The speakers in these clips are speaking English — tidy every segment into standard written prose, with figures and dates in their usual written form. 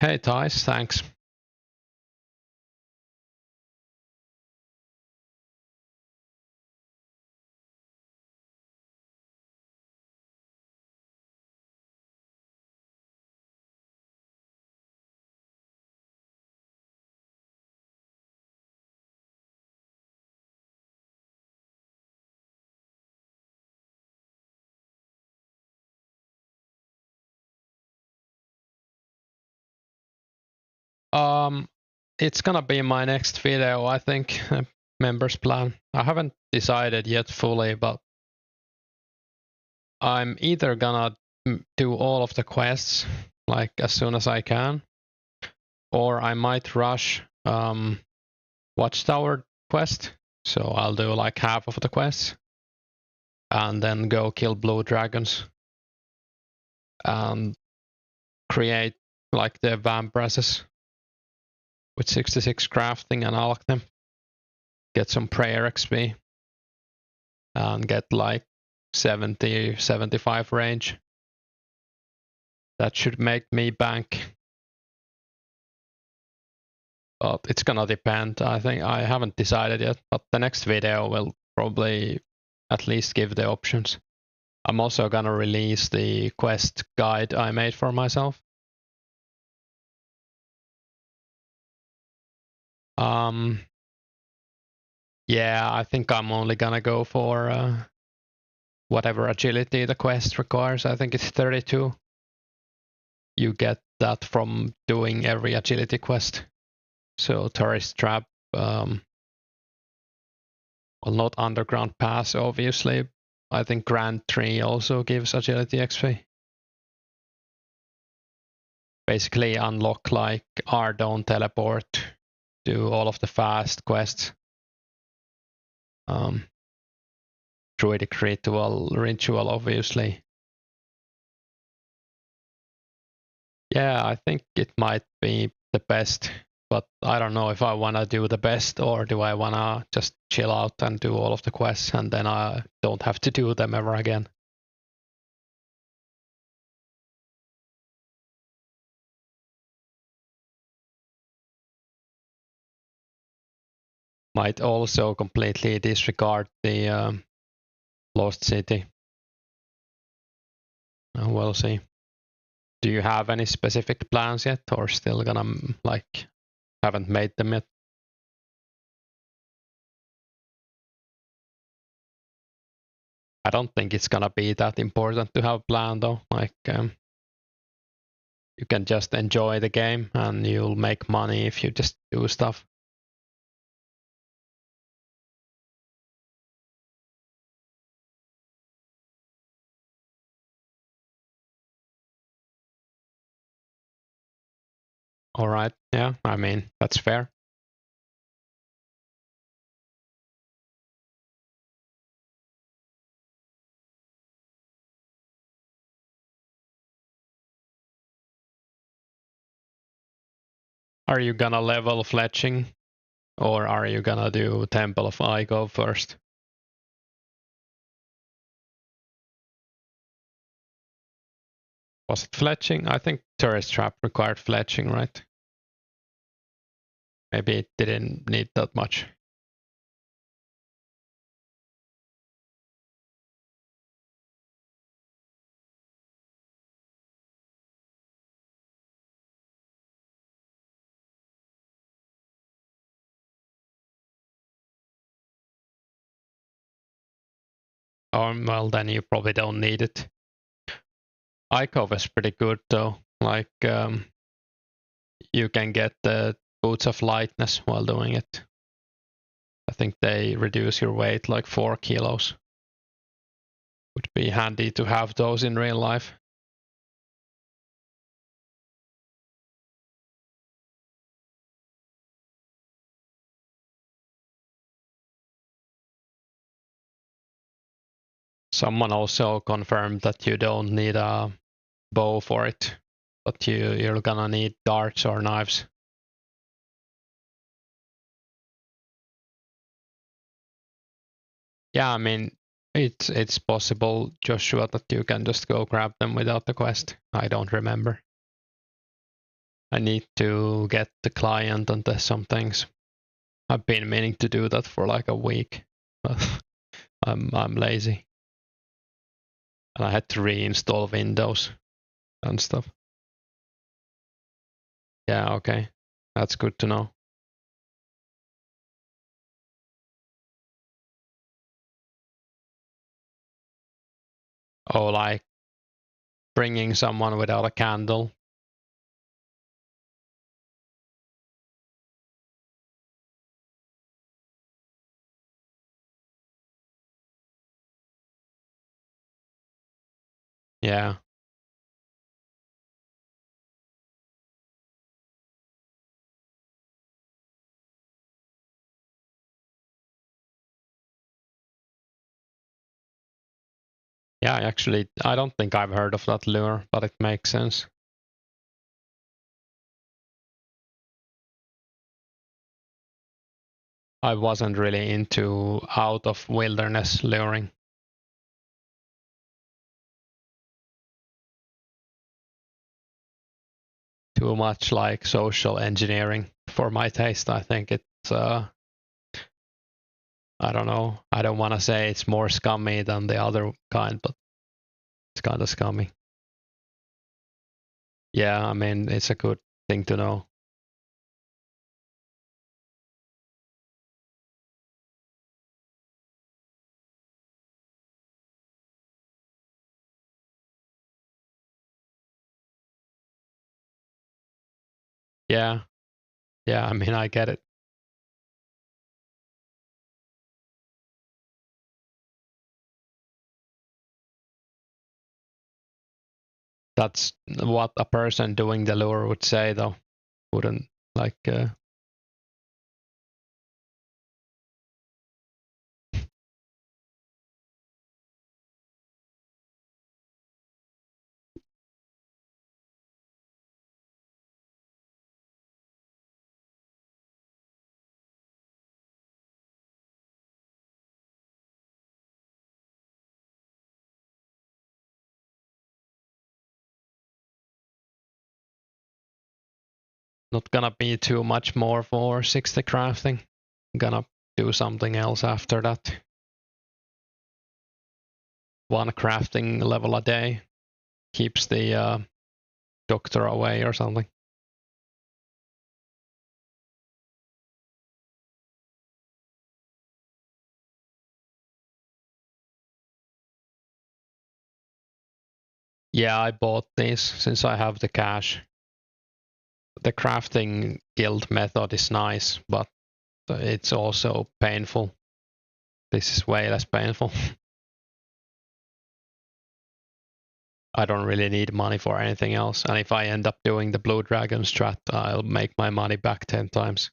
Hey, Thais, thanks. Um, it's gonna be my next video, I think. Members plan. I haven't decided yet fully, but I'm either gonna do all of the quests like as soon as I can, or I might rush Watchtower quest. So I'll do like half of the quests, and then go kill blue dragons, and create like the vampiresses with 66 crafting and alch them. Get some prayer XP and get like 70, 75 range. That should make me bank. But it's gonna depend. I think I haven't decided yet, but the next video will probably at least give the options. I'm also gonna release the quest guide I made for myself. Yeah, I think I'm only gonna go for whatever agility the quest requires. I think it's 32. You get that from doing every agility quest. So tourist trap, well, not underground pass, obviously. I think Grand Tree also gives agility XP. Basically unlock like Ardon teleport, do all of the fast quests. Druidic ritual, obviously. Yeah, I think it might be the best, but I don't know if I want to do the best or do I want to just chill out and do all of the quests and then I don't have to do them ever again. Might also completely disregard the Lost City. We'll see. Do you have any specific plans yet or still gonna like haven't made them yet? I don't think it's gonna be that important to have a plan though. Like you can just enjoy the game and you'll make money if you just do stuff. All right, yeah, I mean, that's fair. Are you gonna level fletching or are you gonna do Temple of Igo first? Was it fletching? I think Tourist Trap required fletching, right? Maybe it didn't need that much. Well, then you probably don't need it. Ikov is pretty good though. Like, you can get the Boots of Lightness while doing it. I think they reduce your weight like 4 kilos. Would be handy to have those in real life. Someone also confirmed that you don't need a bow for it, but you're gonna need darts or knives. Yeah, I mean, it's possible, Joshua, that you can just go grab them without the quest. I don't remember. I need to get the client and test some things. I've been meaning to do that for like a week, but I'm lazy. And I had to reinstall Windows and stuff. Yeah, okay. That's good to know. Oh, like bringing someone without a candle. Yeah. Yeah, actually, I don't think I've heard of that lure, but it makes sense. I wasn't really into out of wilderness luring. Too much like social engineering for my taste. I think it's I don't know. I don't want to say it's more scummy than the other kind, but it's kind of scummy. Yeah, I mean, it's a good thing to know. Yeah, yeah, I mean, I get it. That's what a person doing the lure would say, though. Wouldn't like. Not gonna be too much more for 60 crafting. Gonna do something else after that. One crafting level a day keeps the doctor away or something. Yeah, I bought these since I have the cash. The crafting guild method is nice, but it's also painful. This is way less painful. I don't really need money for anything else, and if I end up doing the Blue Dragon strat, I'll make my money back 10 times.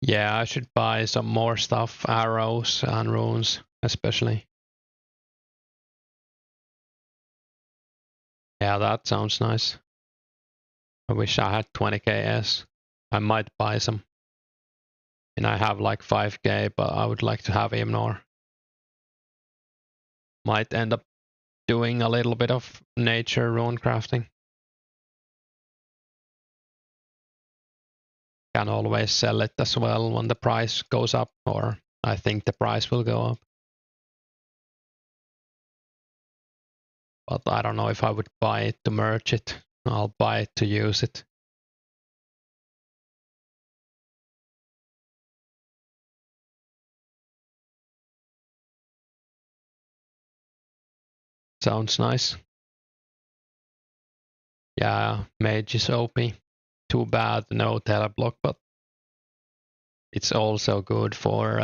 Yeah, I should buy some more stuff, arrows and runes, especially. Yeah, that sounds nice. I wish I had 20k S. I might buy some. And I have like 5k, but I would like to have even more. Might end up doing a little bit of nature rune crafting. Can always sell it as well when the price goes up, or I think the price will go up. But I don't know if I would buy it to merge it. I'll buy it to use it. Sounds nice. Yeah, mage is OP. Too bad no teleblock, but it's also good for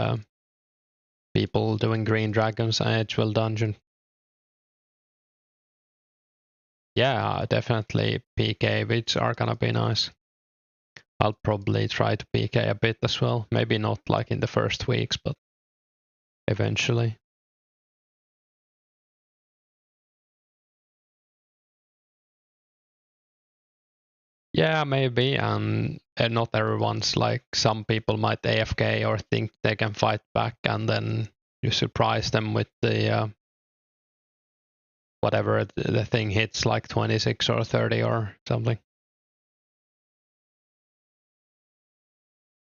people doing green dragons and Edgewell dungeon. Yeah, definitely PK vids are gonna be nice. I'll probably try to PK a bit as well. Maybe not like in the first weeks, but eventually. Yeah, maybe, and not everyone's like, some people might AFK or think they can fight back, and then you surprise them with the whatever the thing hits, like 26 or 30 or something.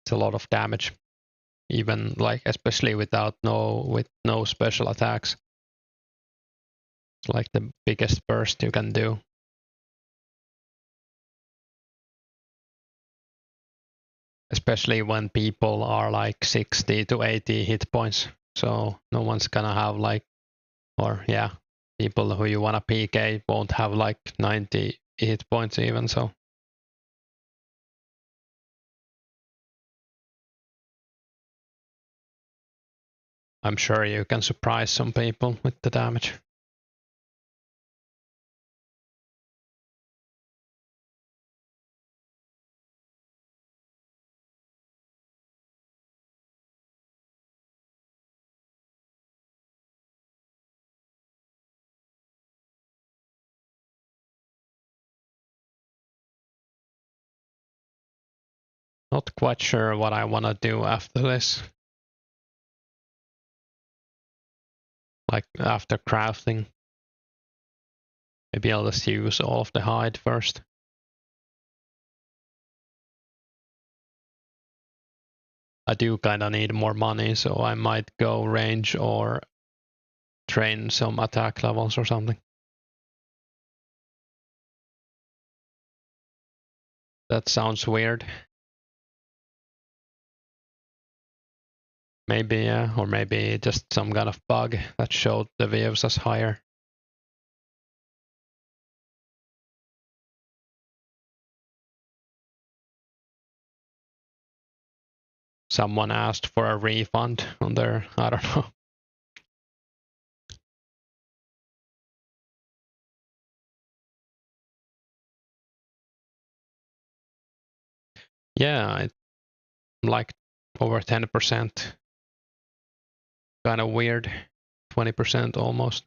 It's a lot of damage, even like especially with no special attacks. It's like the biggest burst you can do. Especially when people are like 60 to 80 hit points. So no one's gonna have like, or yeah, people who you wanna PK won't have like 90 hit points even, so. I'm sure you can surprise some people with the damage. Not quite sure what I wanna do after this. Like after crafting. Maybe I'll just use all of the hide first. I do kinda need more money, so I might go range or train some attack levels or something. That sounds weird. Maybe, yeah, or maybe just some kind of bug that showed the waves as higher. Someone asked for a refund on their, I don't know. Yeah, it's like over 10%. Kind of weird. 20% almost.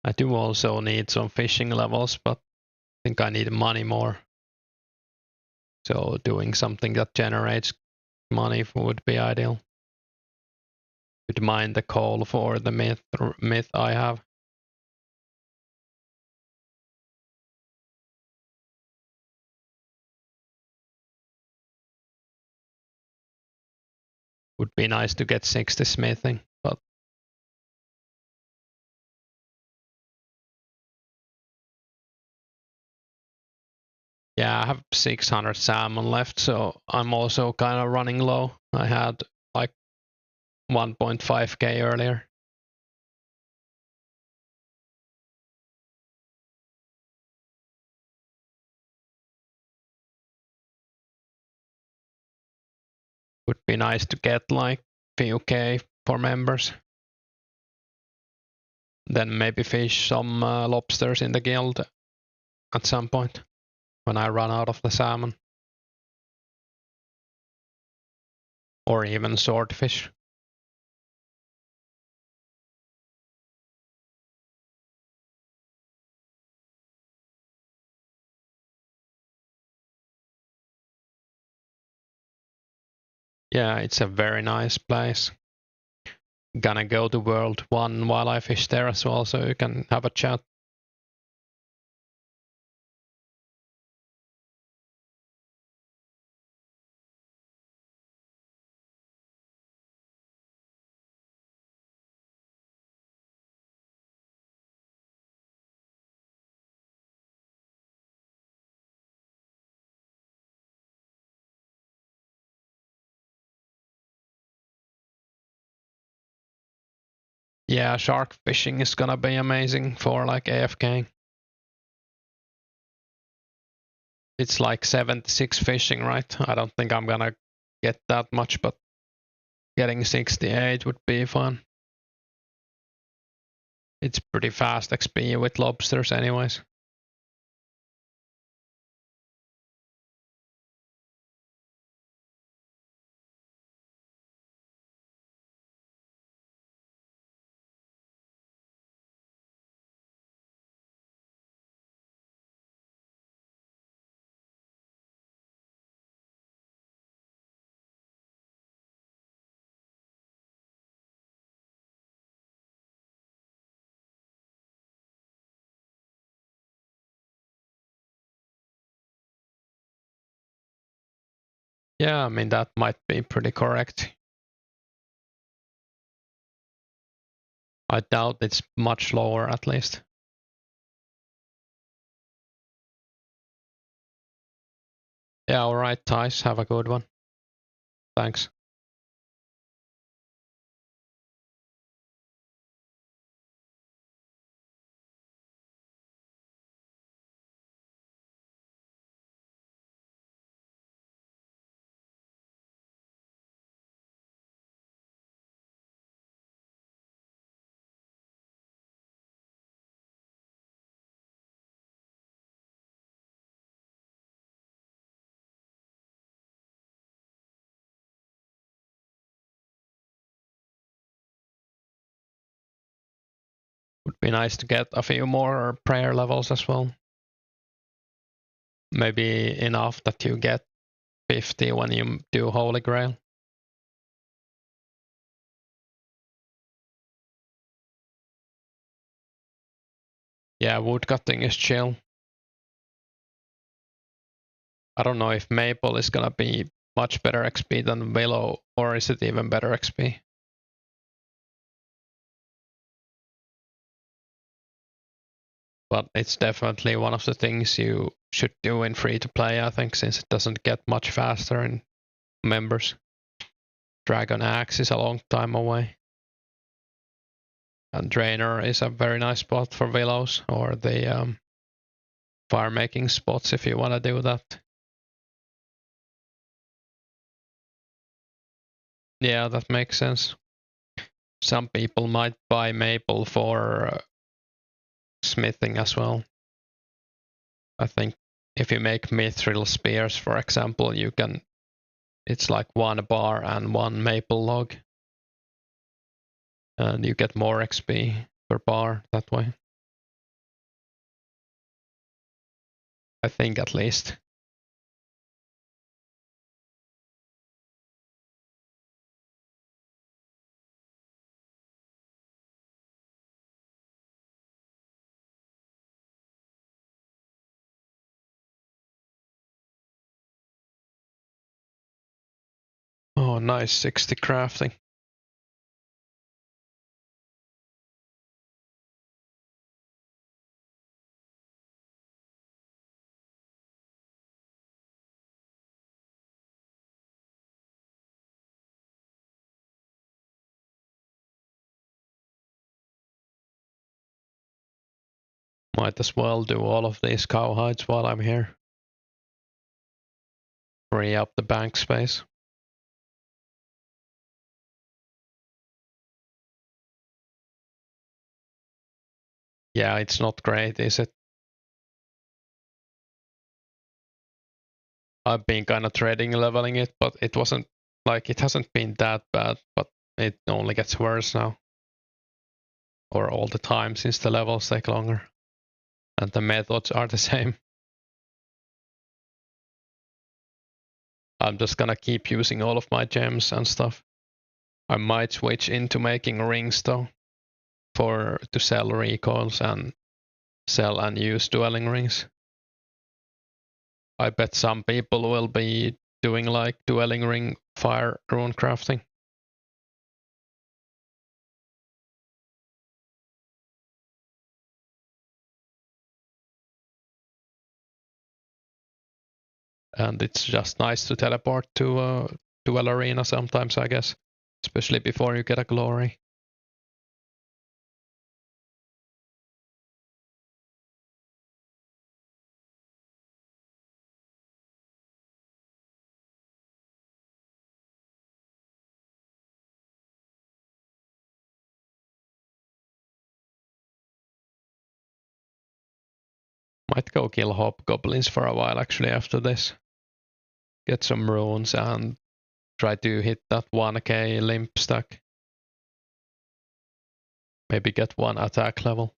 I do also need some fishing levels, but I think I need money more. So doing something that generates money would be ideal. Could mine the coal for the myth I have. Would be nice to get 60 smithing, but yeah, I have 600 salmon left, so I'm also kind of running low. I had like 1.5k earlier. Would be nice to get like few k for members. Then maybe fish some lobsters in the guild at some point when I run out of the salmon. Or even swordfish. Yeah, it's a very nice place. Gonna go to World 1 while I fish there as well, so you can have a chat. Yeah, shark fishing is gonna be amazing for like AFK. It's like 76 fishing, right? I don't think I'm gonna get that much, but getting 68 would be fun. It's pretty fast XP with lobsters anyways. Yeah, I mean, that might be pretty correct. I doubt it's much lower, at least. Yeah, alright, Thijs, have a good one. Thanks. Would be nice to get a few more prayer levels as well. Maybe enough that you get 50 when you do Holy Grail. Yeah, woodcutting is chill. I don't know if Maple is gonna be much better XP than Willow, or is it even better XP? But it's definitely one of the things you should do in free to play, I think, since it doesn't get much faster in members. Dragon Axe is a long time away. And Drainer is a very nice spot for Willows, or the fire making spots if you want to do that. Yeah, that makes sense. Some people might buy Maple for smithing as well. I think if you make mithril spears, for example, you can. It's like 1 bar and 1 maple log, and you get more XP per bar that way. I think at least. Oh, nice 60 crafting. Might as well do all of these cowhides while I'm here. Free up the bank space. Yeah, it's not great, is it? I've been kind of trading leveling it, but it wasn't like it hasn't been that bad, but it only gets worse now. Or all the time since the levels take longer. And the methods are the same. I'm just gonna keep using all of my gems and stuff. I might switch into making rings though, to sell recoils and sell and use dwelling rings. I bet some people will be doing like dwelling ring fire rune crafting. And it's just nice to teleport to duel arena sometimes, I guess, especially before you get a glory. Might go kill hobgoblins for a while actually after this. Get some runes and try to hit that 1k limp stack. Maybe get 1 attack level.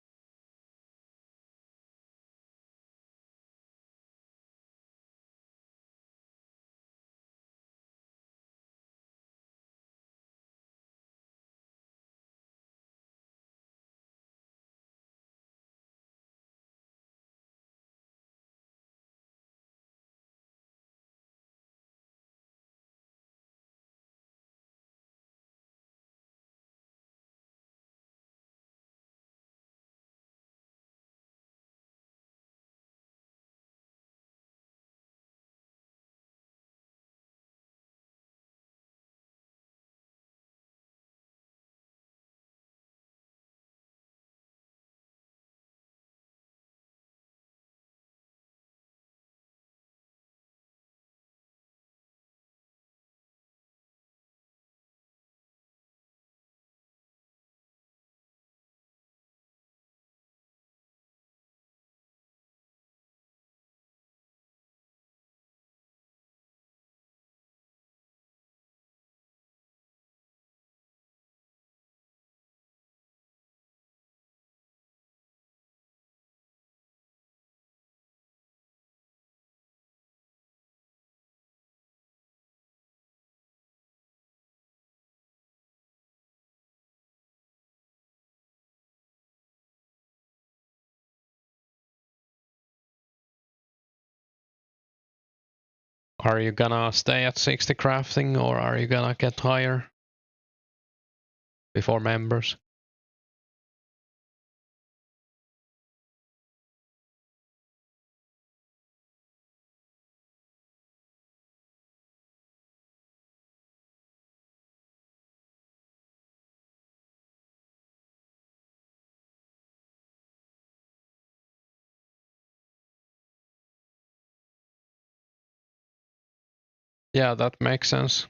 Are you gonna stay at 60 crafting or are you gonna get higher before members? Yeah, that makes sense.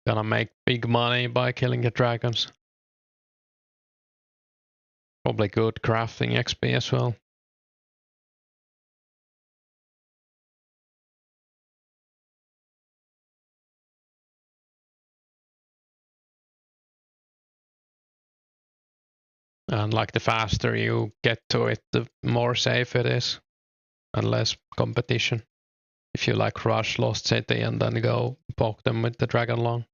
Gonna make big money by killing the dragons. Probably good crafting XP as well. And like the faster you get to it, the more safe it is and less competition. If you like rush Lost City and then go poke them with the dragon long.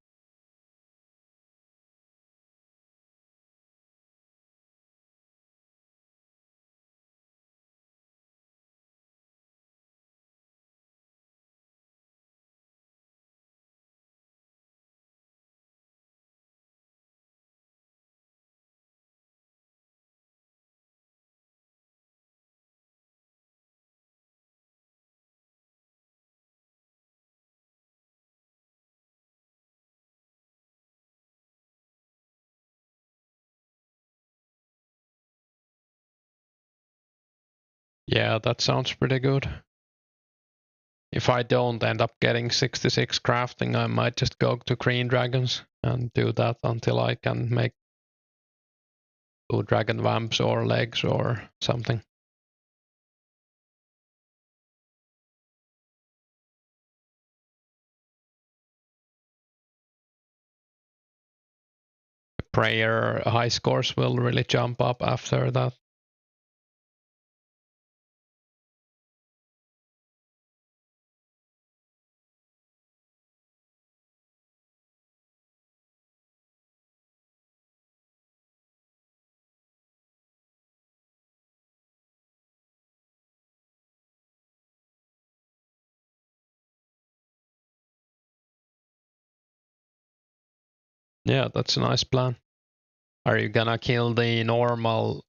Yeah, that sounds pretty good. If I don't end up getting 66 crafting, I might just go to green dragons and do that until I can make 2 dragon vamps or legs or something. Prayer high scores will really jump up after that. Yeah, that's a nice plan. Are you gonna kill the normal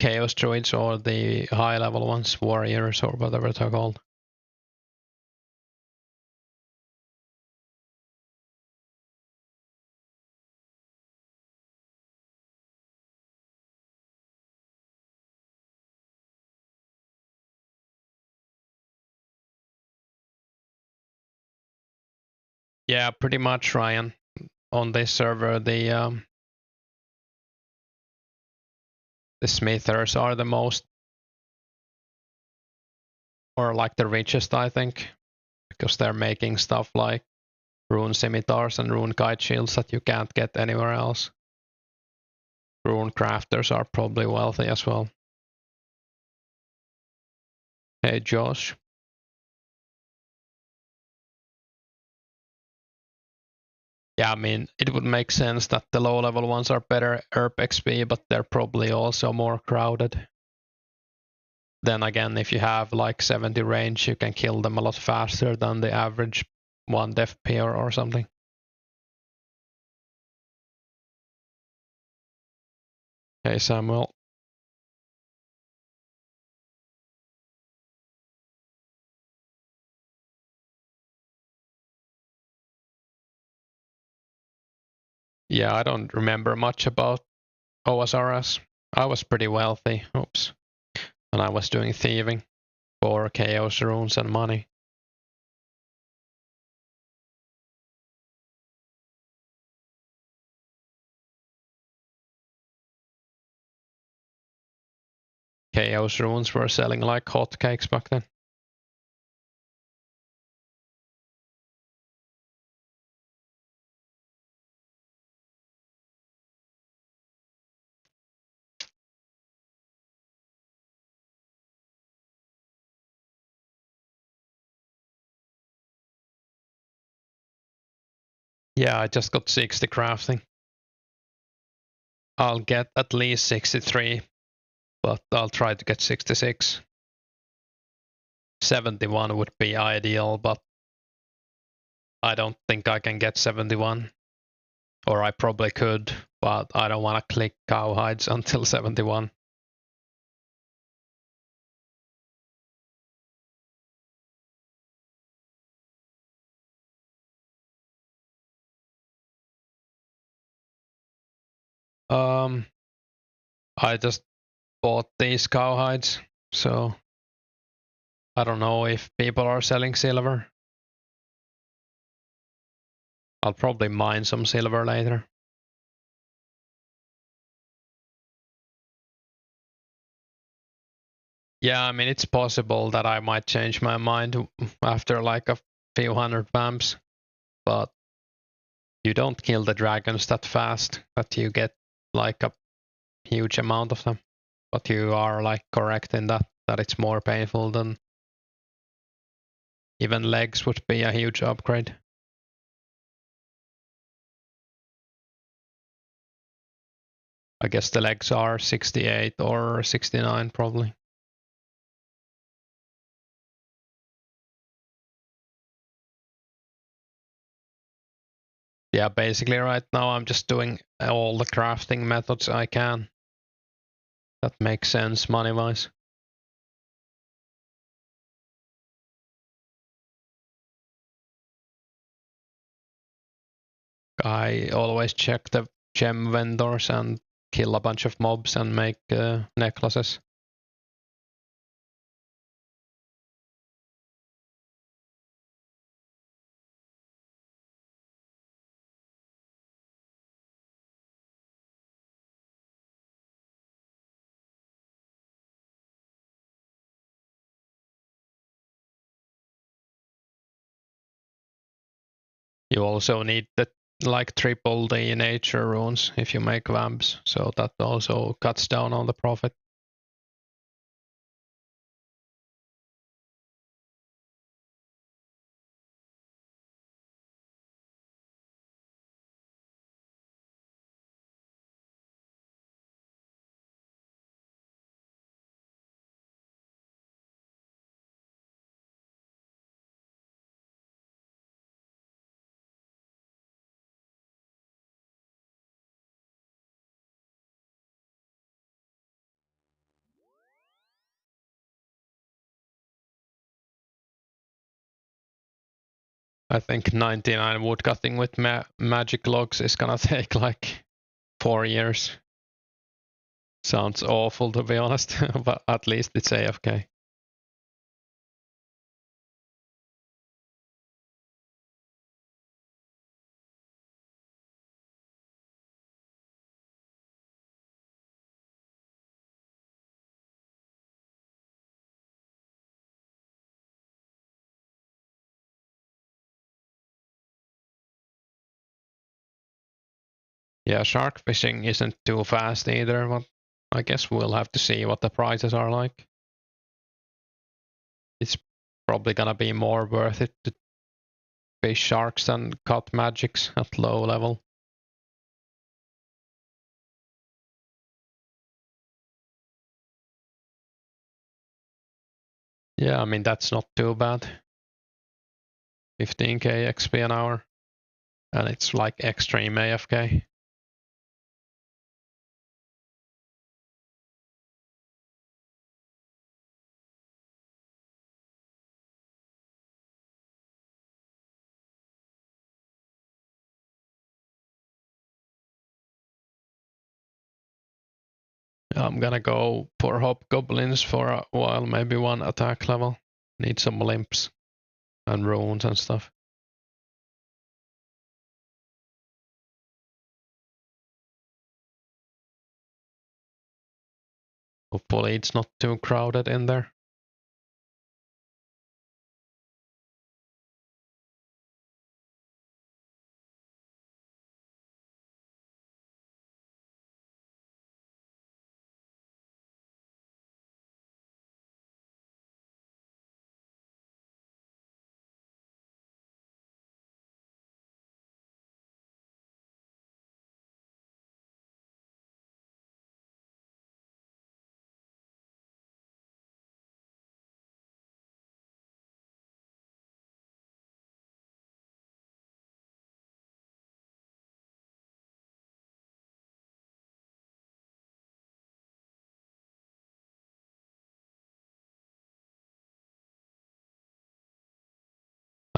chaos druids or the high level ones, warriors or whatever they're called? Yeah, pretty much, Ryan. On this server, the smithers are the most, or like the richest, I think, because they're making stuff like rune scimitars and rune kite shields that you can't get anywhere else. Rune crafters are probably wealthy as well. Hey, Josh. Yeah, I mean, it would make sense that the low level ones are better herb XP, but they're probably also more crowded. Then again, if you have like 70 range, you can kill them a lot faster than the average one def peer or something. Hey, Samuel. Yeah, I don't remember much about OSRS. I was pretty wealthy, oops, and I was doing thieving for chaos runes and money. Chaos runes were selling like hotcakes back then. Yeah, I just got 60 crafting. I'll get at least 63, but I'll try to get 66. 71 would be ideal, but I don't think I can get 71. Or I probably could, but I don't want to click cowhides until 71. I just bought these cowhides, so I don't know if people are selling silver. I'll probably mine some silver later. Yeah, I mean, it's possible that I might change my mind after like a few hundred vamps, but you don't kill the dragons that fast that you get like a huge amount of them. But you are like correct in that it's more painful than even legs would be a huge upgrade. I guess the legs are 68 or 69 probably. Yeah, basically right now I'm just doing all the crafting methods I can. That makes sense money-wise. I always check the gem vendors and kill a bunch of mobs and make necklaces. You also need the like triple the nature runes if you make vamps, so that also cuts down on the profit. I think 99 woodcutting with magic logs is gonna take like 4 years. Sounds awful to be honest, but at least it's AFK. Yeah, shark fishing isn't too fast either, but I guess we'll have to see what the prices are like. It's probably gonna be more worth it to fish sharks than cut magics at low level. Yeah, I mean that's not too bad. 15k XP an hour, and it's like extreme AFK. I'm gonna go for hobgoblins for a while, maybe one attack level. Need some limps and runes and stuff. Hopefully it's not too crowded in there.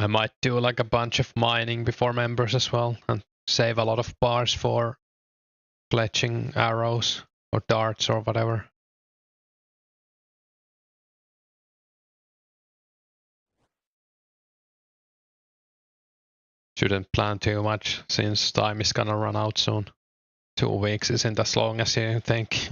I might do like a bunch of mining before members as well and save a lot of bars for fletching arrows or darts or whatever. Shouldn't plan too much since time is gonna run out soon. 2 weeks isn't as long as you think.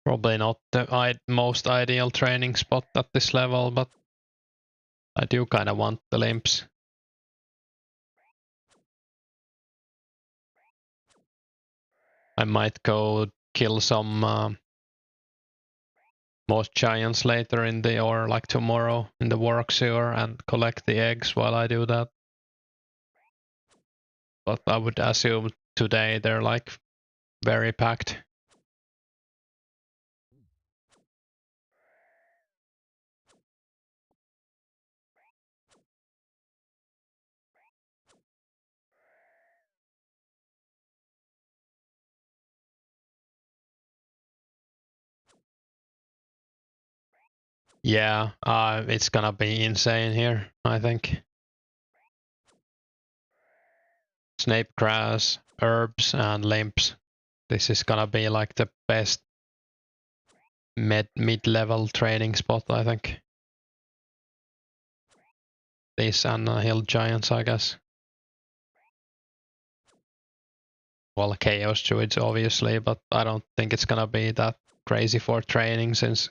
Probably not the most ideal training spot at this level, but I do kind of want the limps. I might go kill some most giants later in the, or like tomorrow in the work sewer and collect the eggs while I do that. But I would assume today they're like very packed. Yeah, it's gonna be insane here, I think. Snape grass, herbs, and limps. This is gonna be like the best mid-level training spot, I think. This and hill giants, I guess. Well, chaos druids obviously, but I don't think it's gonna be that crazy for training since,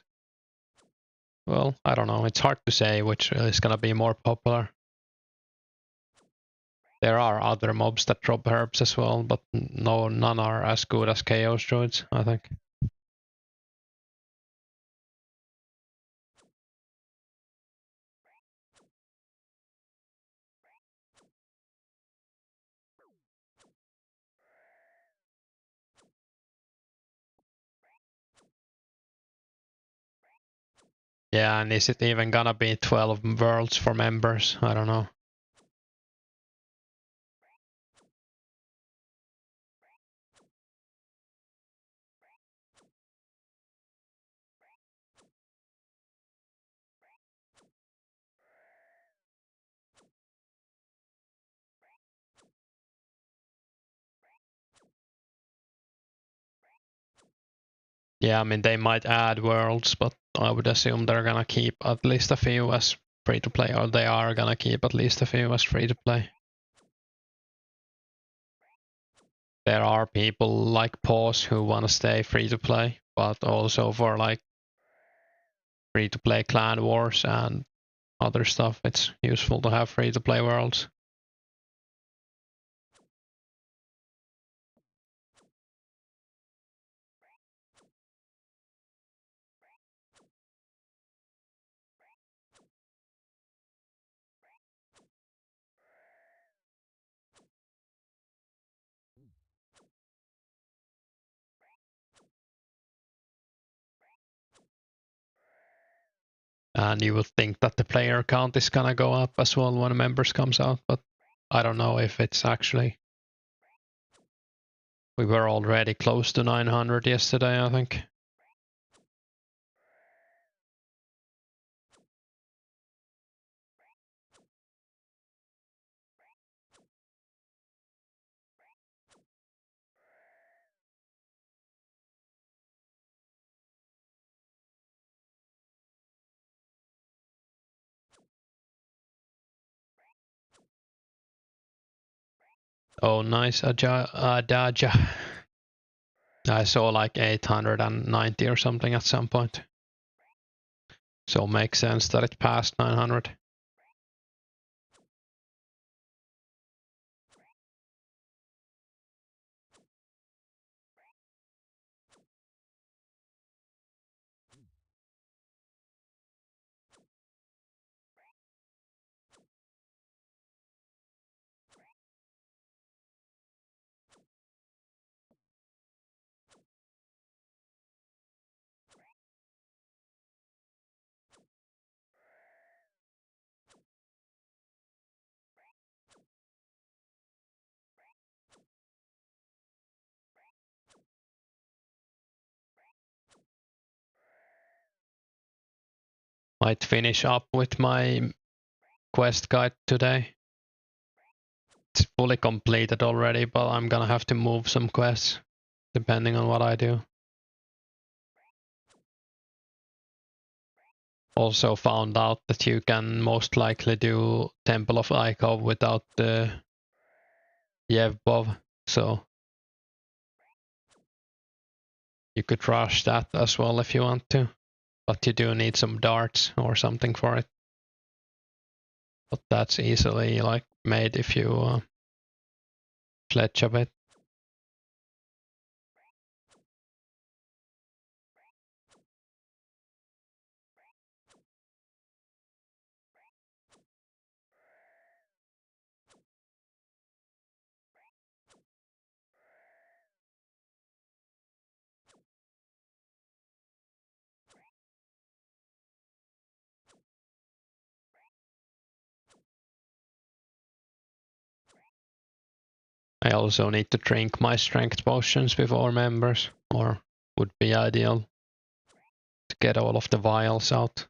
well, I don't know. It's hard to say which is gonna be more popular. There are other mobs that drop herbs as well, but none are as good as chaos druids, I think. Yeah, and is it even gonna be 12 worlds for members? I don't know. Yeah, I mean, they might add worlds, but I would assume they're gonna keep at least a few as free to play, or they are gonna keep at least a few as free to play. There are people like Pause who wanna stay free to play, but also for like free to play clan wars and other stuff, it's useful to have free to play worlds. And you would think that the player count is gonna go up as well when members comes out, but I don't know if it's actually. We were already close to 900 yesterday, I think. Oh, nice, Adaja. I saw like 890 or something at some point. So makes sense that it passed 900. Might finish up with my quest guide today. It's fully completed already, but I'm gonna have to move some quests depending on what I do. Also found out that you can most likely do Temple of Ikov without the Yevbov, so you could rush that as well if you want to. But you do need some darts or something for it. But that's easily like made if you sledge a bit. I also need to drink my strength potions before members, or would be ideal to get all of the vials out.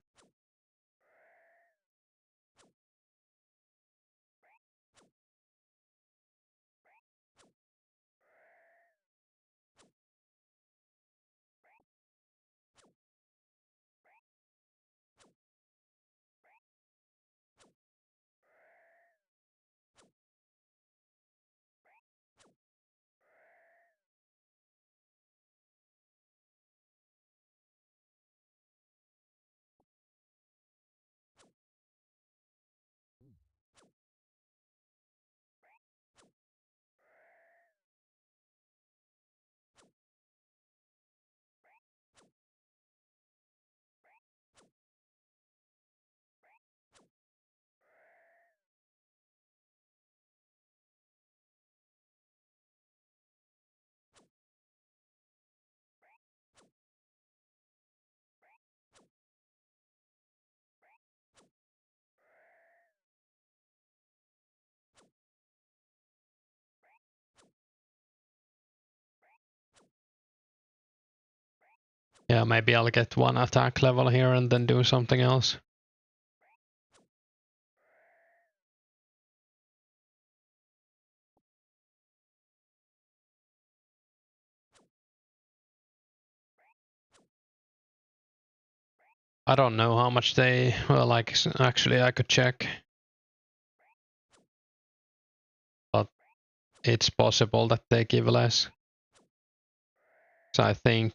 Yeah, maybe I'll get one attack level here and then do something else. I don't know how much they, well, like, actually I could check. But it's possible that they give less. So I think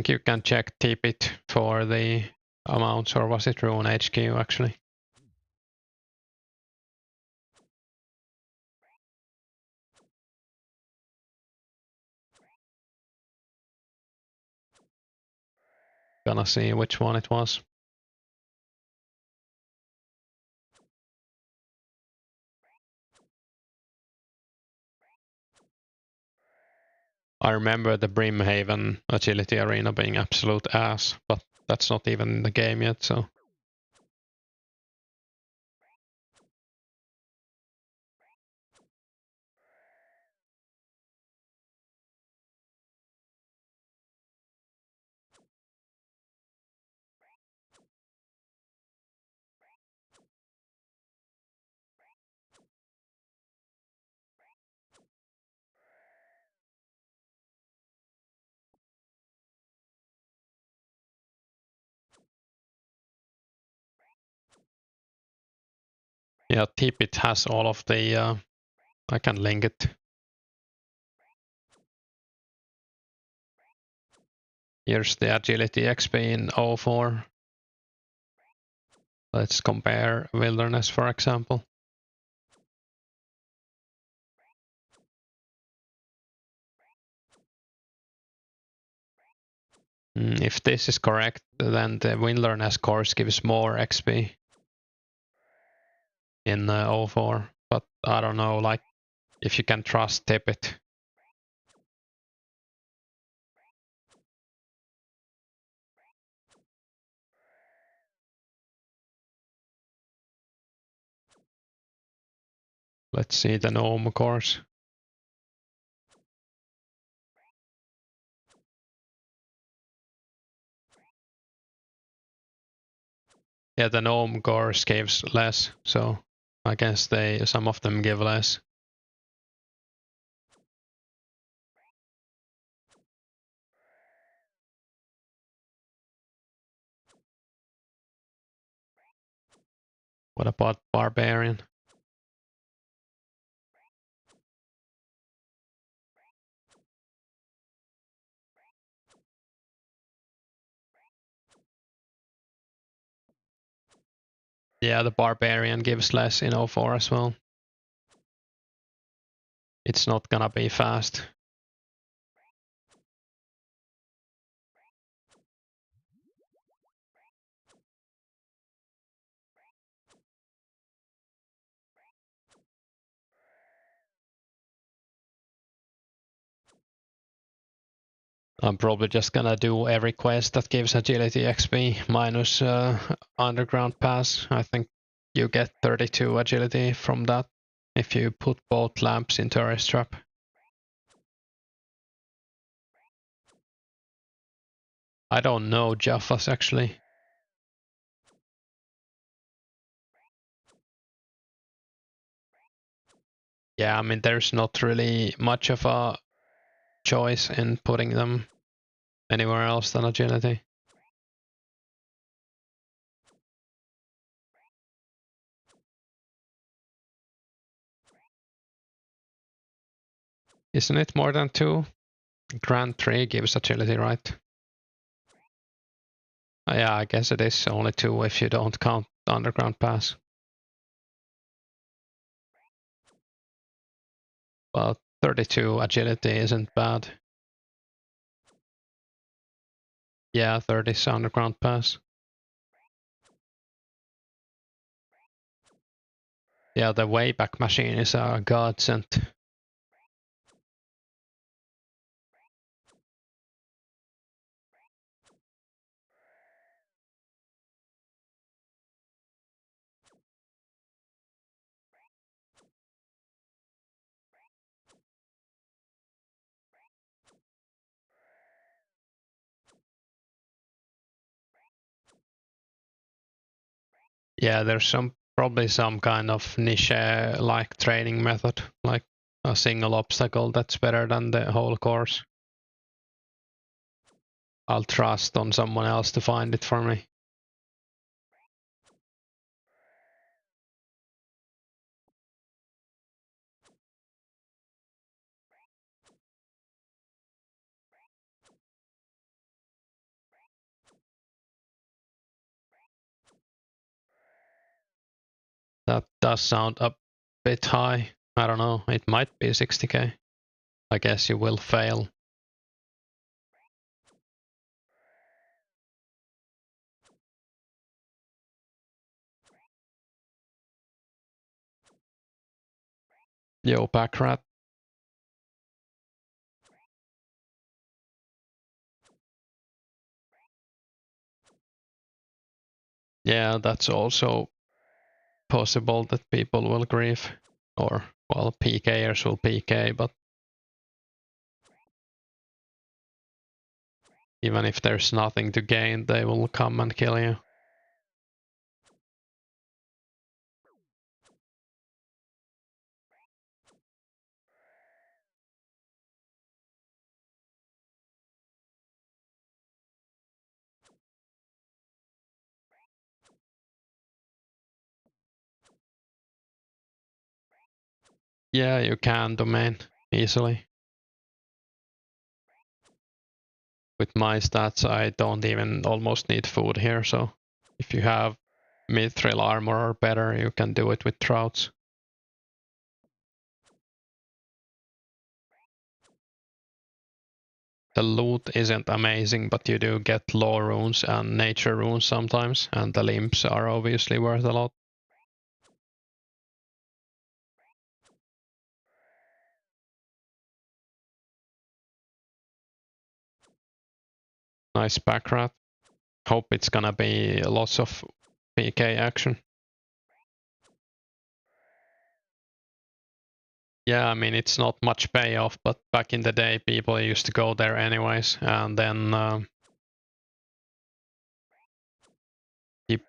you can check Tipit for the amounts, or was it Rune HQ actually? Gonna see which one it was. I remember the Brimhaven Agility Arena being absolute ass, but that's not even in the game yet, so. Yeah, Tipit has all of the, I can link it. Here's the agility XP in 04. Let's compare wilderness, for example. If this is correct, then the wilderness course gives more XP in 04. But I don't know, like, if you can trust Tipit. Let's see the gnome course. Yeah, the gnome course gives less, so I guess some of them give less. What about barbarian? Yeah, the barbarian gives less in 04 as well. It's not gonna be fast. I'm probably just gonna do every quest that gives agility XP minus underground pass. I think you get 32 agility from that if you put both lamps in tourist trap. I don't know Jaffas actually. Yeah, I mean there's not really much of a choice in putting them anywhere else than agility. Isn't it more than 2? Grand 3 gives agility, right? Yeah, I guess it is only 2 if you don't count underground pass. But 32 agility isn't bad. Yeah, 30 is underground pass. Yeah, the Wayback Machine is a godsend. Yeah, there's probably some kind of niche like training method, like a single obstacle that's better than the whole course. I'll trust on someone else to find it for me. That does sound a bit high. I don't know, it might be 60k. I guess you will fail. Yo, Backrat. Yeah, that's also possible that people will grieve. Or, well, PKers will PK, but even if there's nothing to gain, they will come and kill you. Yeah, you can domain easily. With my stats, I don't even almost need food here, so if you have mithril armor or better, you can do it with trouts. The loot isn't amazing, but you do get law runes and nature runes sometimes, and the limbs are obviously worth a lot. Nice back rat. Hope it's gonna be lots of PK action. Yeah, I mean, it's not much payoff, but back in the day, people used to go there anyways, and then the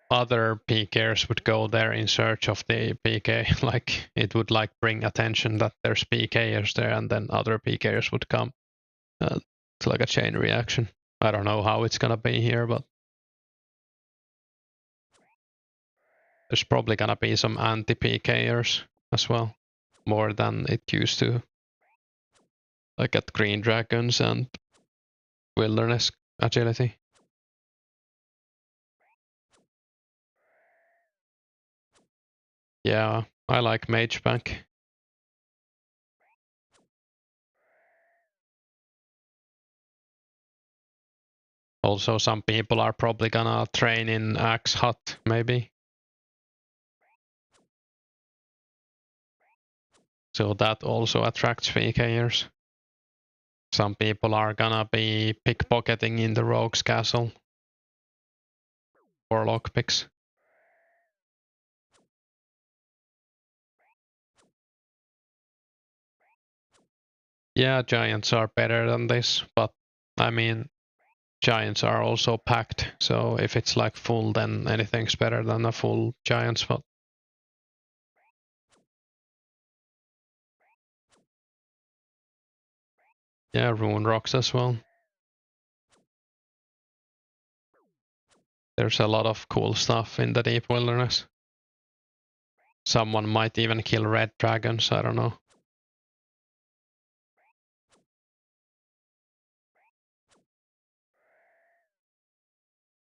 other PKers would go there in search of the PK. Like, it would like bring attention that there's PKers there, and then other PKers would come. It's like a chain reaction. I don't know how it's gonna be here, but there's probably gonna be some anti-PKers as well, more than it used to. Like at Green Dragons and Wilderness Agility. Yeah, I like Mage Bank. Also, some people are probably gonna train in Axe Hut, maybe. So that also attracts VKers. Some people are gonna be pickpocketing in the Rogue's Castle. Or lockpicks. Yeah, giants are better than this, but I mean, giants are also packed, so if it's like full, then anything's better than a full giant spot. Yeah, rune rocks as well. There's a lot of cool stuff in the deep wilderness. Someone might even kill red dragons, I don't know.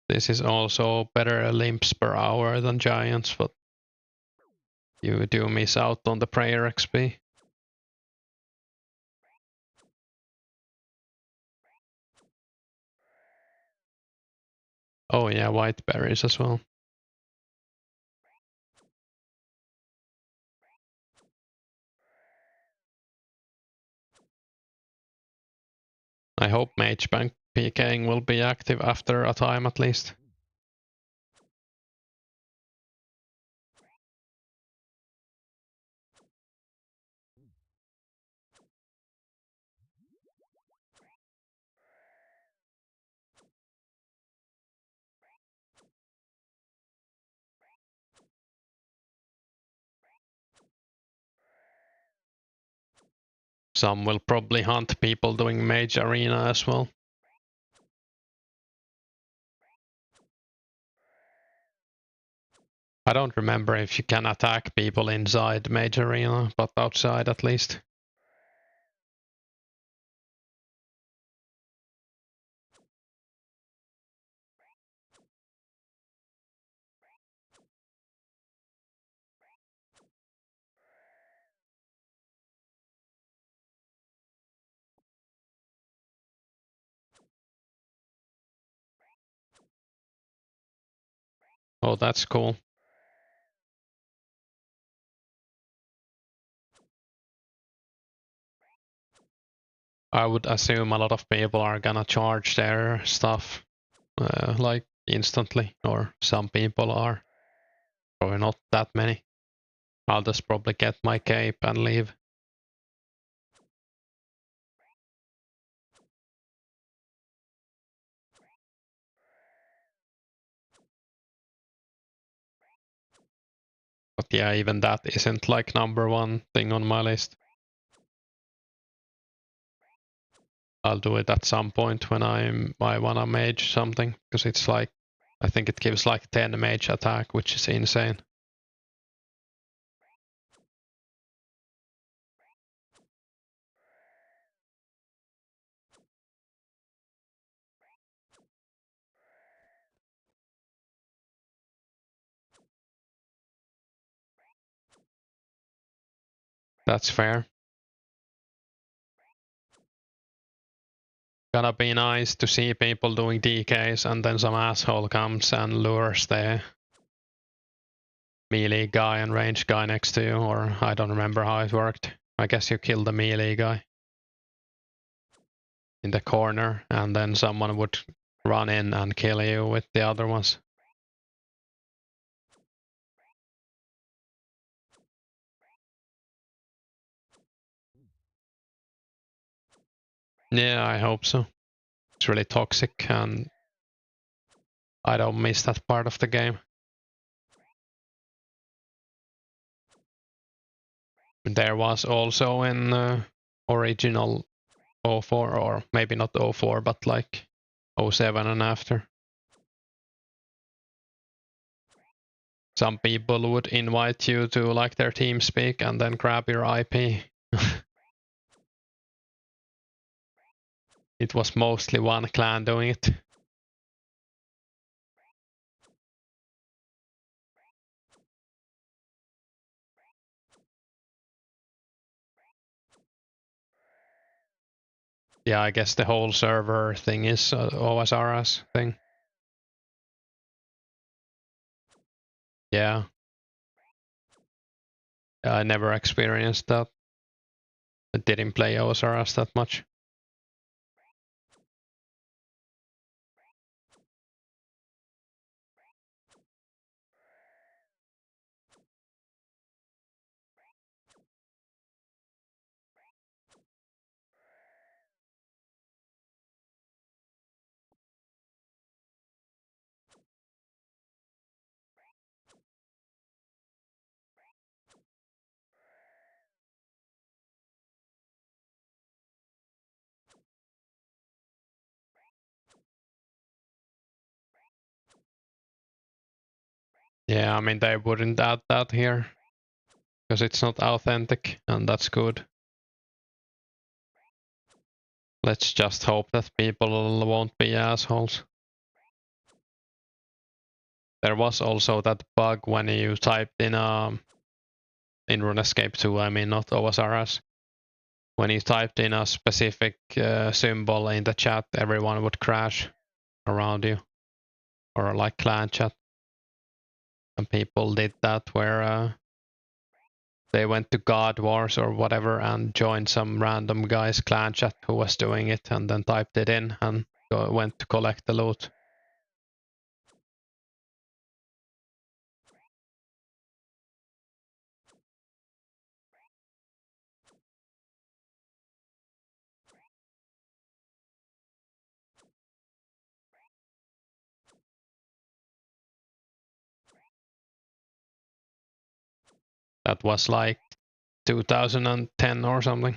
This is also better limps per hour than giants, but you do miss out on the prayer XP. Oh yeah, white berries as well. I hope Mage Bank PKing will be active after a time at least. Some will probably hunt people doing Mage Arena as well. I don't remember if you can attack people inside Mage Arena, but outside at least. Oh, that's cool. I would assume a lot of people are gonna charge their stuff like instantly, or some people are. Probably not that many. I'll just probably get my cape and leave. But yeah, even that isn't like #1 thing on my list. I'll do it at some point when I wanna mage something, because it's like, I think it gives like 10 mage attack, which is insane. That's fair. Gotta be nice to see people doing DKs and then some asshole comes and lures the melee guy and range guy next to you, or I don't remember how it worked. I guess you kill the melee guy in the corner and then someone would run in and kill you with the other ones. Yeah, I hope so. It's really toxic and I don't miss that part of the game. There was also in original 04, or maybe not 04, but like 07 and after. Some people would invite you to like their TeamSpeak and then grab your IP. It was mostly one clan doing it. Yeah, I guess the whole server thing is OSRS thing. Yeah. I never experienced that. I didn't play OSRS that much. Yeah, I mean, they wouldn't add that here because it's not authentic, and that's good. Let's just hope that people won't be assholes. There was also that bug when you typed in Runescape 2, I mean not OSRS. When you typed in a specific symbol in the chat, everyone would crash around you, or like clan chat. And people did that where they went to God Wars or whatever and joined some random guy's clan chat who was doing it, and then typed it in and went to collect the loot. That was like 2010 or something.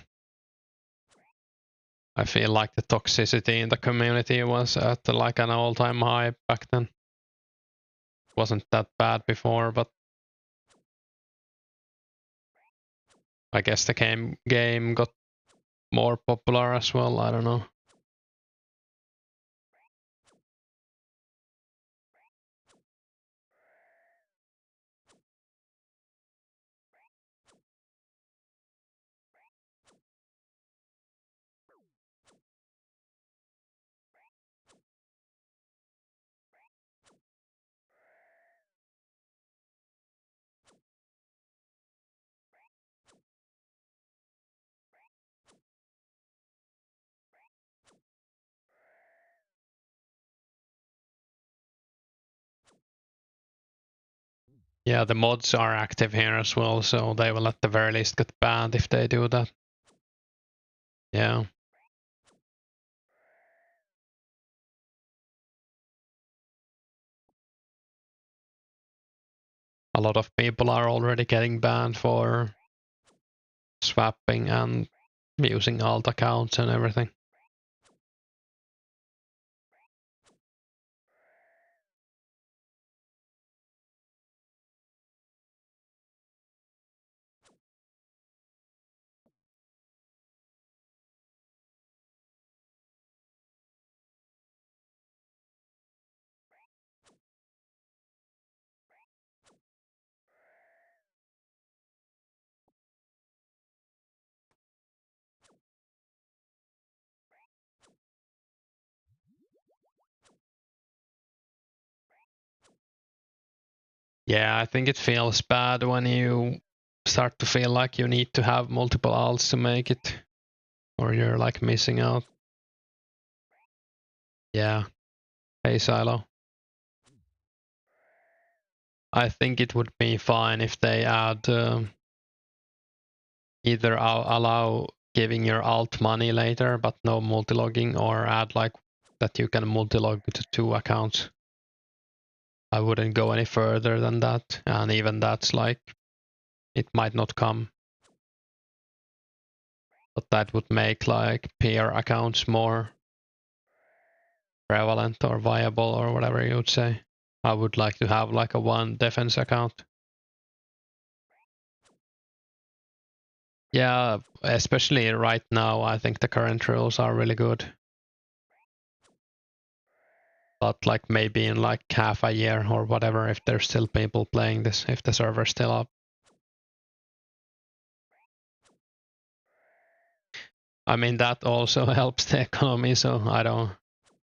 I feel like the toxicity in the community was at like an all-time high back then. Wasn't that bad before, but I guess the game got more popular as well. I don't know. Yeah, the mods are active here as well, so they will at the very least get banned if they do that. Yeah. A lot of people are already getting banned for swapping and using alt accounts and everything. Yeah, I think it feels bad when you start to feel like you need to have multiple alts to make it, or you're like missing out. Yeah. Hey, Silo. I think it would be fine if they add either allow giving your alt money later, but no multi-logging, or add like that you can multi-log to 2 accounts. I wouldn't go any further than that, and even that's like, it might not come. But that would make like peer accounts more prevalent or viable or whatever you would say. I would like to have like a one defense account. Yeah, especially right now, I think the current rules are really good. But like maybe in like half a year or whatever, if there's still people playing this, if the server's still up. I mean, that also helps the economy, so I don't,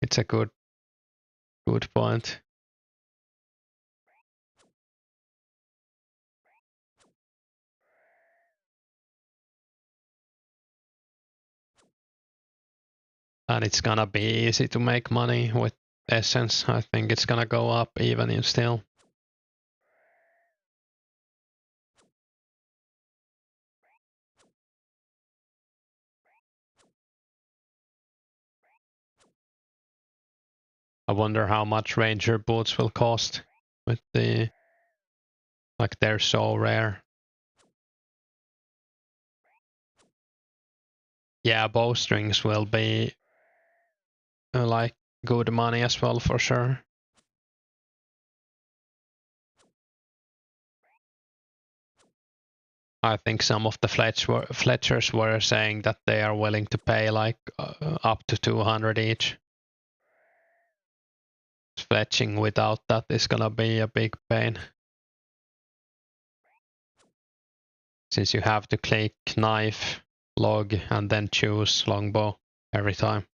it's a good point. And it's gonna be easy to make money with Essence. I think it's gonna go up even in still. I wonder how much Ranger boots will cost with the, like they're so rare. Yeah, bowstrings will be like good money as well for sure. I think some of the Fletchers were saying that they are willing to pay like up to 200 each. Fletching without that is gonna be a big pain. Since you have to click knife, log, and then choose longbow every time.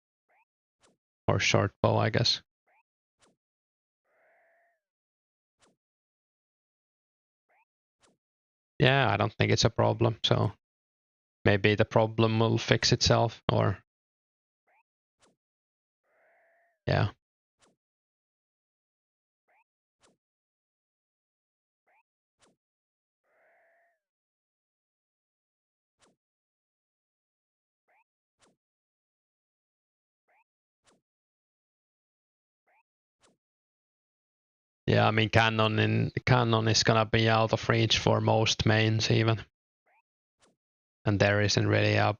Or short bow, I guess. Yeah, I don't think it's a problem, so maybe the problem will fix itself, or yeah. Yeah, I mean Cannon is gonna be out of reach for most mains even. And there isn't really a,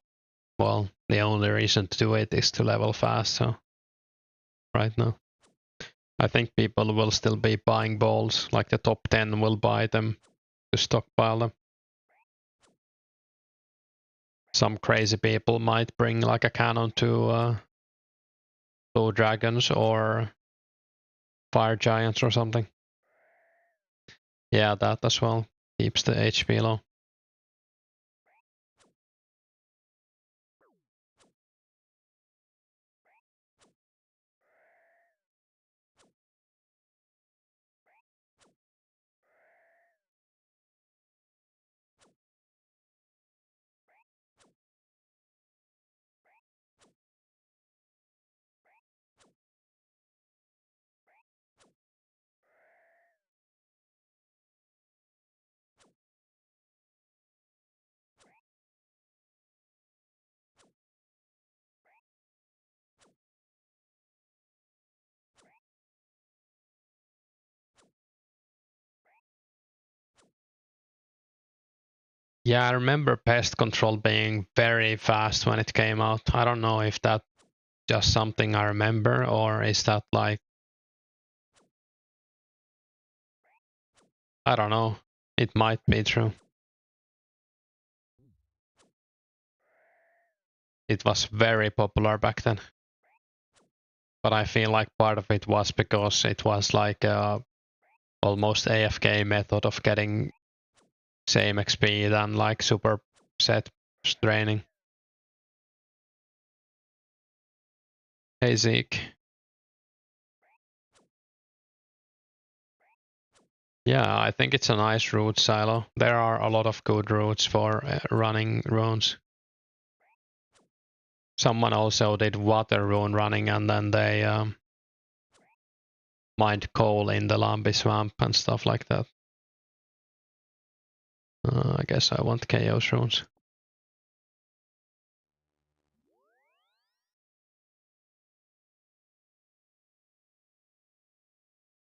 well, the only reason to do it is to level fast, so right now. I think people will still be buying balls, like the top 10 will buy them to stockpile them. Some crazy people might bring like a cannon to Blue Dragons or Fire Giants or something. Yeah, that as well keeps the HP low. Yeah, I remember pest control being very fast when it came out. I don't know if that's just something I remember, or is that like, I don't know. It might be true. It was very popular back then. But I feel like part of it was because it was like a almost AFK method of getting same XP than like super set draining. Hey Zeke. Yeah, I think it's a nice route silo. There are a lot of good routes for running runes. Someone also did water rune running, and then they mined coal in the Lambi swamp and stuff like that. I guess I want chaos runes.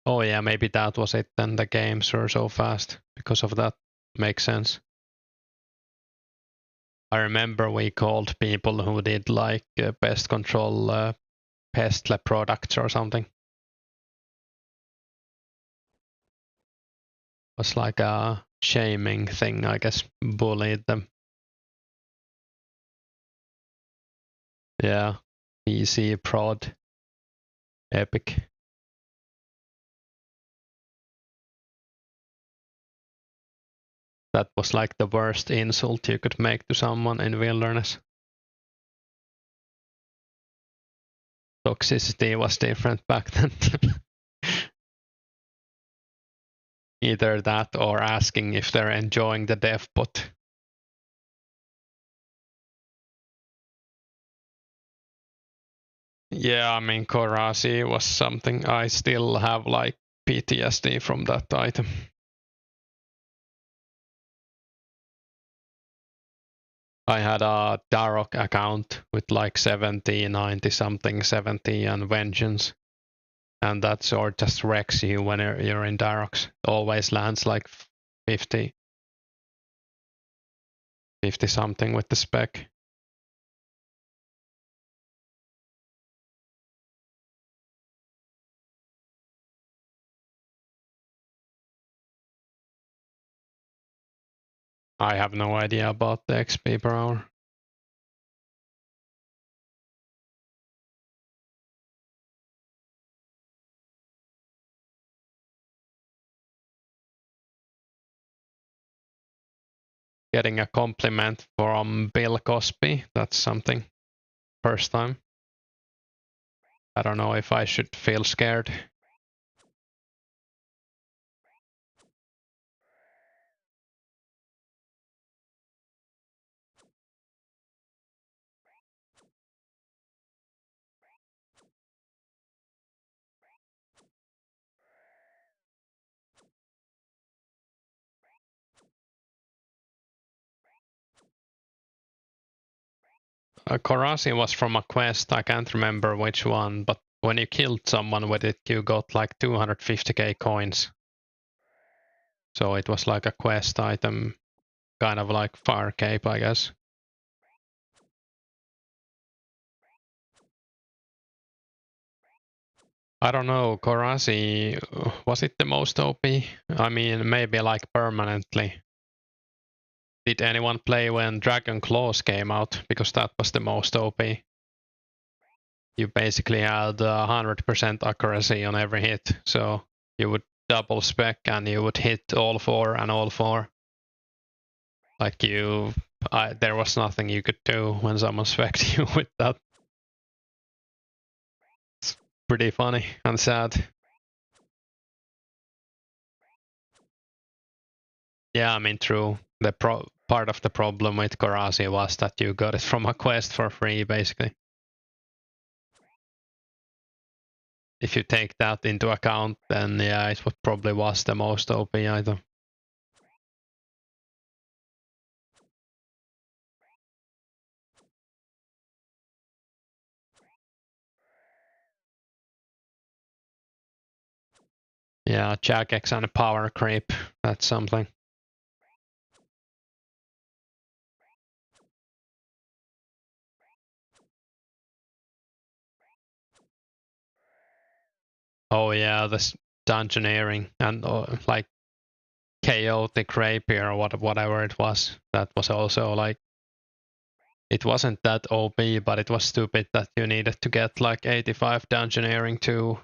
Oh yeah, maybe that was it then. The games were so fast because of that. Makes sense. I remember we called people who did like pest control pestle products or something. It was like a shaming thing, I guess. Bullied them. Yeah. PC prod. Epic. That was like the worst insult you could make to someone in wilderness. Toxicity was different back then. Either that or asking if they're enjoying the dev bot. Yeah, I mean, Korasi was something. I still have like PTSD from that item. I had a Darok account with like 70, 90 something, 70 and Vengeance. And that sword just wrecks you when you're in Daroks. Always lands like 50 something with the spec. I have no idea about the XP per hour. Getting a compliment from Bill Cosby, that's something. First time. I don't know if I should feel scared. Korasi was from a quest, I can't remember which one, but when you killed someone with it, you got like 250k coins. So it was like a quest item, kind of like Fire Cape, I guess. I don't know, Korasi, was it the most OP? I mean, maybe like permanently. Did anyone play when Dragon Claws came out? Because that was the most OP. You basically had 100% accuracy on every hit, so you would double spec and you would hit all four and all four. Like there was nothing you could do when someone spec'd you with that. It's pretty funny and sad. Yeah, I mean, true. The part of the problem with Korasi was that you got it from a quest for free, basically. If you take that into account, then yeah, it probably was the most OP item. Yeah, Jagex and a power creep, that's something. Oh yeah, this dungeoneering and like chaotic rapier or whatever it was. That was also like, it wasn't that OP, but it was stupid that you needed to get like 85 dungeoneering to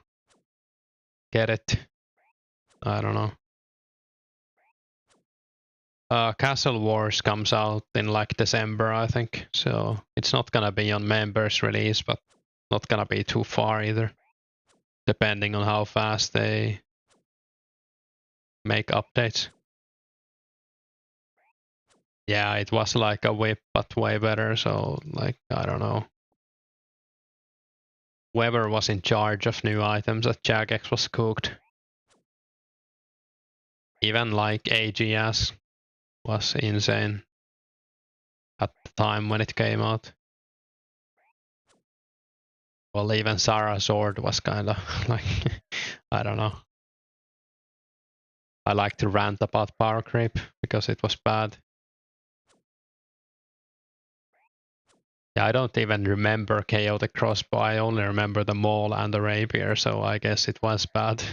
get it. I don't know. Castle Wars comes out in like December, I think. So it's not gonna be on members release, but not gonna be too far either. Depending on how fast they make updates. Yeah, it was like a whip, but way better. So like, I don't know. Whoever was in charge of new items at Jagex was cooked. Even like AGS was insane at the time when it came out. Well, even Sarah's sword was kinda like, I don't know. I like to rant about power creep because it was bad. Yeah, I don't even remember Chaotic Crossbow. I only remember the Maul and the Rapier, so I guess it was bad.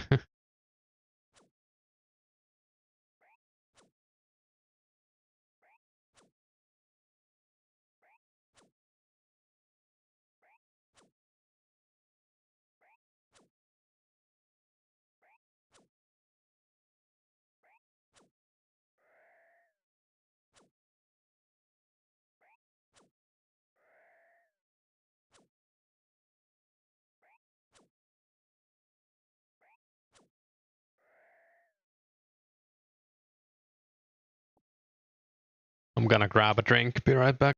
I'm gonna grab a drink, be right back.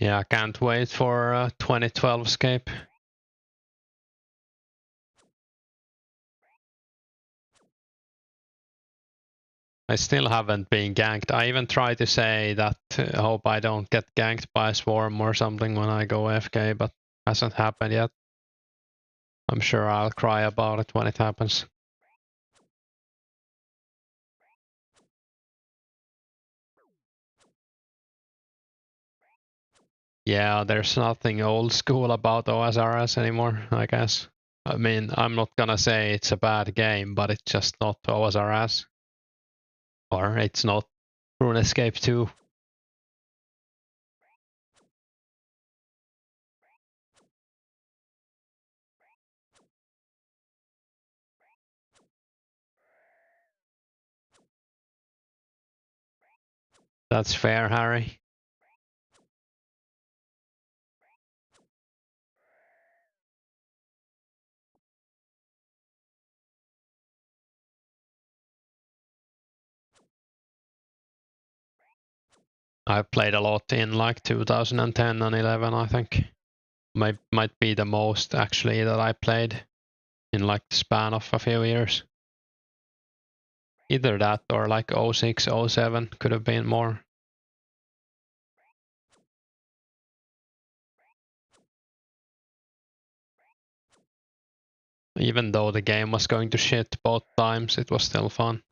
Yeah, I can't wait for 2012scape. I still haven't been ganked. I even tried to say that I hope I don't get ganked by a swarm or something when I go FK, but hasn't happened yet. I'm sure I'll cry about it when it happens. Yeah, there's nothing old school about OSRS anymore, I guess. I mean, I'm not gonna say it's a bad game, but it's just not OSRS. Or it's not Runescape 2. That's fair, Harry. I played a lot in like 2010 and 11, I think. Might be the most actually that I played in like the span of a few years. Either that or like 06, 07 could have been more. Even though the game was going to shit both times, it was still fun.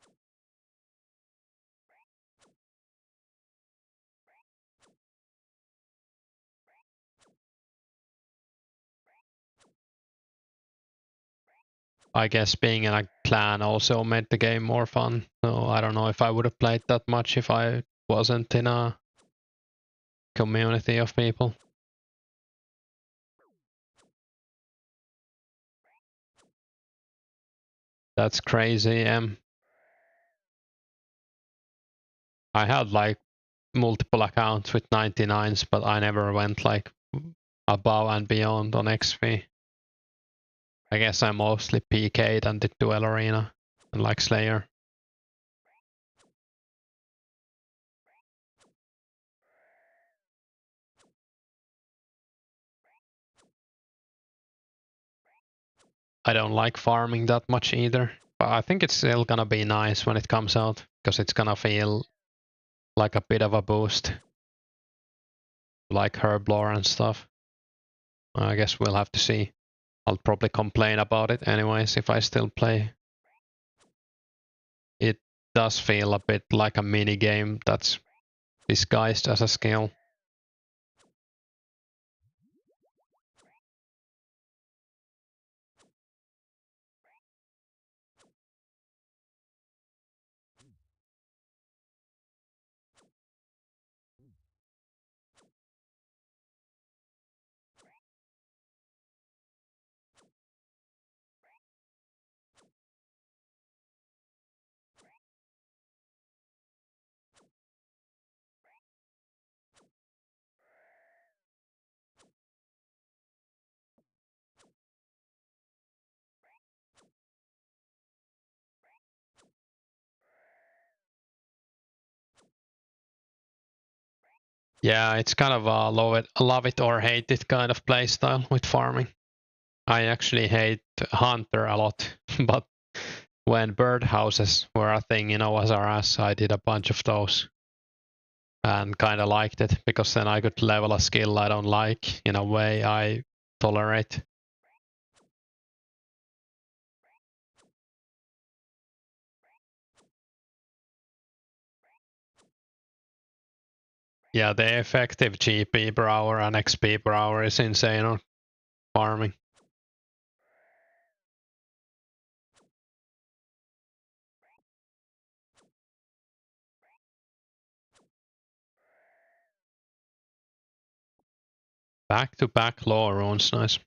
I guess being in a clan also made the game more fun. So I don't know if I would have played that much if I wasn't in a community of people. That's crazy. I had like multiple accounts with 99s, but I never went like above and beyond on XP. I guess I mostly PK'd and did Duel Arena and like Slayer. I don't like farming that much either, but I think it's still gonna be nice when it comes out, because it's gonna feel like a bit of a boost. Like Herblore and stuff. I guess we'll have to see. I'll probably complain about it anyways if I still play. It does feel a bit like a mini game that's disguised as a skill. Yeah, it's kind of a love it or hate it kind of playstyle with farming. I actually hate Hunter a lot, but when birdhouses were a thing in OSRS, I did a bunch of those and kind of liked it because then I could level a skill I don't like in a way I tolerate. Yeah, the effective GP per hour and XP per hour is insane on farming. Back-to-back law runes, nice.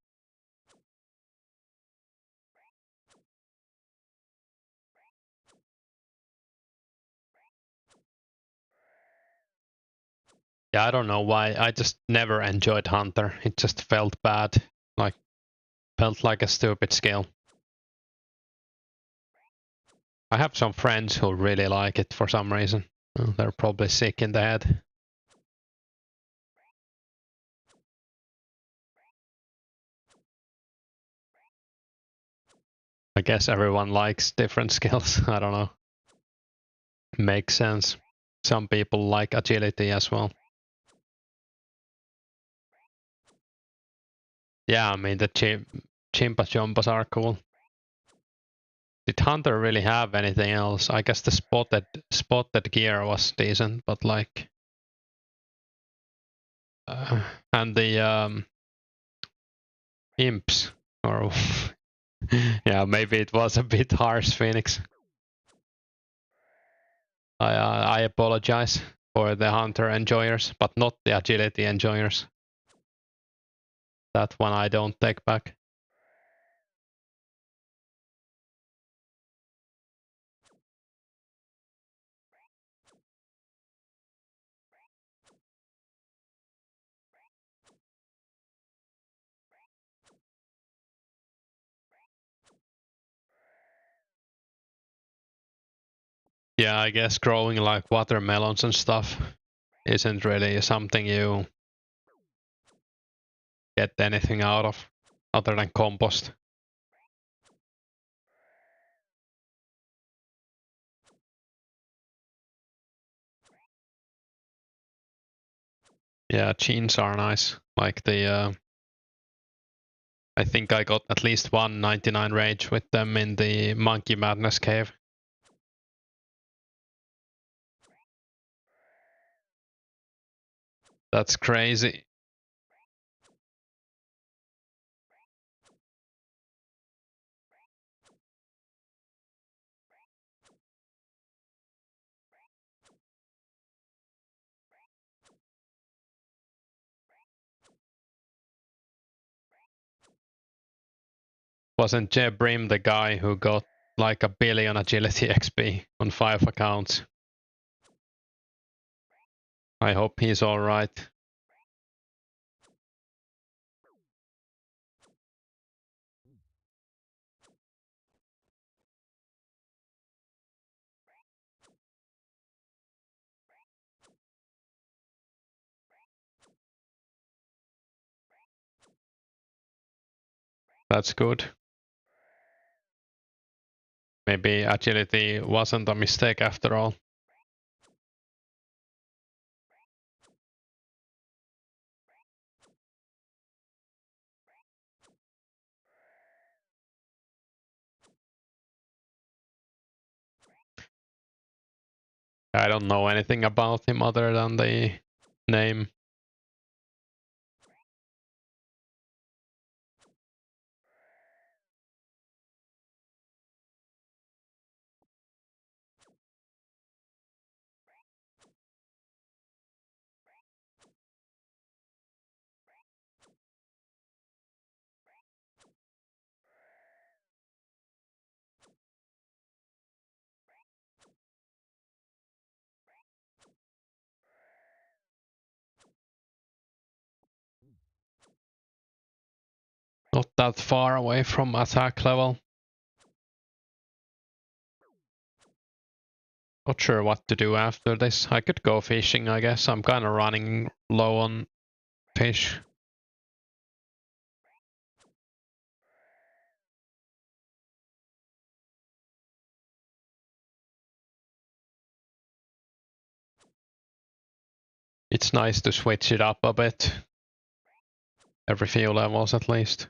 Yeah, I don't know why. I just never enjoyed Hunter. It just felt bad. Like, felt like a stupid skill. I have some friends who really like it for some reason. They're probably sick in the head. I guess everyone likes different skills. I don't know. Makes sense. Some people like agility as well. Yeah, I mean the Chimpa Chompas are cool. Did Hunter really have anything else? I guess the spotted gear was decent, but like, and the imps, or yeah, maybe it was a bit harsh, Phoenix. I apologize for the Hunter enjoyers, but not the agility enjoyers. That one I don't take back. Yeah, I guess growing like watermelons and stuff isn't really something you get anything out of other than compost. Yeah, genes are nice. Like the I think I got at least one 99 rage with them in the Monkey Madness cave. That's crazy. Wasn't Jeb Brim the guy who got like 1 billion agility XP on 5 accounts? I hope he's alright. That's good. Maybe agility wasn't a mistake after all. I don't know anything about him other than the name. Not that far away from attack level. Not sure what to do after this. I could go fishing, I guess. I'm kind of running low on fish. It's nice to switch it up a bit. Every few levels at least.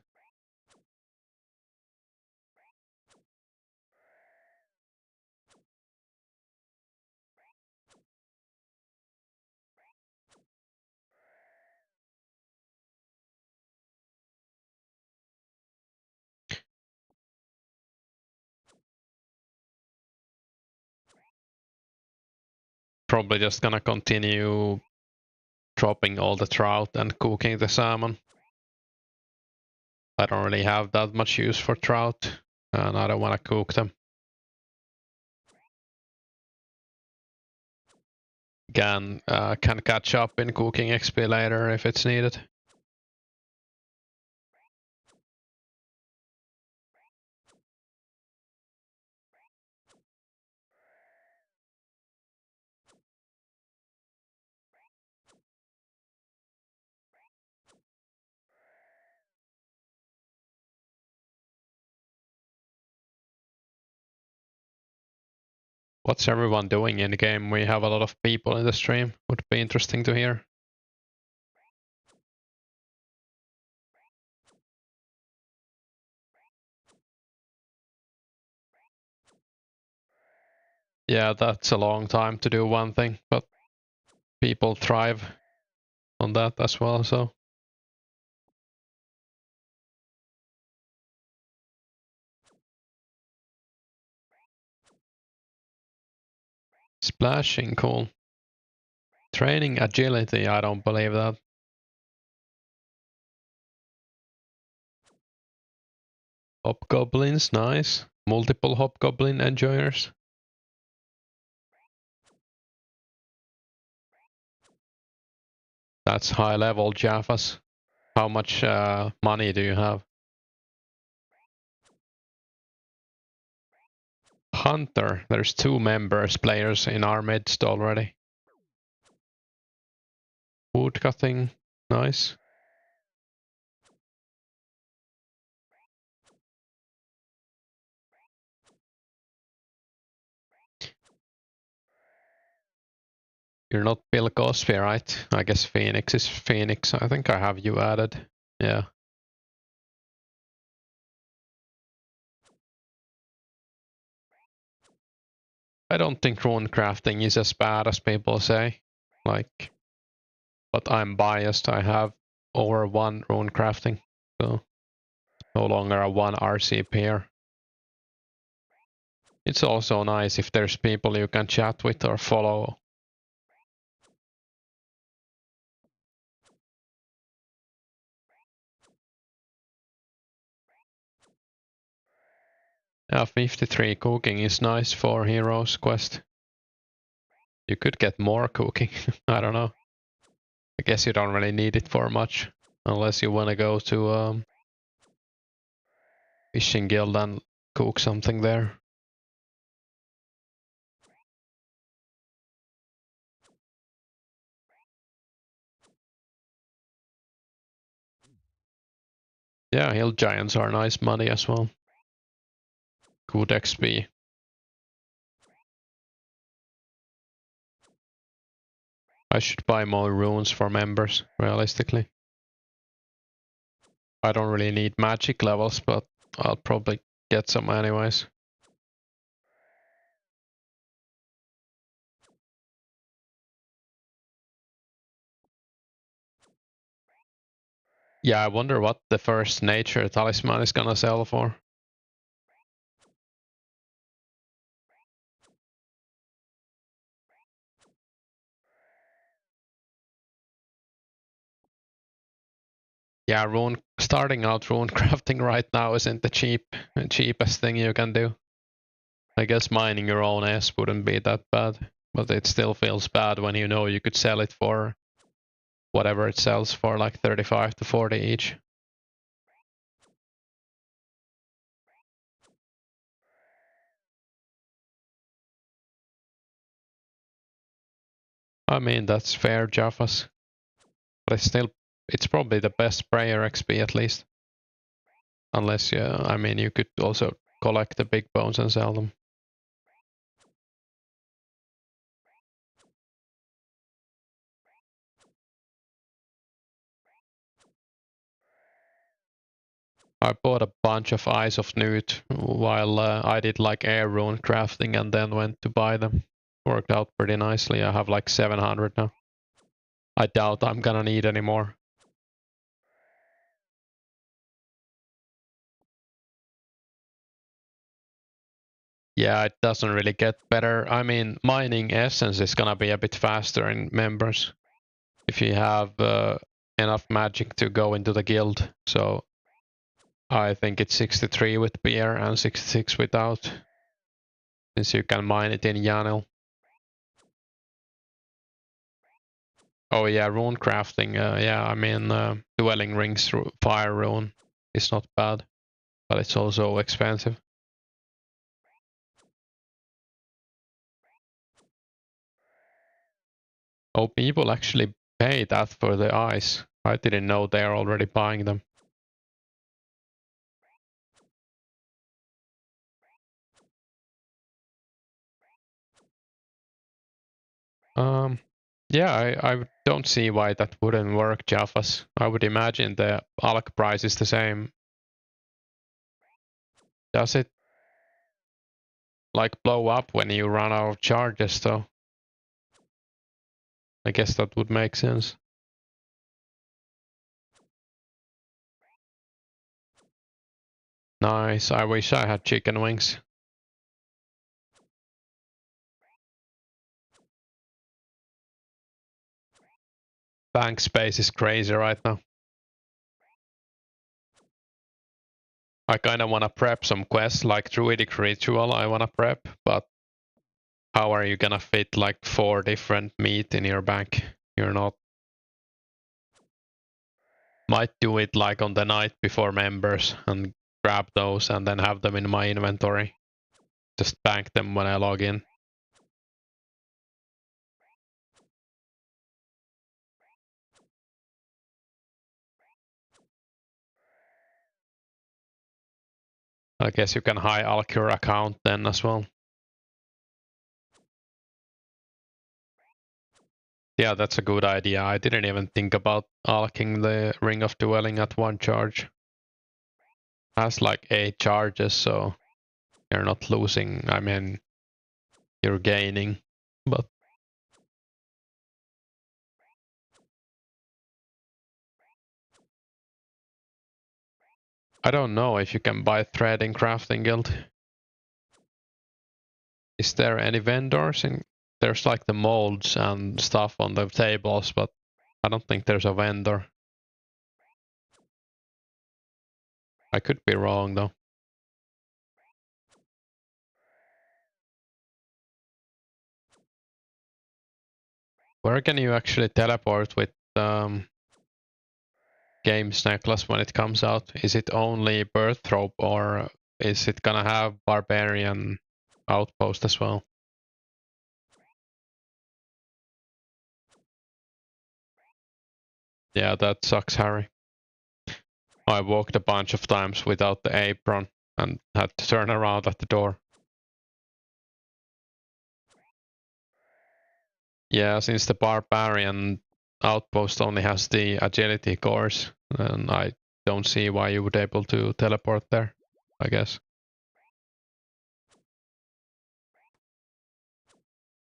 Probably just gonna continue dropping all the trout and cooking the salmon. I don't really have that much use for trout, and I don't want to cook them. Can catch up in cooking XP later if it's needed. What's everyone doing in the game? We have a lot of people in the stream. Would be interesting to hear. Yeah, that's a long time to do one thing, but people thrive on that as well, so. Splashing, cool. Training agility, I don't believe that. Hobgoblins, nice. Multiple hobgoblin enjoyers. That's high level Jaffas. How much money do you have? Hunter, there's 2 members players in our midst already. Woodcutting, nice. You're not Bill Cosby, right? I guess Phoenix is Phoenix. I think I have you added. Yeah. I don't think rune crafting is as bad as people say. Like, but I'm biased. I have over 1 rune crafting, so no longer a 1 RC pair. It's also nice if there's people you can chat with or follow. Yeah, 53 cooking is nice for Heroes quest. You could get more cooking. I don't know. I guess you don't really need it for much. Unless you want to go to Fishing Guild and cook something there. Yeah, hill giants are nice money as well. Good XP. I should buy more runes for members, realistically. I don't really need magic levels, but I'll probably get some anyways. Yeah, I wonder what the first nature talisman is gonna sell for. Yeah, starting out rune crafting right now isn't the cheapest thing you can do. I guess mining your own S wouldn't be that bad, but it still feels bad when you know you could sell it for whatever it sells for, like 35 to 40 each. I mean, that's fair, Jaffas. But it's probably the best prayer XP at least. Unless, I mean, you could also collect the big bones and sell them. I bought a bunch of Eyes of Newt while I did like air rune crafting and then went to buy them. Worked out pretty nicely. I have like 700 now. I doubt I'm gonna need any more. Yeah, it doesn't really get better. I mean, mining essence is gonna be a bit faster in members if you have enough magic to go into the guild. So I think it's 63 with beer and 66 without, since you can mine it in YAML. Oh yeah, rune crafting. Yeah, I mean, dwelling rings through fire rune is not bad, but it's also expensive. Oh, people actually pay that for the eyes. I didn't know they're already buying them. Yeah, I don't see why that wouldn't work, Jaffas. I would imagine the alk price is the same. Does it like blow up when you run out of charges though? I guess that would make sense. Nice, I wish I had chicken wings. Bank space is crazy right now. I kinda wanna prep some quests like Druidic Ritual I wanna prep, but how are you gonna fit like 4 different meat in your bank? You're not. Might do it like on the night before members and grab those and then have them in my inventory. Just bank them when I log in. I guess you can high alk your account then as well. Yeah, that's a good idea. I didn't even think about alking the Ring of Dwelling at 1 charge. It has like 8 charges, so you're not losing. I mean, you're gaining, but I don't know if you can buy thread in Crafting Guild. Is there any vendors? There's like the molds and stuff on the tables, but I don't think there's a vendor. I could be wrong though. Where can you actually teleport with Games Necklace when it comes out? Is it only Birth Rope or is it gonna have Barbarian Outpost as well? Yeah, that sucks, Harry. I walked a bunch of times without the apron and had to turn around at the door. Yeah, since the Barbarian Outpost only has the agility course, and I don't see why you would be able to teleport there, I guess.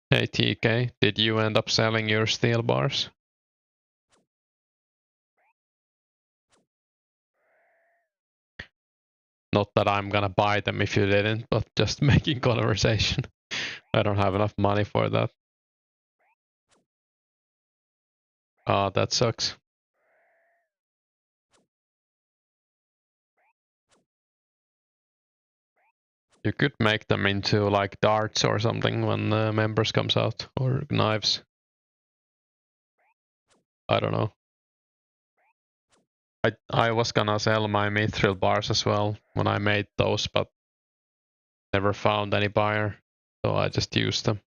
Hey TK, did you end up selling your steel bars? Not that I'm gonna buy them if you didn't, but just making conversation. I don't have enough money for that. That sucks. You could make them into like darts or something when members comes out, or knives. I don't know. I was gonna sell my mithril bars as well when I made those, but never found any buyer, so I just used them.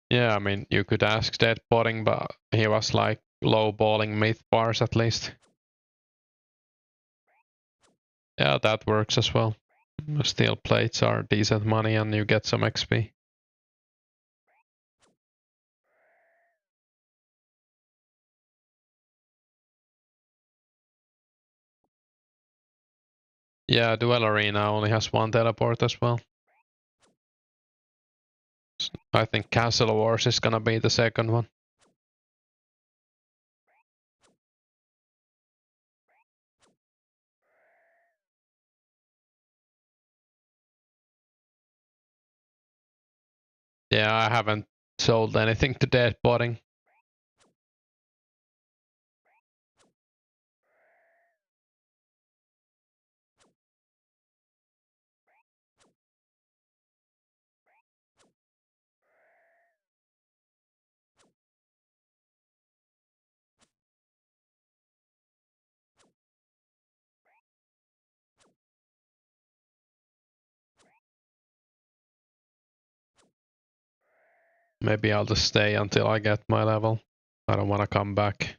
Yeah, I mean, you could ask Dead Potting, but he was like low-balling myth bars at least. Yeah, that works as well. Steel plates are decent money and you get some XP. Yeah, Duel Arena only has one teleport as well. I think Castle Wars is gonna be the second one. Yeah, I haven't sold anything to Dead Potting. Maybe I'll just stay until I get my level. I don't want to come back.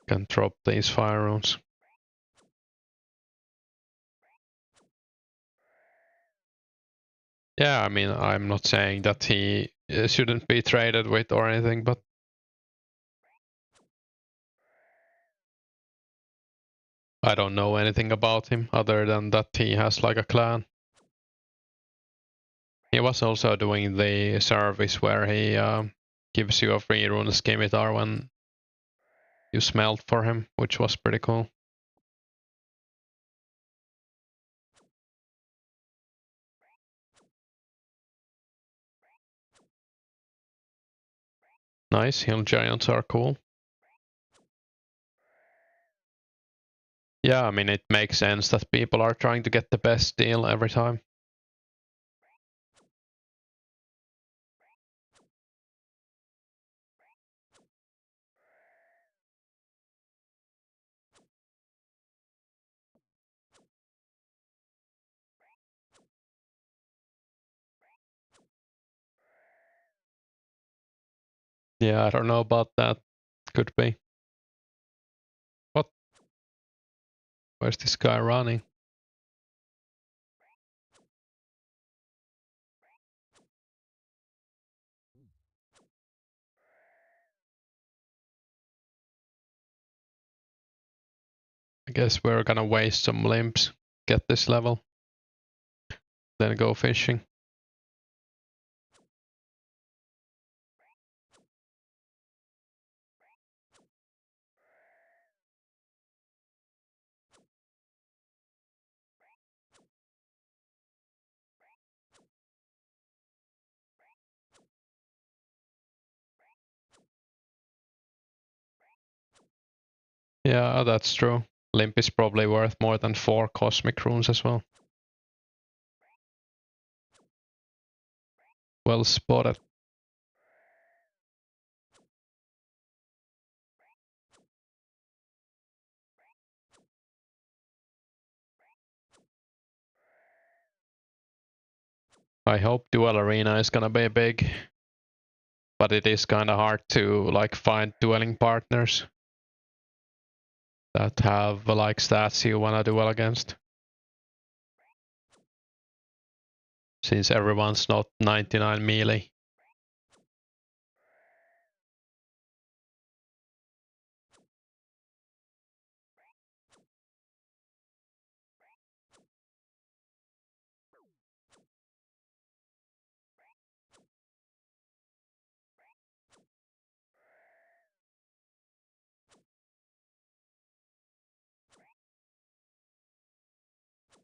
Can drop these fire runes. Yeah, I mean, I'm not saying that he shouldn't be traded with or anything, but I don't know anything about him other than that he has like a clan. He was also doing the service where he gives you a free rune scimitar when you smelt for him, which was pretty cool. Nice, hill giants are cool. Yeah, I mean, it makes sense that people are trying to get the best deal every time. Yeah, I don't know about that. Could be. What? Where's this guy running? I guess we're gonna waste some limbs, get this level, then go fishing. Yeah, that's true. Limp is probably worth more than 4 cosmic runes as well. Well spotted. I hope Duel Arena is gonna be big, but it is kind of hard to like find dueling partners that have like stats you wanna duel against. Since everyone's not 99 melee.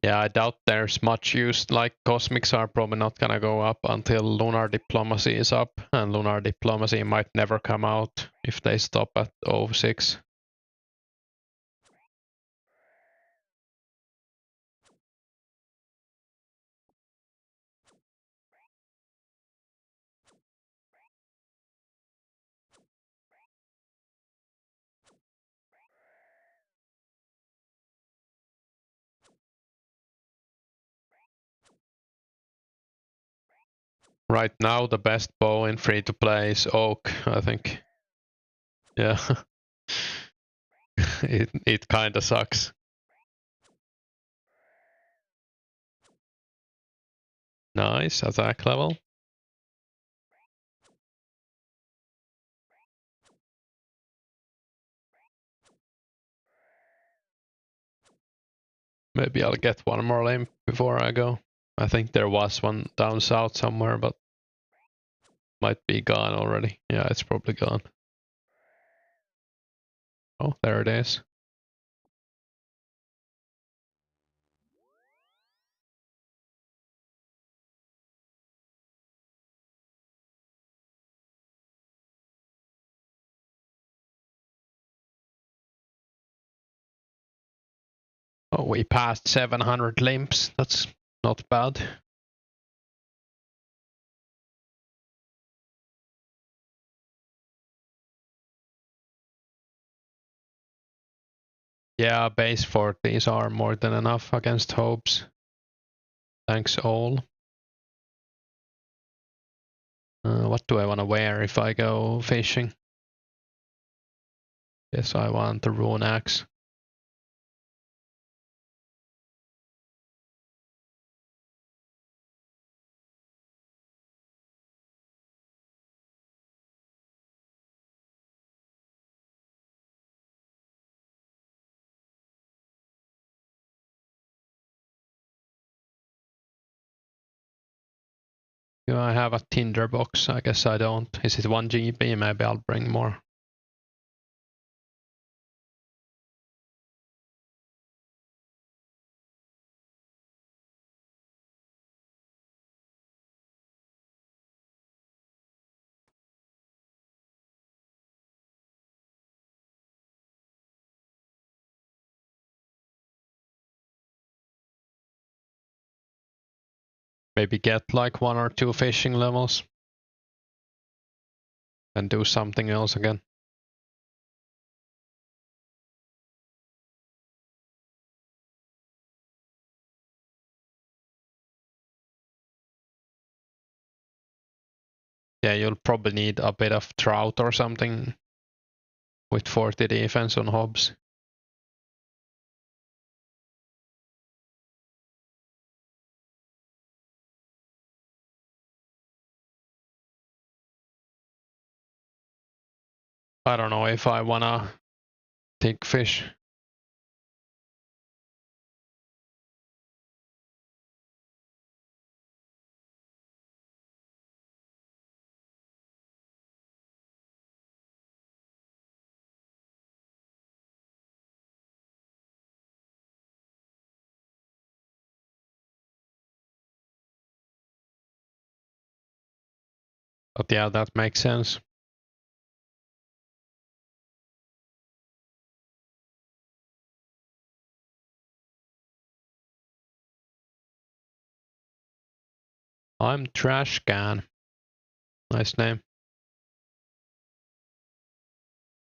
Yeah, I doubt there's much use. Like cosmics are probably not gonna go up until lunar diplomacy is up, and lunar diplomacy might never come out if they stop at 06. Right now, the best bow in free to play is Oak, I think. Yeah, it kind of sucks. Nice attack level. Maybe I'll get one more limp before I go. I think there was one down south somewhere, but might be gone already. Yeah, it's probably gone. Oh, there it is. Oh, we passed 700 limps. That's not bad. Yeah, base 40s are more than enough against hopes. Thanks all. What do I want to wear if I go fishing? Yes, I want the rune axe. Do I have a tinder box? I guess I don't. Is it 1 GB? Maybe I'll bring more. Maybe get like 1 or 2 fishing levels. And do something else again. Yeah, you'll probably need a bit of trout or something with 40 defense on hobs. I don't know if I wanna take fish. But yeah, that makes sense. I'm Trash Can. Nice name.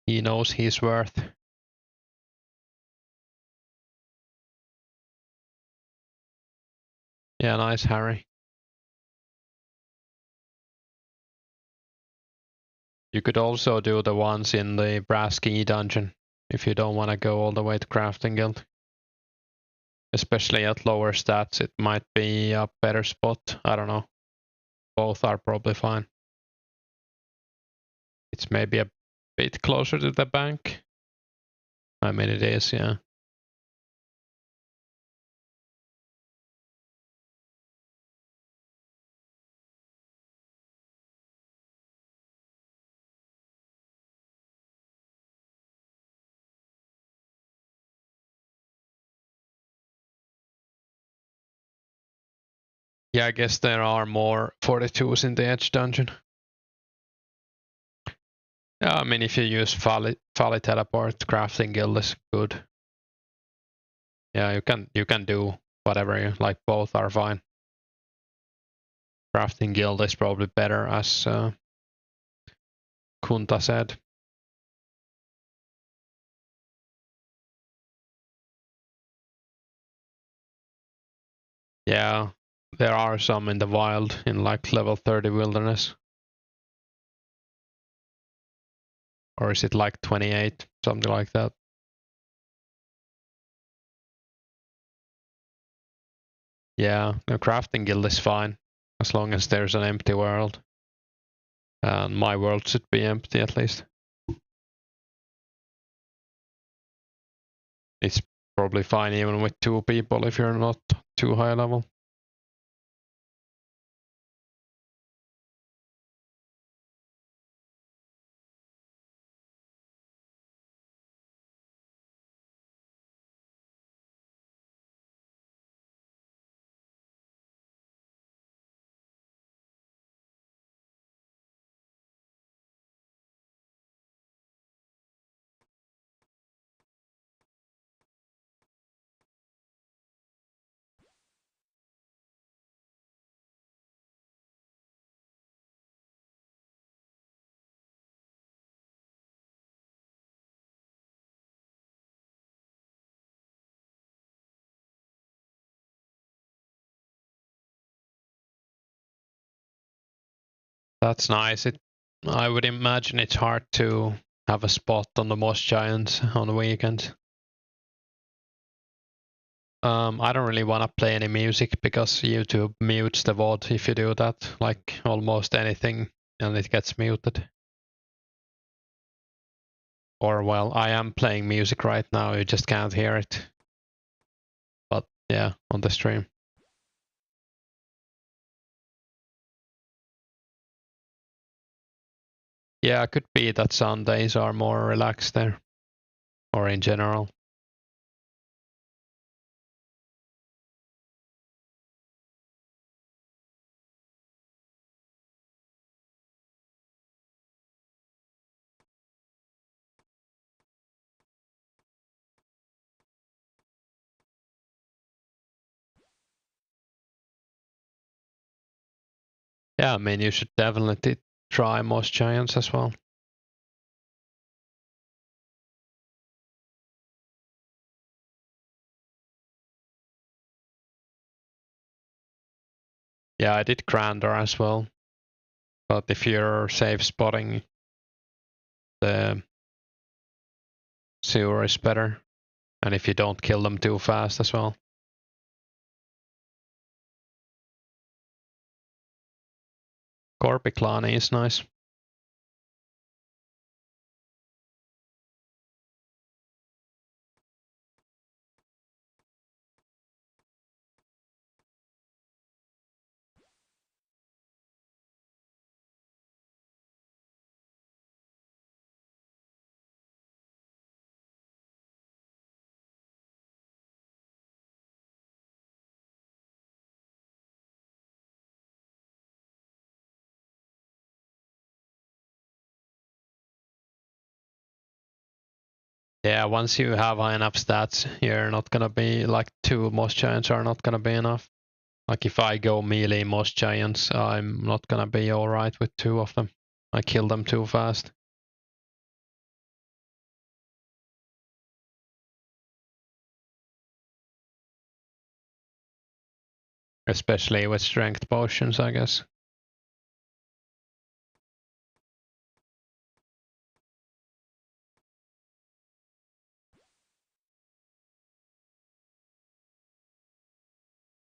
He knows his worth. Yeah, nice, Harry. You could also do the ones in the brass key dungeon if you don't want to go all the way to Crafting Guild. Especially at lower stats, it might be a better spot. I don't know. Both are probably fine. It's maybe a bit closer to the bank. I mean, it is, yeah. Yeah, I guess there are more 42s in the Edge dungeon. Yeah, I mean, if you use Folly Teleport, Crafting Guild is good. Yeah, you can do whatever you like. Both are fine. Crafting Guild is probably better, as Kunta said. Yeah, there are some in the wild in like level 30 wilderness. Or is it like 28, something like that? Yeah, the Crafting Guild is fine as long as there's an empty world. And my world should be empty at least. It's probably fine even with 2 people if you're not too high level. That's nice. I would imagine it's hard to have a spot on the Moss Giants on the weekend. I don't really want to play any music because YouTube mutes the VOD if you do that, like almost anything, and it gets muted. Or, well, I am playing music right now, you just can't hear it. But yeah, on the stream. Yeah, it could be that Sundays are more relaxed there, or in general. Yeah, I mean, you should definitely try Moss Giants as well. Yeah, I did Grandor as well. But if you're safe spotting, the sewer is better. And if you don't kill them too fast as well. Korpiklani is nice. Yeah, once you have high enough stats, you're not gonna be like 2 Moss Giants are not gonna be enough. Like if I go melee most giants, I'm not gonna be alright with 2 of them. I kill them too fast. Especially with strength potions, I guess.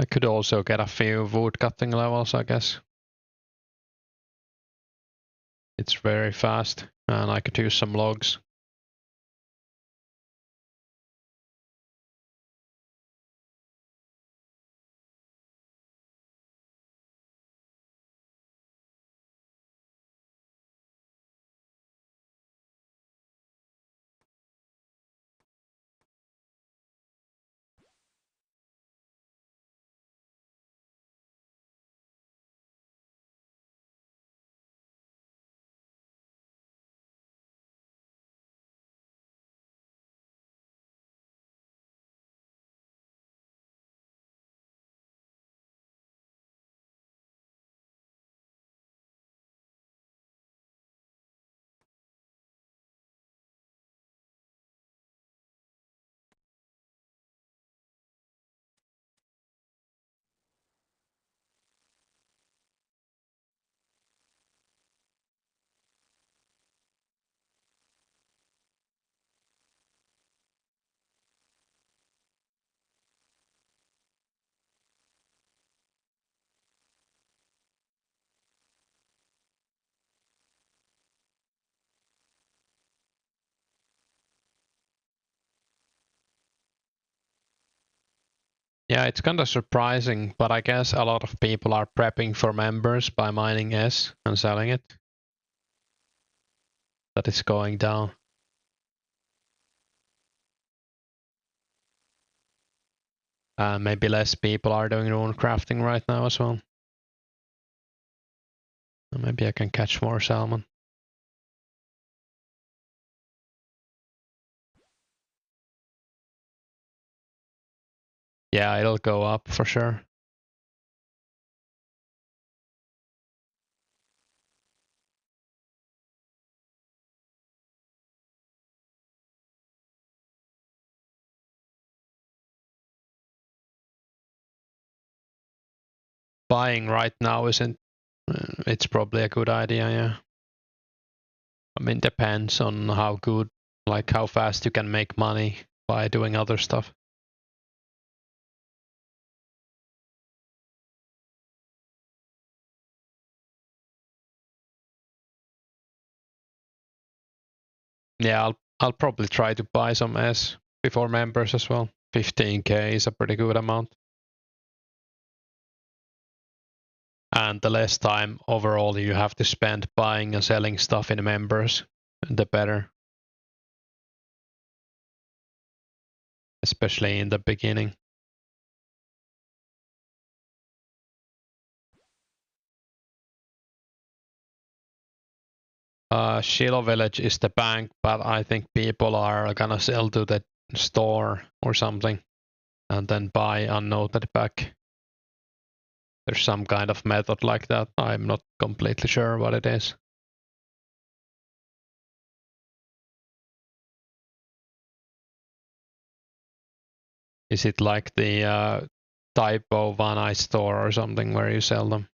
I could also get a few woodcutting levels, I guess. It's very fast, and I could use some logs. Yeah, it's kind of surprising, but I guess a lot of people are prepping for members by mining S and selling it. That is going down. Maybe less people are doing rune crafting right now as well. Maybe I can catch more salmon. Yeah, it'll go up for sure. Buying right now isn't. It's probably a good idea, yeah. I mean, depends on how good, like how fast you can make money by doing other stuff. Yeah, I'll probably try to buy some S before members as well. 15k is a pretty good amount. And the less time overall you have to spend buying and selling stuff in members, the better. Especially in the beginning. Shiloh Village is the bank, but I think people are gonna sell to the store or something and then buy unnoted back. There's some kind of method like that. I'm not completely sure what it is. Is it like the typo One Eye store or something where you sell them?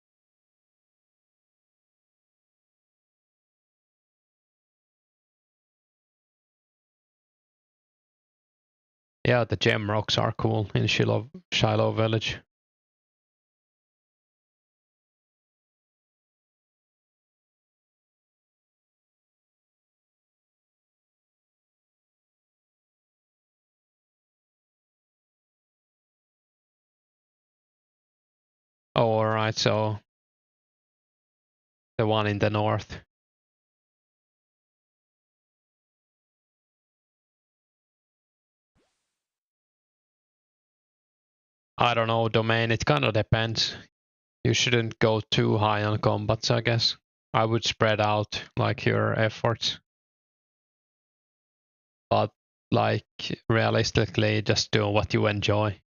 Yeah, the gem rocks are cool in Shiloh Village. Oh, alright, so the one in the north. I don't know, domain, it kind of depends. You shouldn't go too high on combats, I guess. I would spread out like your efforts. But like realistically, just do what you enjoy.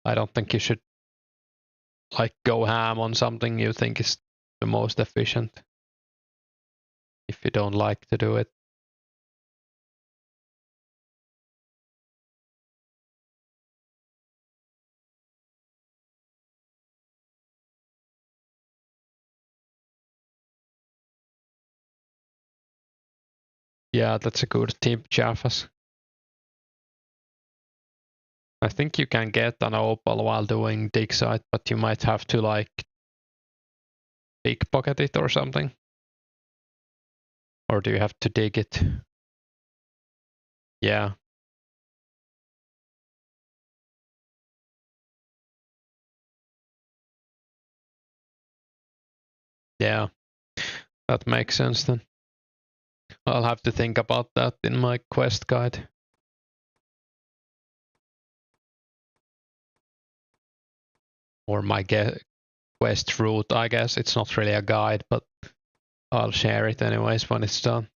I don't think you should like go ham on something you think is the most efficient. If you don't like to do it. Yeah, that's a good tip, Jaffas. I think you can get an opal while doing dig site, but you might have to like pickpocket it or something. Or do you have to dig it? Yeah. Yeah. That makes sense then. I'll have to think about that in my quest guide. Or my quest route, I guess. It's not really a guide, but I'll share it anyways when it's done.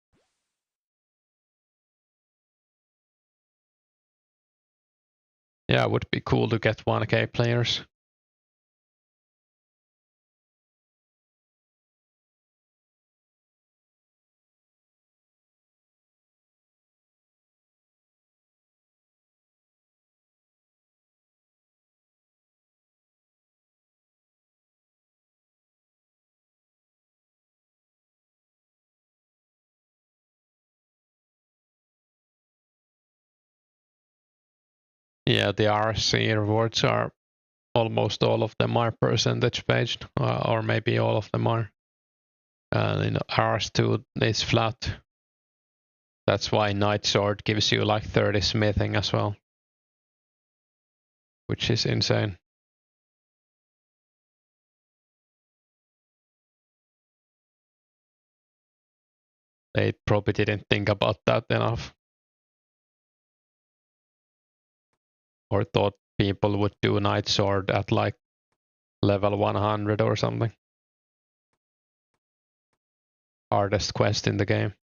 Yeah, it would be cool to get 1k players. Yeah, the RSC rewards are almost all of them are percentage based, or maybe all of them are. And RS2 is flat. That's why Night Sword gives you like 30 smithing as well, which is insane. They probably didn't think about that enough. Or thought people would do Night Sword at like level 100 or something. Hardest quest in the game.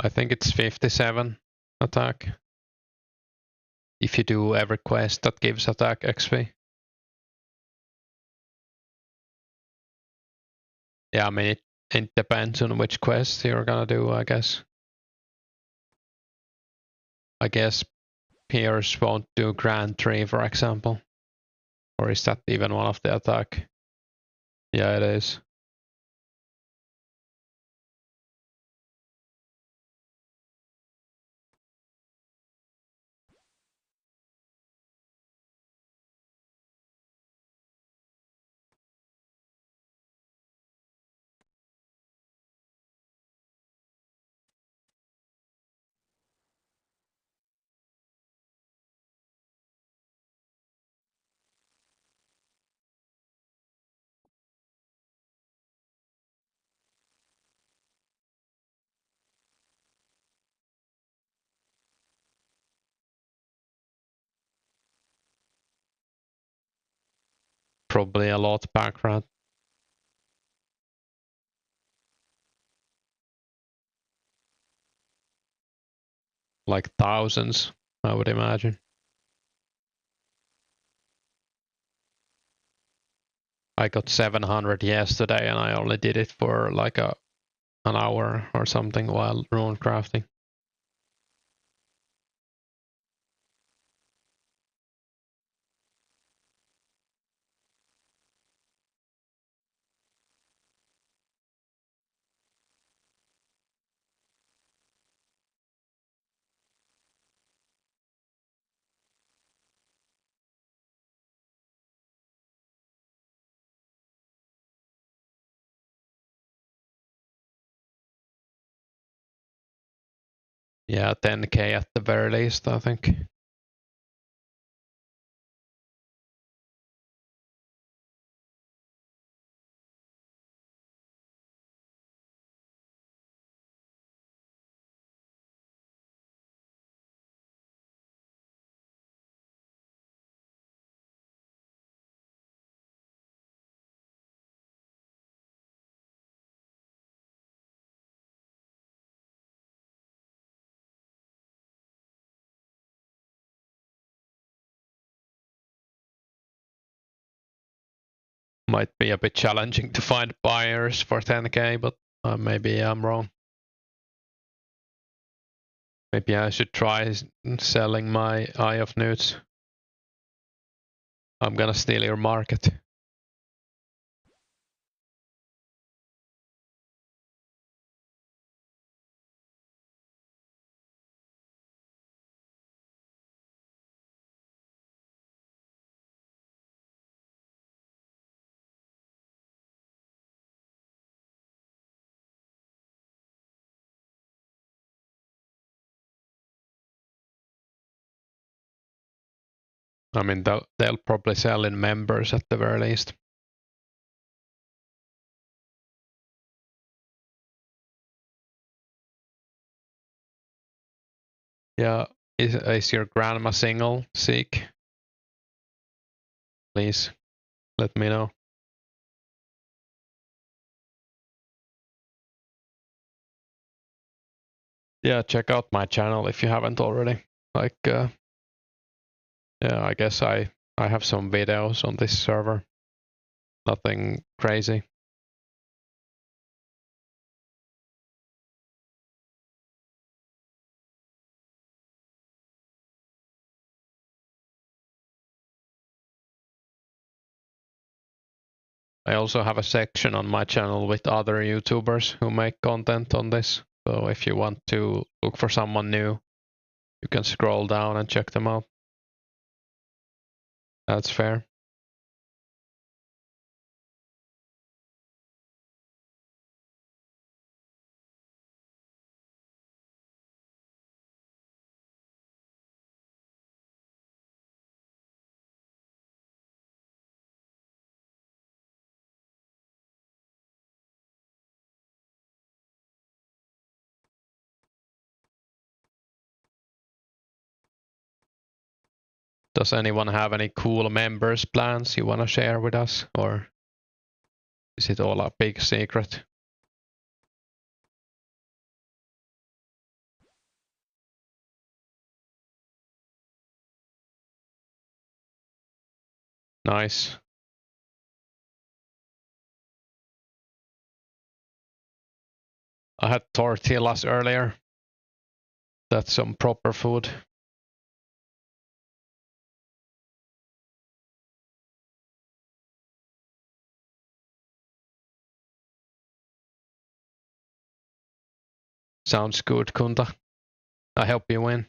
I think it's 57 attack. If you do every quest that gives attack XP. Yeah, I mean, it depends on which quest you're gonna do, I guess. I guess peers won't do Grand Tree, for example. Or is that even one of the attack? Yeah, it is. Probably a lot background. like thousands, I would imagine. I got 700 yesterday and I only did it for like an hour or something while rune crafting. Yeah, 10k at the very least, I think. Might be a bit challenging to find buyers for 10k, but maybe I'm wrong. Maybe I should try selling my Eye of Newts. I'm gonna steal your market. I mean, they'll probably sell in members at the very least. Yeah, is your grandma single, Seek? Please let me know. Yeah, check out my channel if you haven't already. Like, yeah, I guess I have some videos on this server. Nothing crazy. I also have a section on my channel with other YouTubers who make content on this. So if you want to look for someone new, you can scroll down and check them out. That's fair. Does anyone have any cool members plans you want to share with us? Or is it all a big secret? Nice. I had tortillas earlier. That's some proper food. Sounds good, Kunta. I hope you win.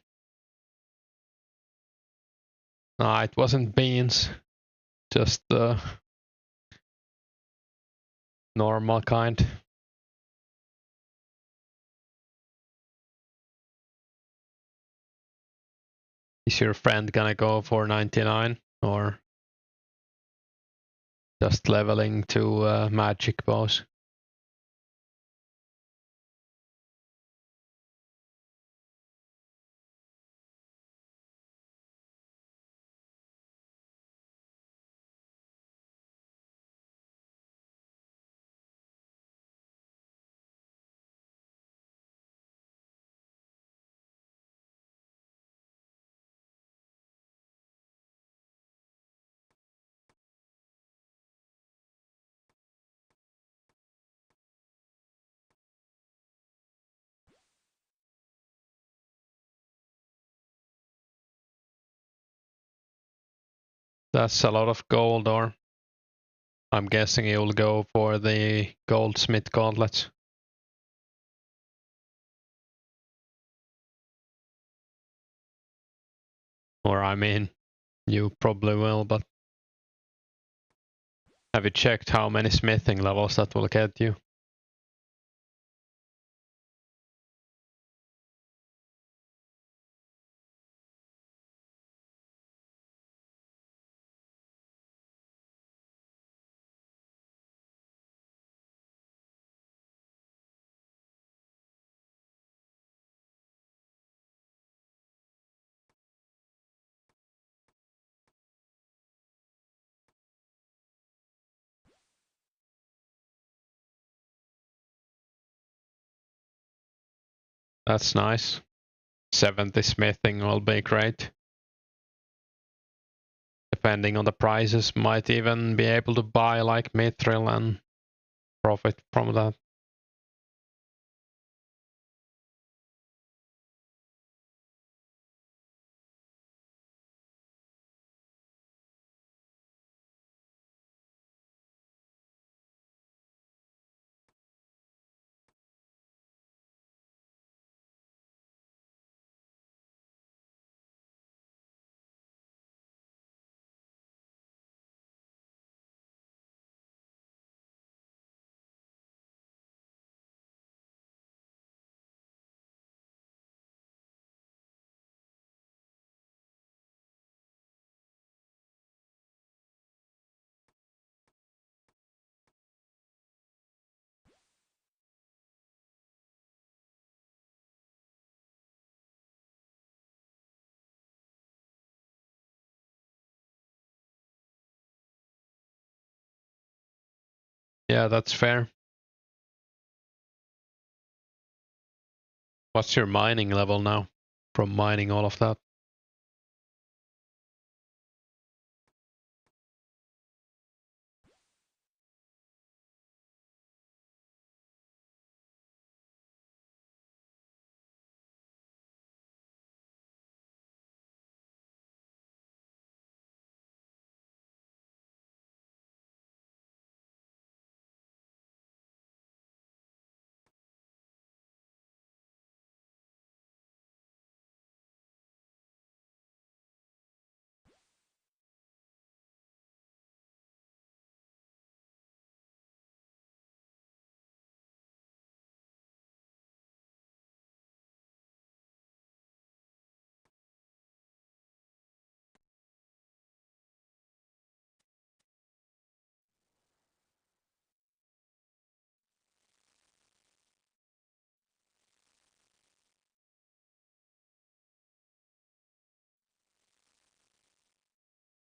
No, it wasn't beans. Just the normal kind. Is your friend gonna go for 99 or just leveling to magic bows? That's a lot of gold, or I'm guessing you'll go for the goldsmith gauntlets. Or I mean, you probably will, but have you checked how many smithing levels that will get you? That's nice. 70 smithing will be great. Depending on the prices, might even be able to buy like mithril and profit from that. Yeah, that's fair. What's your mining level now from mining all of that?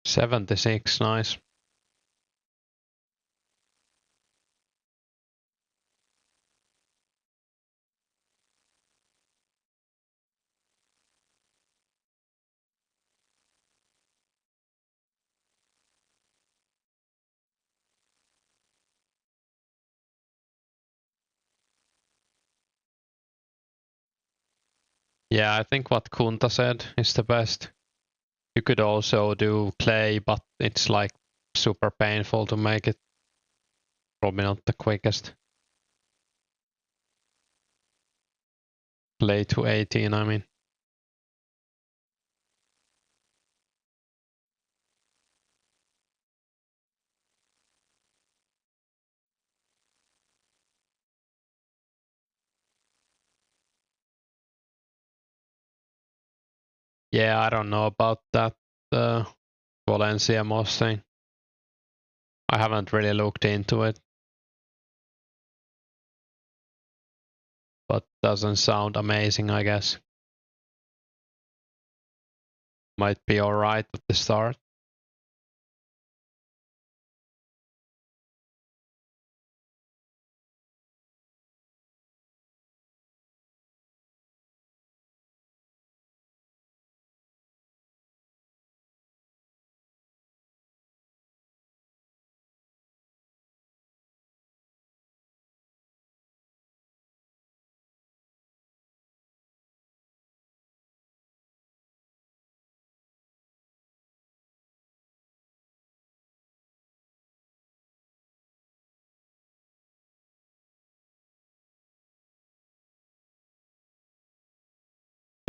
$76, nice. Yeah, I think what Kunta said is the best. You could also do clay, but it's like super painful to make it. Probably not the quickest. Clay to 18, I mean. Yeah, I don't know about that Valencia moss thing. I haven't really looked into it. But doesn't sound amazing, I guess. Might be alright at the start.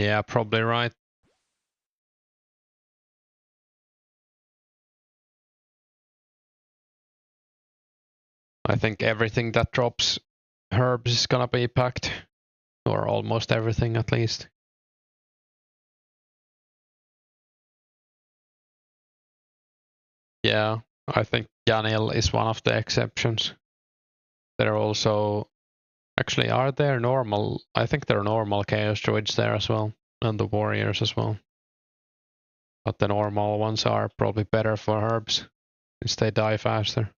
Yeah, probably right. I think everything that drops herbs is gonna be packed, or almost everything at least. Yeah, I think Yanil is one of the exceptions. There are also, actually, are there normal? I think there are normal chaos druids there as well, and the warriors as well. But the normal ones are probably better for herbs, since they die faster.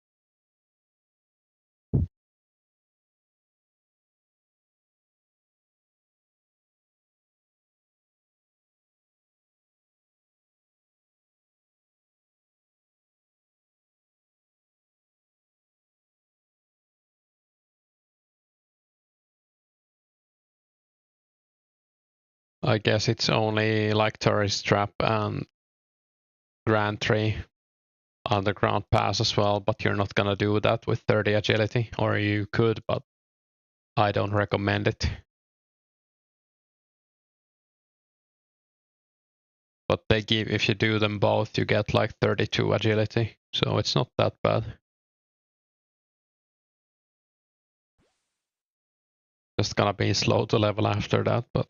I guess it's only like Tourist Trap and Grand Tree underground pass as well, but you're not gonna do that with 30 agility, or you could, but I don't recommend it. But they give, if you do them both, you get like 32 agility, so it's not that bad. Just gonna be slow to level after that, but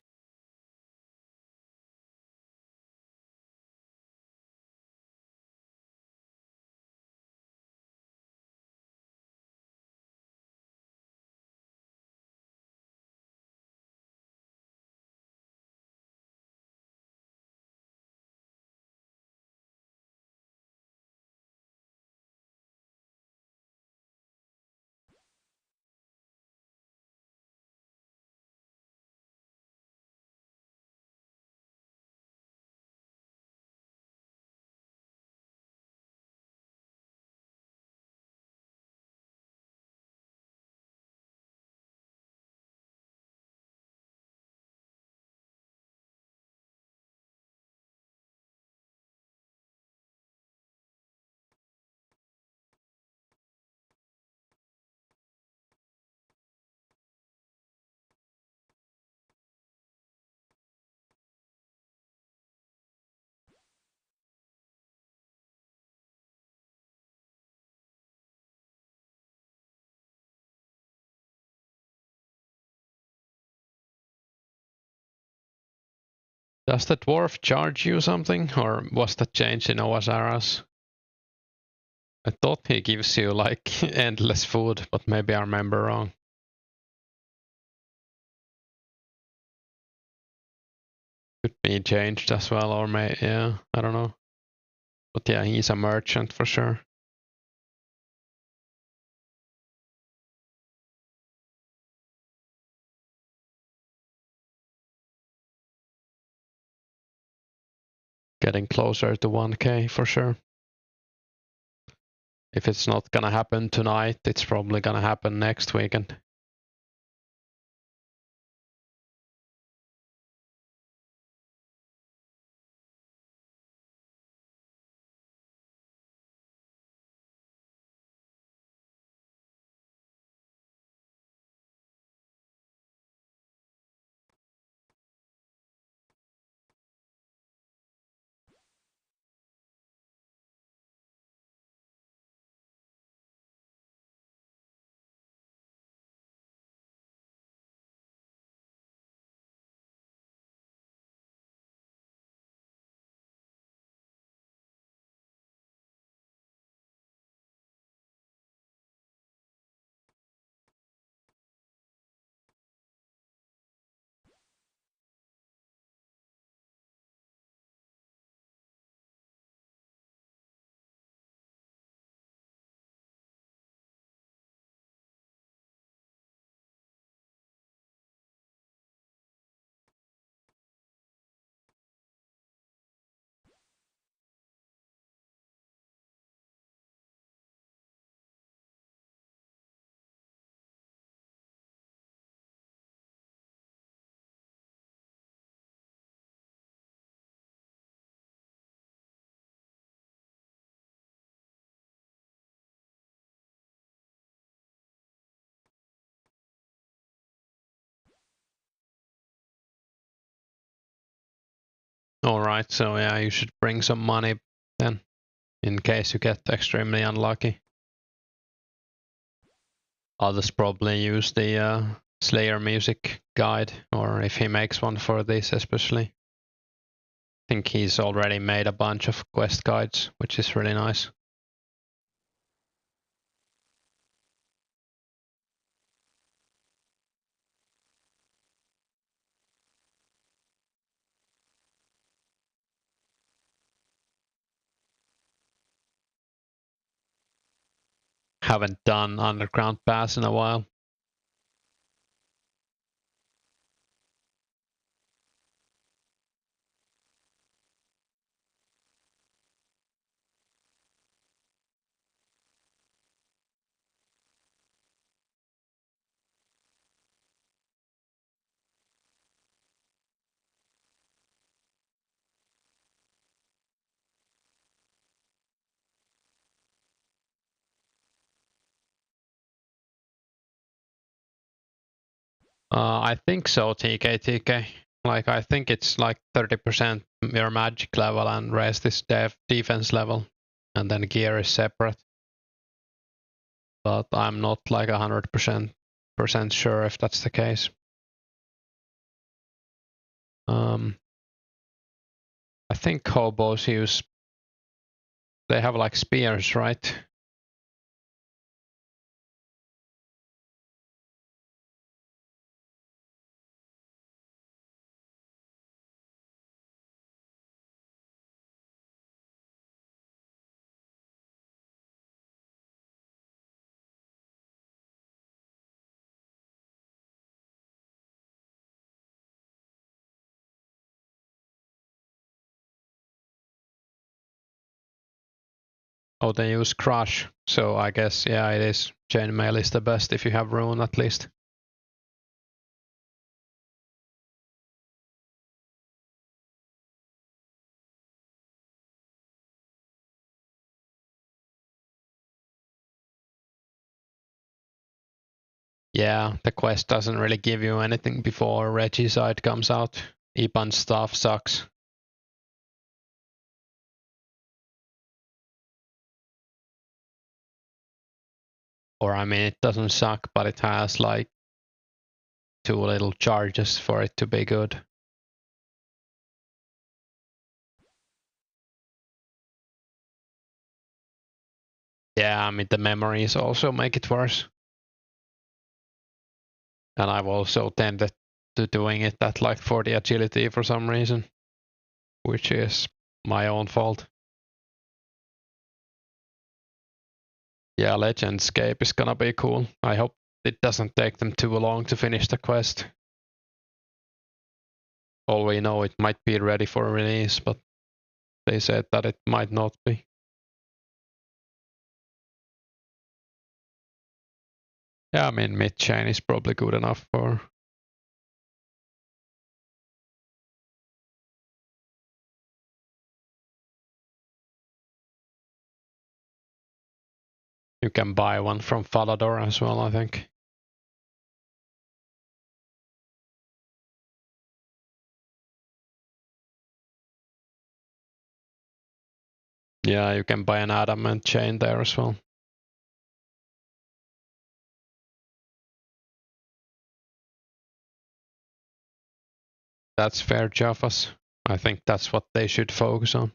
does the dwarf charge you something, or was that changed in Oazaras? I thought he gives you like endless food, but maybe I remember wrong. Could be changed as well, or yeah, I don't know. But yeah, he's a merchant for sure. Getting closer to 1k for sure. If it's not gonna happen tonight, it's probably gonna happen next weekend. Alright, so yeah, you should bring some money then, in case you get extremely unlucky. Others probably use the Slayer music guide, or if he makes one for this especially. I think he's already made a bunch of quest guides, which is really nice. Haven't done Underground Pass in a while. I think so, TK. Like, I think it's like 30% your magic level and rest is defense level. And then gear is separate. But I'm not like 100% sure if that's the case. I think hobos use, they have like spears, right? Oh, they use crush. So I guess, yeah, it is. Chainmail is the best if you have rune at least. Yeah, the quest doesn't really give you anything before Regicide comes out. Iban stuff sucks. Or I mean, it doesn't suck, but it has like too little charges for it to be good. Yeah, I mean, the memories also make it worse. And I've also tended to doing it at like 40 agility for some reason, which is my own fault. Yeah, Legendscape is gonna be cool. I hope it doesn't take them too long to finish the quest. All we know, it might be ready for release, but they said that it might not be. Yeah, I mean, mid-chain is probably good enough for. You can buy one from Falador as well, I think. Yeah, you can buy an adamant chain there as well. That's fair, Jaffas. I think that's what they should focus on.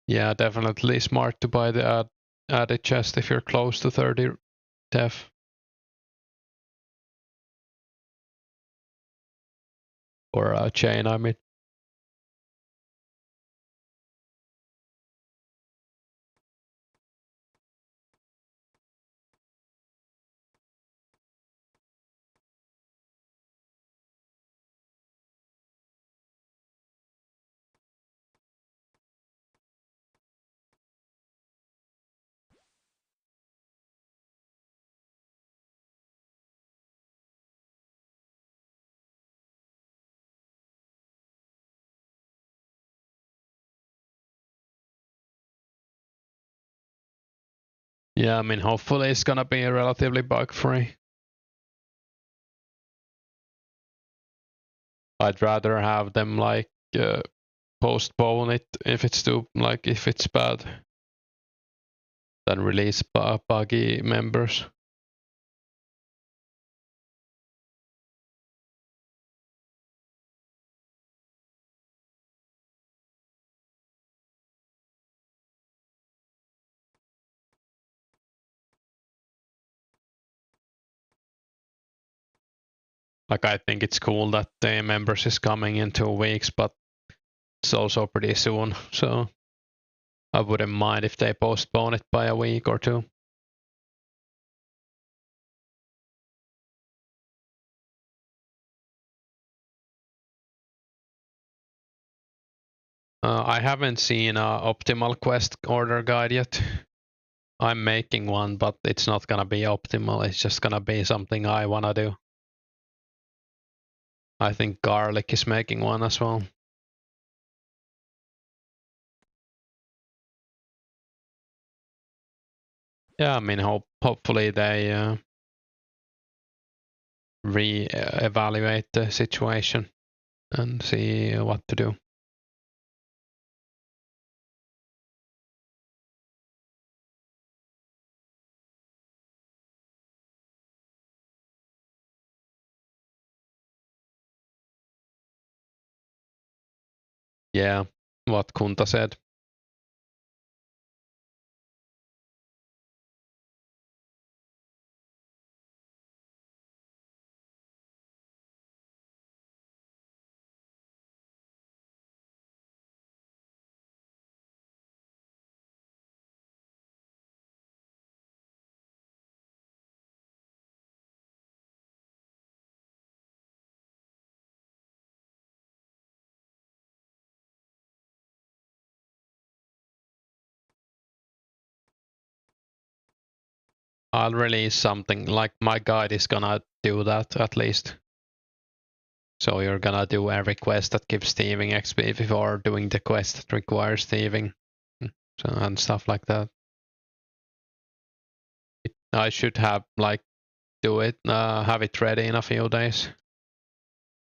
Yeah, definitely smart to buy the added chest if you're close to 30 def. Or a chain, I mean. Yeah, I mean, hopefully it's gonna be relatively bug-free. I'd rather have them like postpone it if it's if it's bad than release buggy members. Like, I think it's cool that the members is coming in 2 weeks, but it's also pretty soon, so I wouldn't mind if they postpone it by a week or two. I haven't seen an optimal quest order guide yet. I'm making one, but it's not gonna be optimal. It's just gonna be something I wanna do. I think Garlic is making one as well. Yeah, I mean, hopefully they re-evaluate the situation and see what to do. Yeah, what Kunta said. I'll release something like my guide is gonna do that at least. So you're gonna do every quest that gives thieving XP before doing the quest that requires thieving and stuff like that. I should have have it ready in a few days.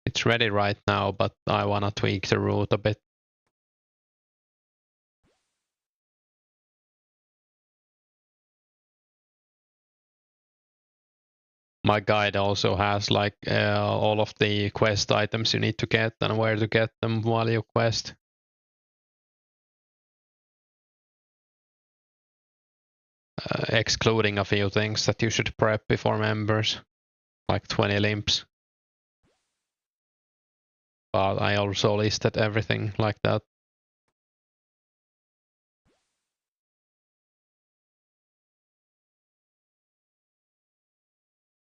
It's ready right now, but I wanna tweak the route a bit. My guide also has all of the quest items you need to get and where to get them while you quest. Excluding a few things that you should prep before members, like 20 limps. But I also listed everything like that.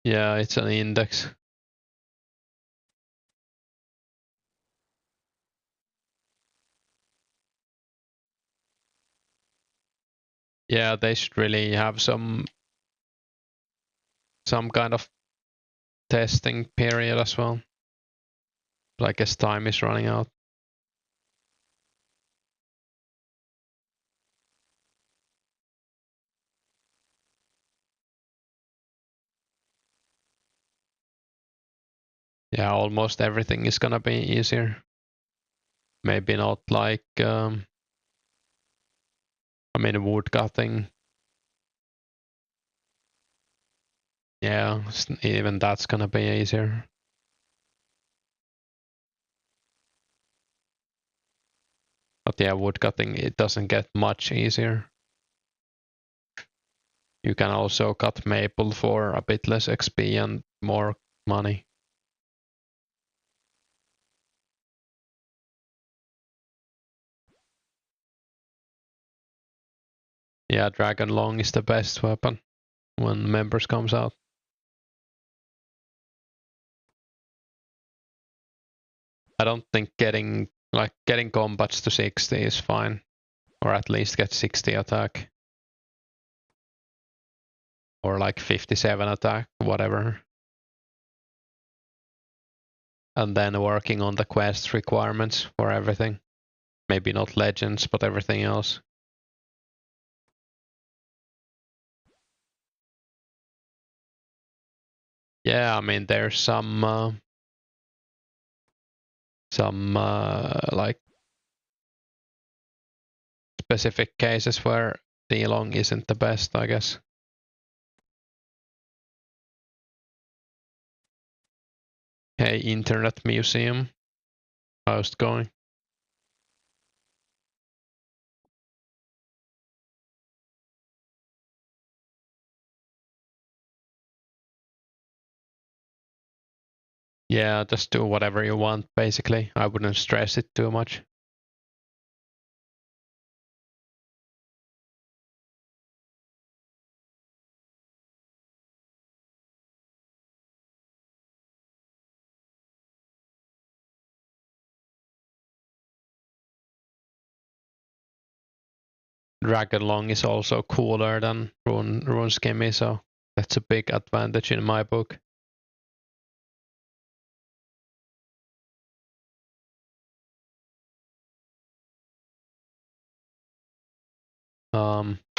Yeah, it's an index. Yeah, they should really have some kind of testing period as well. But I guess time is running out. Yeah, almost everything is gonna be easier. Maybe not like I mean, woodcutting. Yeah, even that's gonna be easier. But yeah, woodcutting, it doesn't get much easier. You can also cut maple for a bit less XP and more money. Yeah, Dragon Long is the best weapon when members comes out. I don't think getting combats to 60 is fine. Or at least get 60 attack. Or like 57 attack, whatever. And then working on the quest requirements for everything. Maybe not legends, but everything else. Yeah, I mean there's some like specific cases where D-long isn't the best, I guess. Hey, Internet Museum, how's it going? Yeah, just do whatever you want, basically. I wouldn't stress it too much. Dragonlong is also cooler than Runescape, so that's a big advantage in my book.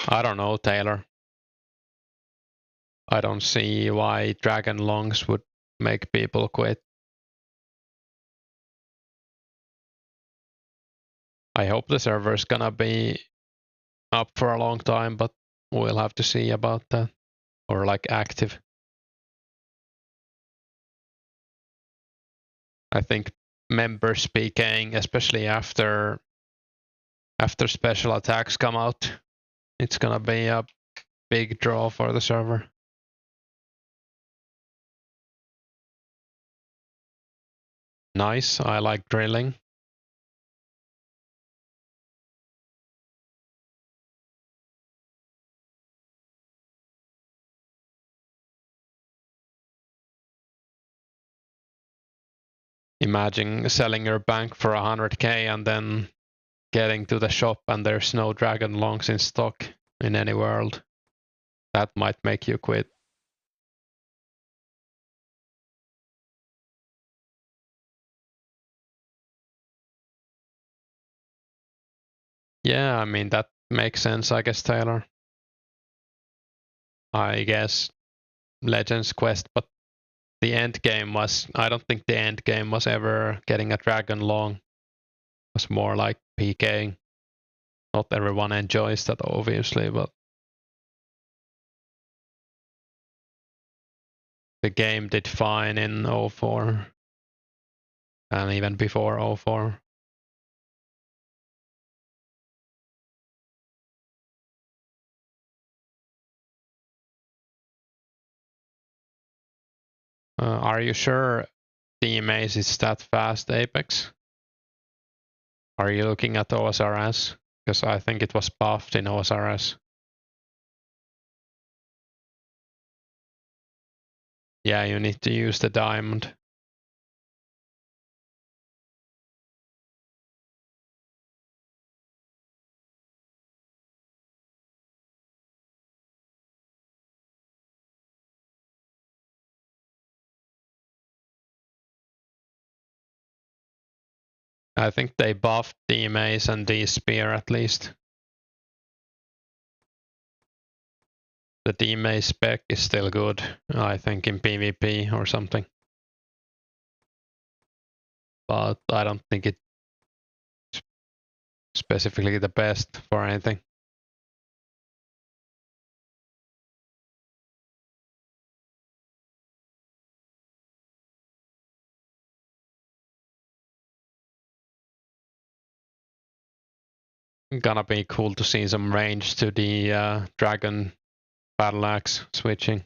I don't know, Taylor. I don't see why Dragonlongs would make people quit. I hope the server's gonna be up for a long time, but we'll have to see about that. Or like active. I think members Pking, especially after special attacks come out, it's gonna be a big draw for the server. Nice, I like drilling. Imagine selling your bank for 100k and then getting to the shop and there's no Dragonlongs in stock in any world. That might make you quit. Yeah, I mean, that makes sense, I guess, Taylor. I guess Legends Quest, but the end game was, I don't think the end game was ever getting a Dragonlong. It was more like PK. Not everyone enjoys that, obviously, but the game did fine in 04 and even before 04. Are you sure DMAs is that fast, Apex? Are you looking at OSRS? Because I think it was buffed in OSRS. Yeah, you need to use the diamond. I think they buffed DMAs and D-Spear at least. The DMA spec is still good, I think, in PvP or something. But I don't think it's specifically the best for anything. Gonna be cool to see some range to the dragon battle axe switching.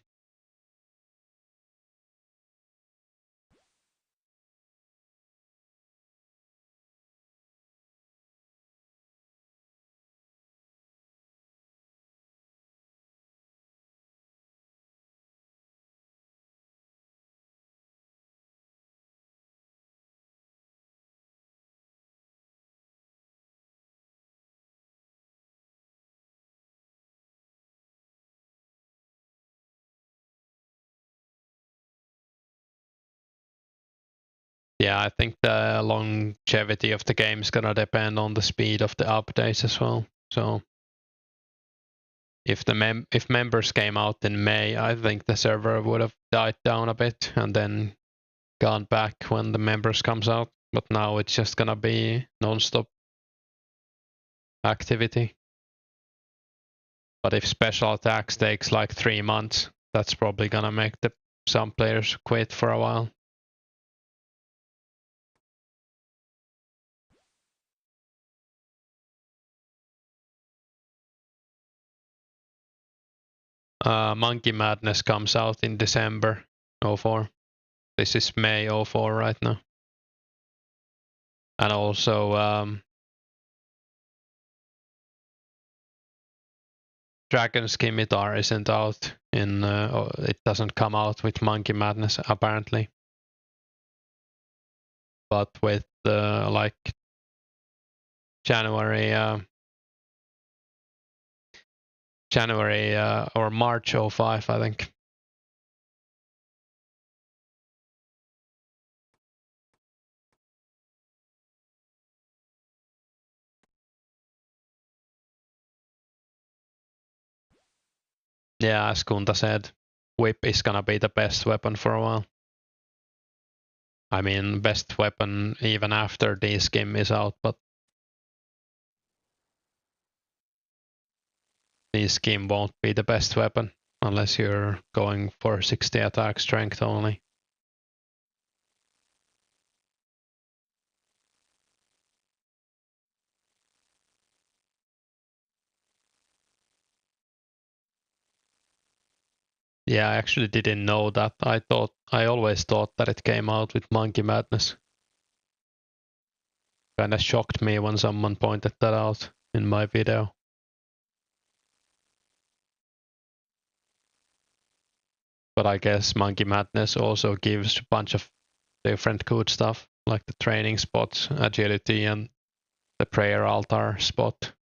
Yeah, I think the longevity of the game is gonna depend on the speed of the updates as well. So if members came out in May, I think the server would have died down a bit and then gone back when the members comes out. But now it's just gonna be non-stop activity. But if special attacks takes like 3 months, that's probably gonna make some players quit for a while. Monkey Madness comes out in December 04. This is May 04 right now. And also Dragon Scimitar isn't out in it doesn't come out with Monkey Madness apparently. But with like January or March 05, I think. Yeah, as Kunta said, whip is gonna be the best weapon for a while. I mean, best weapon even after the skim is out, but the skim won't be the best weapon unless you're going for 60 attack strength only. Yeah, I actually didn't know that. I always thought that it came out with Monkey Madness. Kinda shocked me when someone pointed that out in my video. But I guess Monkey Madness also gives a bunch of different good stuff, like the training spots, agility, and the prayer altar spot.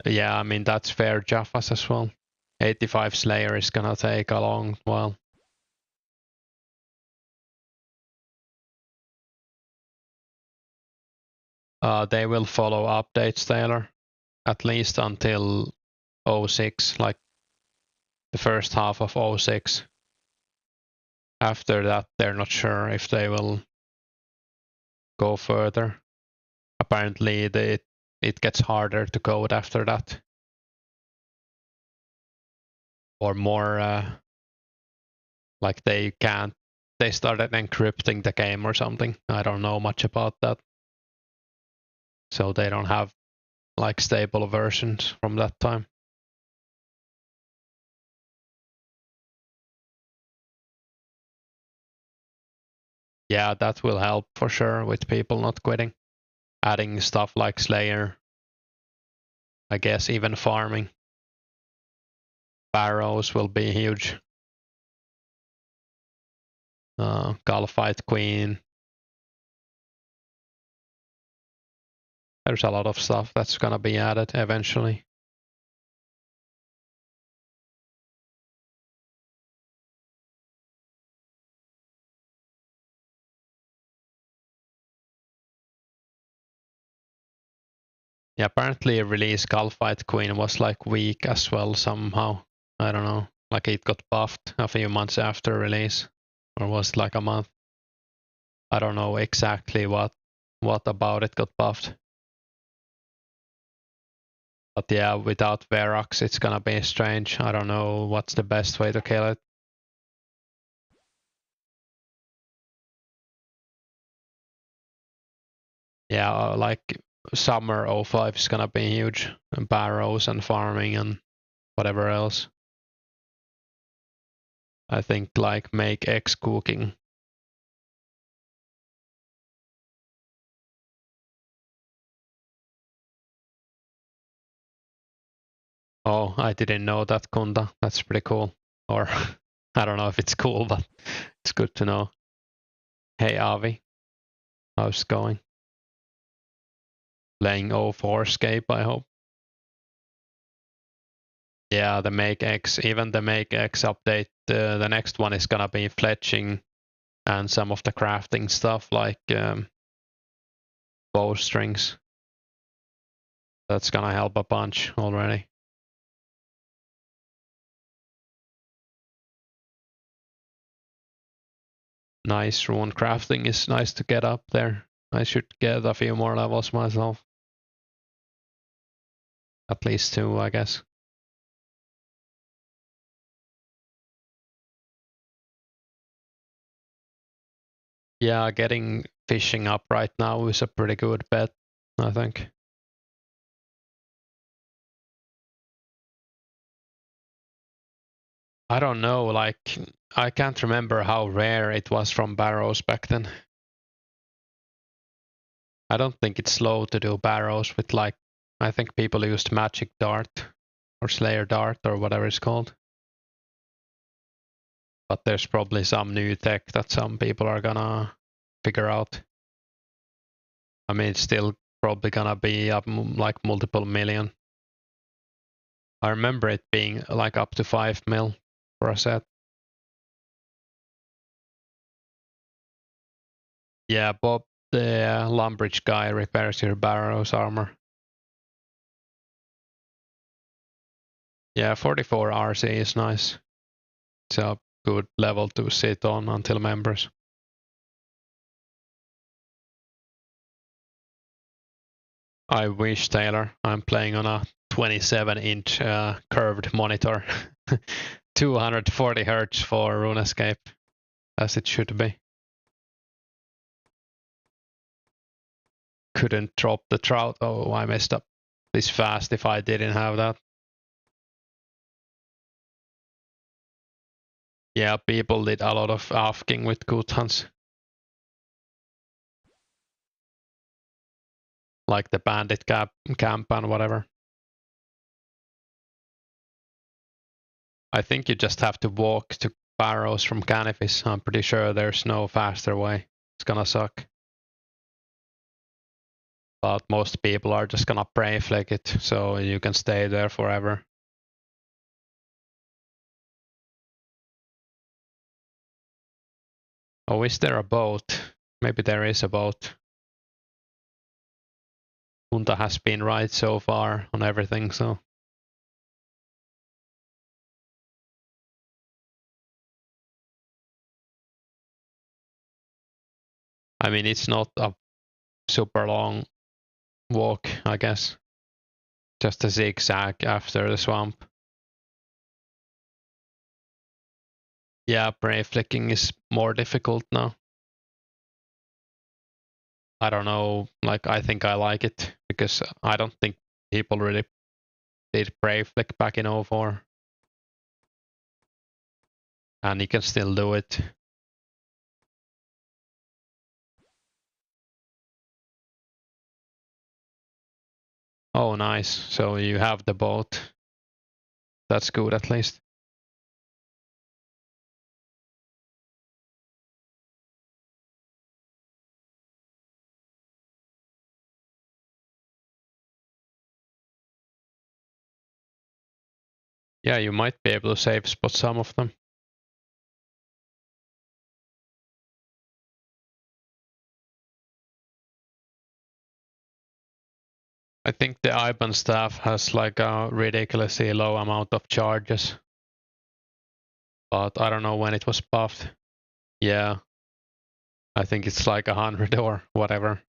Yeah, I mean, that's fair Jaffas as well. 85 Slayer is gonna take a long while. They will follow updates, Taylor, at least until 06, like the first half of 06. After that, they're not sure if they will go further. Apparently, it gets harder to code after that. Or more, like they started encrypting the game or something. I don't know much about that. So they don't have like stable versions from that time. Yeah, that will help for sure with people not quitting. Adding stuff like Slayer. I guess even farming. Barrows will be huge. Gulfight Queen. There's a lot of stuff that's gonna be added eventually. Yeah, apparently release Gulfight Queen was like weak as well somehow. I don't know. Like it got buffed a few months after release. Or was it like a month? I don't know exactly what about it got buffed. But yeah, without Verox it's gonna be strange. I don't know what's the best way to kill it. Yeah, like summer 05 is gonna be huge. And barrows and farming and whatever else. I think like make X cooking. Oh, I didn't know that, Kunda. That's pretty cool. Or I don't know if it's cool, but it's good to know. Hey Avi, how's it going? Playing 2004scape, I hope. Yeah, the Make X, even the Make X update, the next one is gonna be fletching and some of the crafting stuff like bowstrings. That's gonna help a bunch already. Nice, rune crafting is nice to get up there. I should get a few more levels myself. At least 2, I guess. Yeah, getting fishing up right now is a pretty good bet, I think. I don't know, like, I can't remember how rare it was from barrows back then. I don't think it's slow to do barrows with, like, I think people used magic dart or slayer dart or whatever it's called. But there's probably some new tech that some people are gonna figure out. I mean, it's still probably gonna be up like multiple million. I remember it being like up to 5 mil for a set. Yeah, Bob, the Lumbridge guy, repairs your barrow's armor. Yeah, 44 RC is nice. It's a good level to sit on until members. I wish, Taylor. I'm playing on a 27-inch curved monitor. 240 Hz for Runescape, as it should be. Couldn't drop the trout. Oh, I messed up this fast if I didn't have that. Yeah, people did a lot of asking with good hunts. Like the bandit camp and whatever. I think you just have to walk to barrows from canopies. I'm pretty sure there's no faster way. It's gonna suck. But most people are just gonna prey flick it, so you can stay there forever. Oh, is there a boat? Maybe there is a boat. Hunta has been right so far on everything, so. I mean, it's not a super long walk, I guess. Just a zigzag after the swamp. Yeah, prey flicking is more difficult now. I don't know, like I think I like it because I don't think people really did prey flick back in 04. And you can still do it. Oh, nice. So you have the boat. That's good at least. Yeah, you might be able to save spot some of them. I think the IBAN staff has like a ridiculously low amount of charges. But I don't know when it was buffed. Yeah. I think it's like 100 or whatever.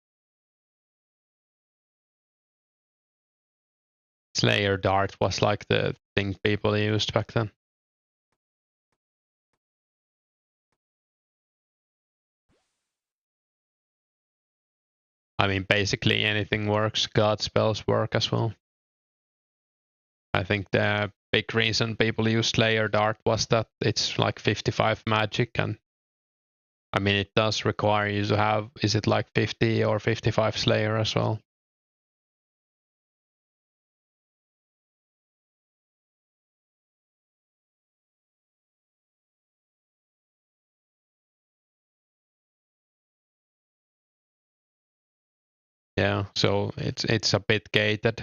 Slayer Dart was like the thing people used back then. I mean, basically anything works. God spells work as well. I think the big reason people used Slayer Dart was that it's like 55 magic, and I mean, it does require you to have, is it like 50 or 55 Slayer as well? Yeah, so it's a bit gated.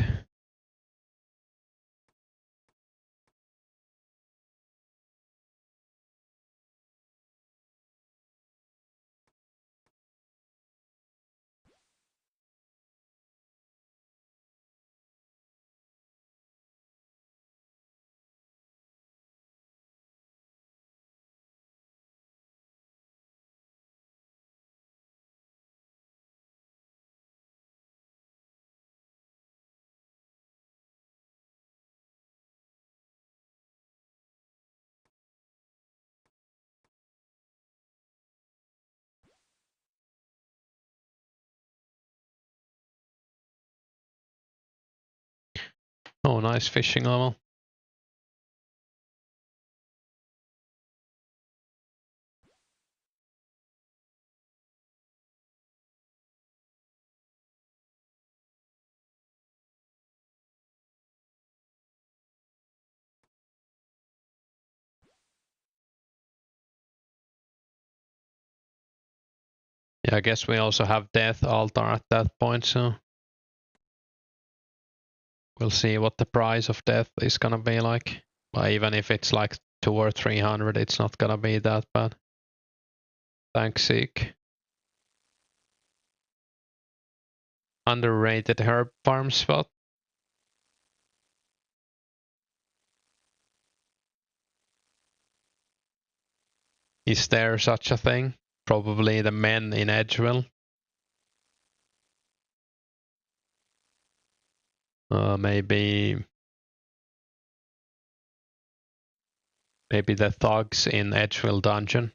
Oh, nice fishing level. Yeah, I guess we also have Death Altar at that point, so we'll see what the price of Death is gonna be like. But even if it's like 200 or 300, it's not gonna be that bad. Thanks, Zeke. Underrated herb farm spot. Is there such a thing? Probably the men in Edgeville. Maybe the thugs in Edgeville dungeon.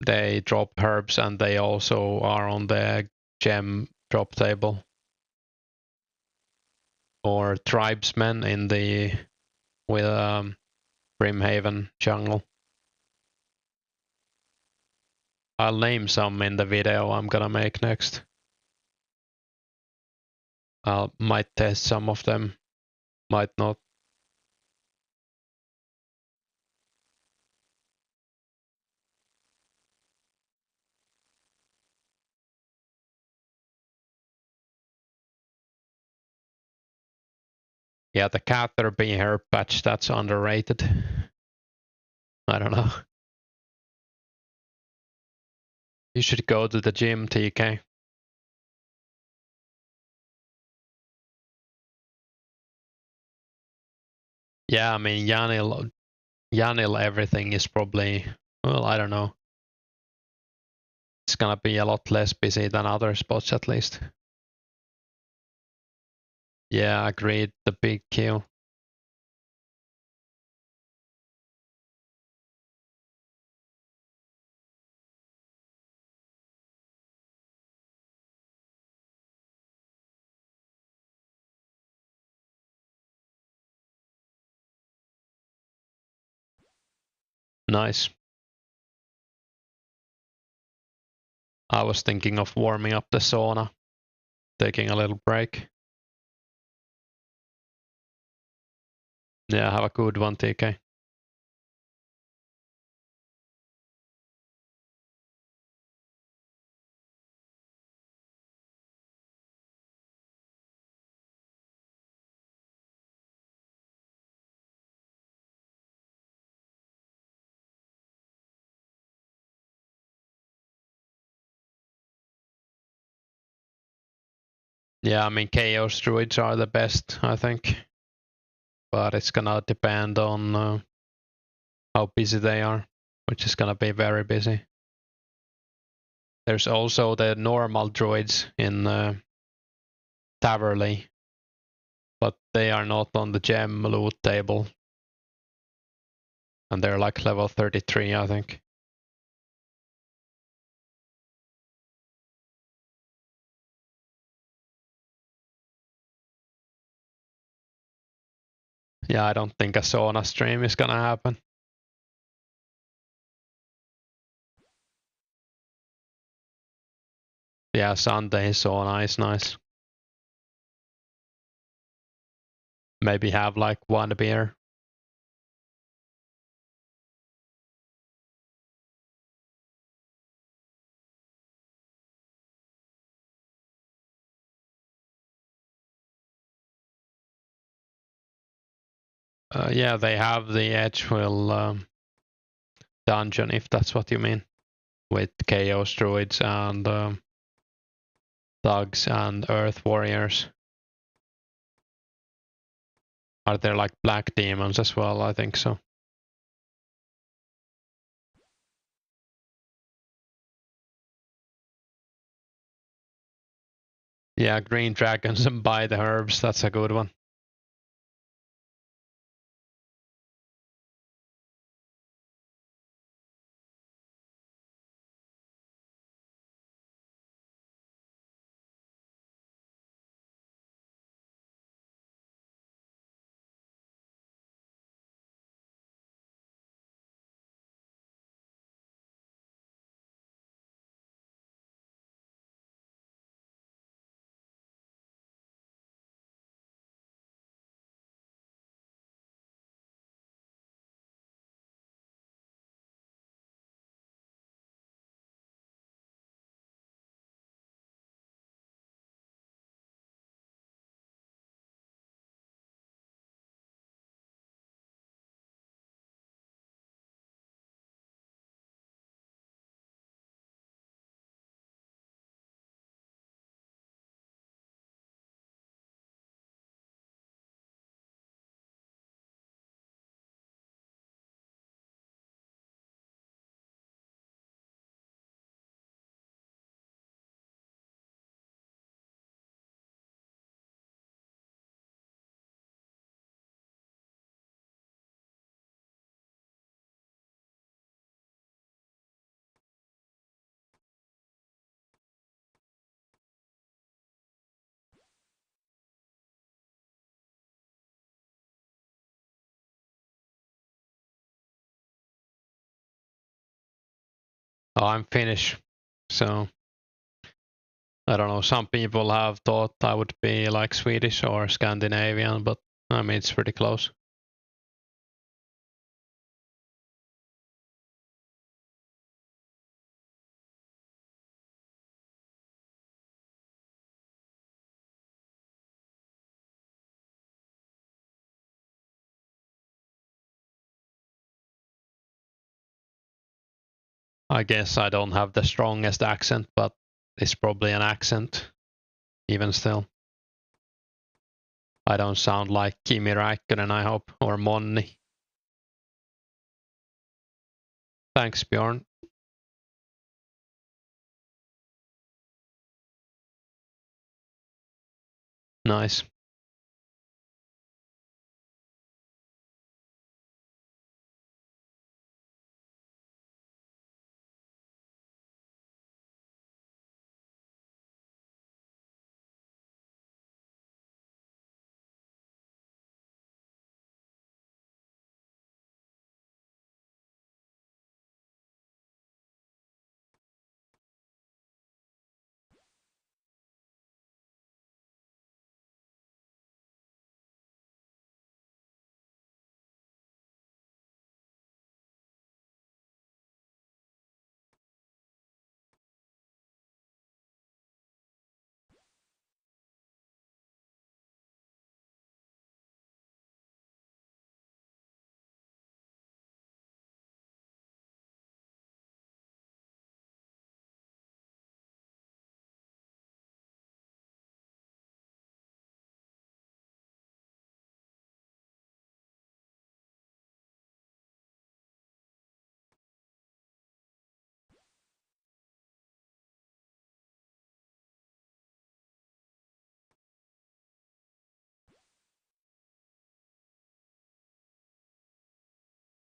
They drop herbs and they also are on the gem drop table. Or tribesmen in the with Brimhaven jungle. I'll name some in the video I'm gonna make next. I might test some of them, might not. Yeah, the Caterpie herb patch, that's underrated. I don't know. You should go to the gym, TK. Yeah, I mean, Yanil everything is probably, well, I don't know. It's gonna be a lot less busy than other spots at least. Yeah, agreed, the big kill. Nice. I was thinking of warming up the sauna, taking a little break. Yeah, have a good one, TK. Yeah, I mean, Chaos Druids are the best, I think. But it's gonna depend on how busy they are, which is gonna be very busy. There's also the normal druids in Taverley, but they are not on the gem loot table. And they're like level 33, I think. Yeah, I don't think a sauna stream is gonna happen. Yeah, Sunday sauna is nice. Maybe have like one beer. Yeah, they have the Edgeville dungeon, if that's what you mean, with Chaos Druids and Thugs and Earth Warriors. Are there like black demons as well? I think so. Yeah, green dragons and buy the herbs. That's a good one. I'm Finnish, so I don't know. Some people have thought I would be like Swedish or Scandinavian, but I mean it's pretty close. I guess I don't have the strongest accent, but it's probably an accent, even still. I don't sound like Kimi Räikkönen, I hope, or Monni. Thanks, Bjorn. Nice.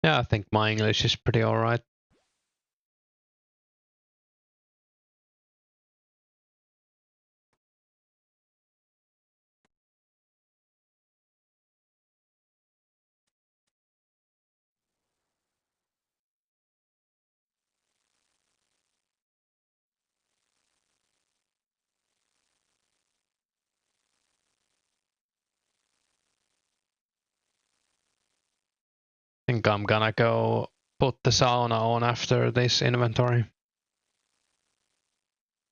Yeah, I think my English is pretty alright. I think I'm gonna go put the sauna on after this inventory.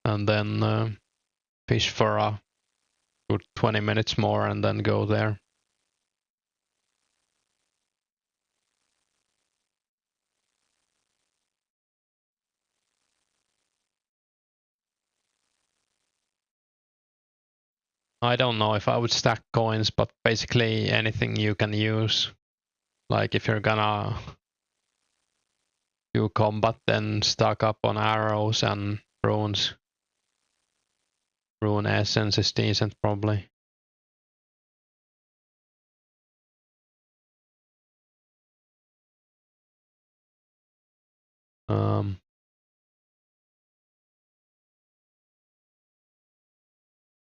And then fish for a good 20 minutes more and then go there. I don't know if I would stack coins, but basically anything you can use. Like if you're gonna do combat, then stock up on arrows and runes. Rune essence is decent probably. Um,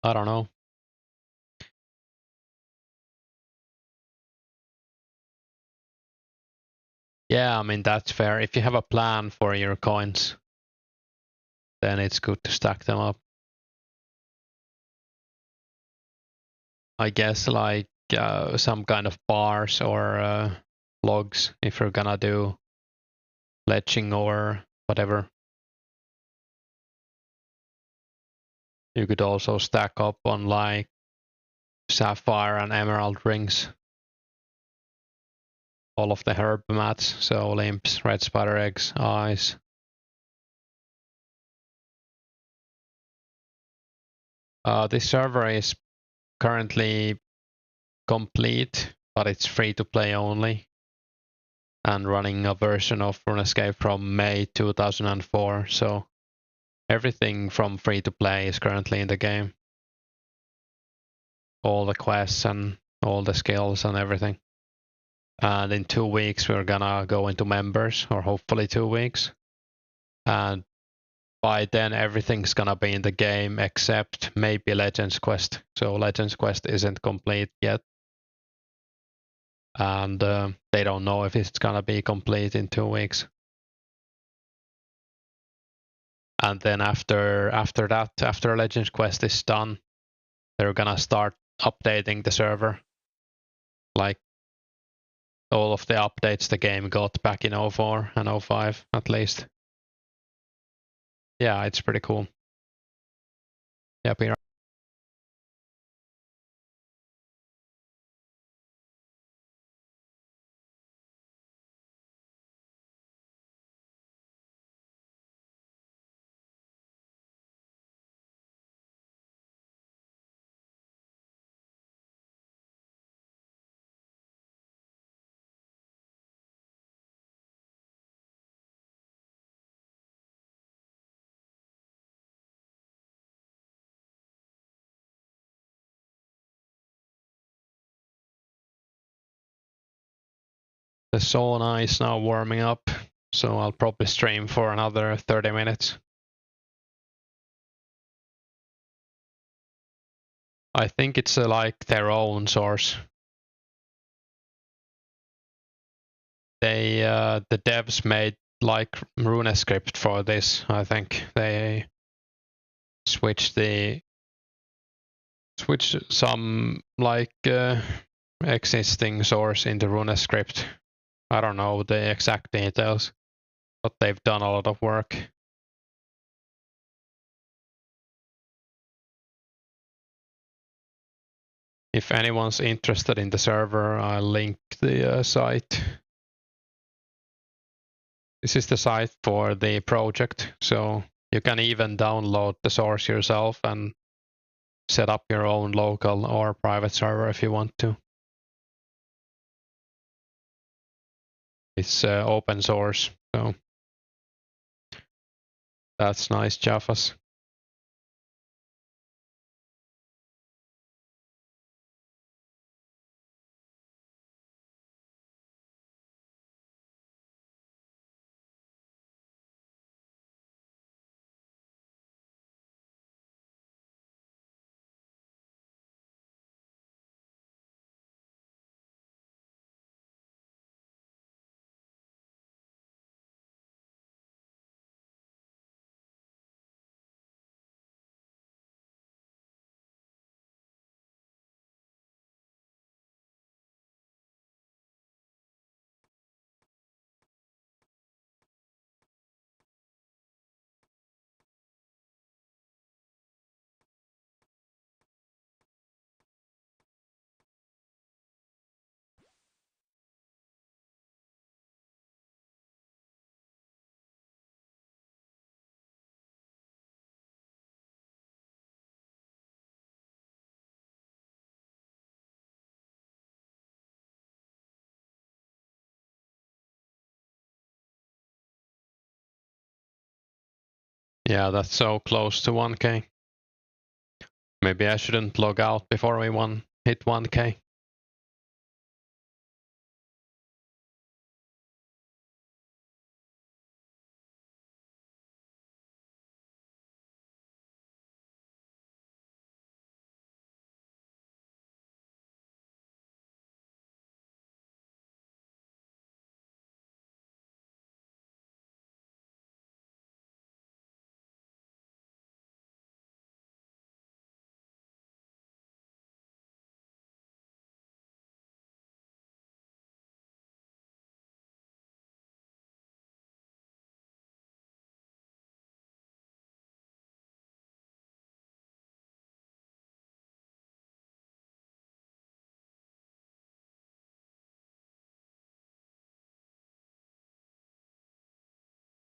I don't know. Yeah, I mean that's fair. If you have a plan for your coins, then it's good to stack them up. I guess like some kind of bars or logs if you're gonna do ledging or whatever. You could also stack up on like sapphire and emerald rings. All of the herb mats, so limps, red spider eggs, eyes. This server is currently complete, but it's free to play only. And running a version of Runescape from May 2004, so everything from free to play is currently in the game. All the quests and all the skills and everything. And in 2 weeks we're gonna go into members, or hopefully 2 weeks. And by then everything's gonna be in the game except maybe Legends Quest. So Legends Quest isn't complete yet. And they don't know if it's gonna be complete in 2 weeks. and then after that, after Legends Quest is done, they're gonna start updating the server, like all of the updates the game got back in 04 and 05 at least. Yeah, it's pretty cool. Yeah, be right. The sauna is now warming up, so I'll probably stream for another 30 minutes. I think it's like their own source. They the devs made like Runescape for this. I think they switched some like existing source into Runescape. I don't know the exact details, but they've done a lot of work. If anyone's interested in the server, I'll link the site. This is the site for the project, so you can even download the source yourself and set up your own local or private server if you want to. It's open source, so that's nice, Jaffas. Yeah, that's so close to 1K. Maybe I shouldn't log out before we hit 1K.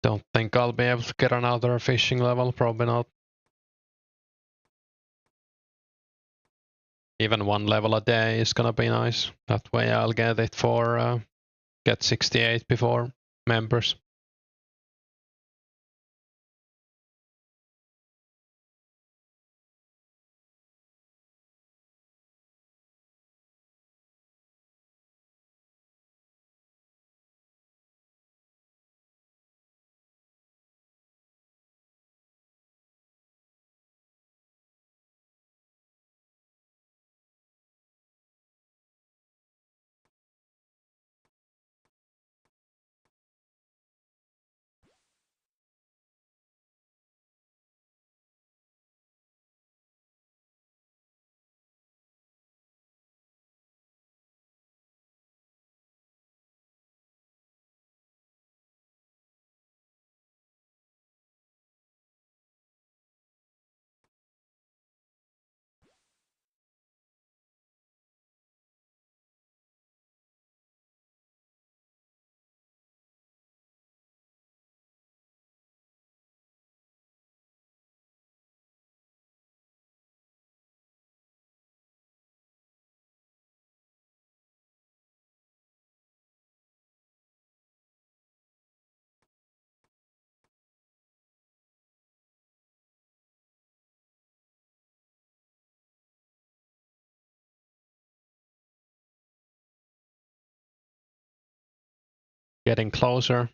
Don't think I'll be able to get another fishing level, probably not. Even one level a day is gonna be nice. That way I'll get it for get 68 before members. Getting closer.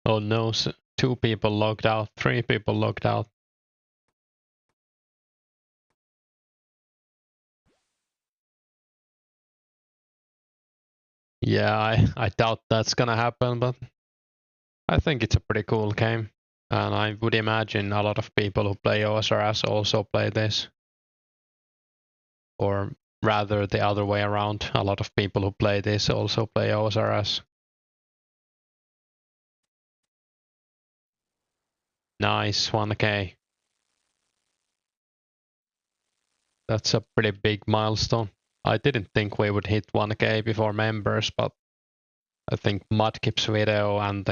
Oh no, 2 people logged out, 3 people logged out. Yeah, I doubt that's gonna happen, but I think it's a pretty cool game. And I would imagine a lot of people who play OSRS also play this. Or rather the other way around, a lot of people who play this also play OSRS. Nice, 1K. That's a pretty big milestone. I didn't think we would hit 1K before members, but I think Mudkip's video and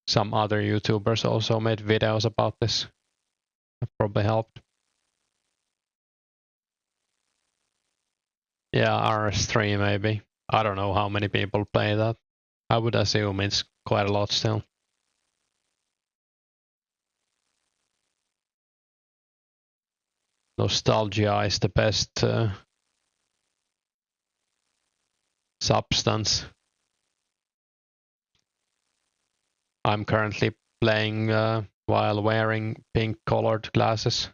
some other YouTubers also made videos about this. That probably helped. Yeah, RS3 maybe. I don't know how many people play that. I would assume it's quite a lot still. Nostalgia is the best substance. I'm currently playing while wearing pink colored glasses.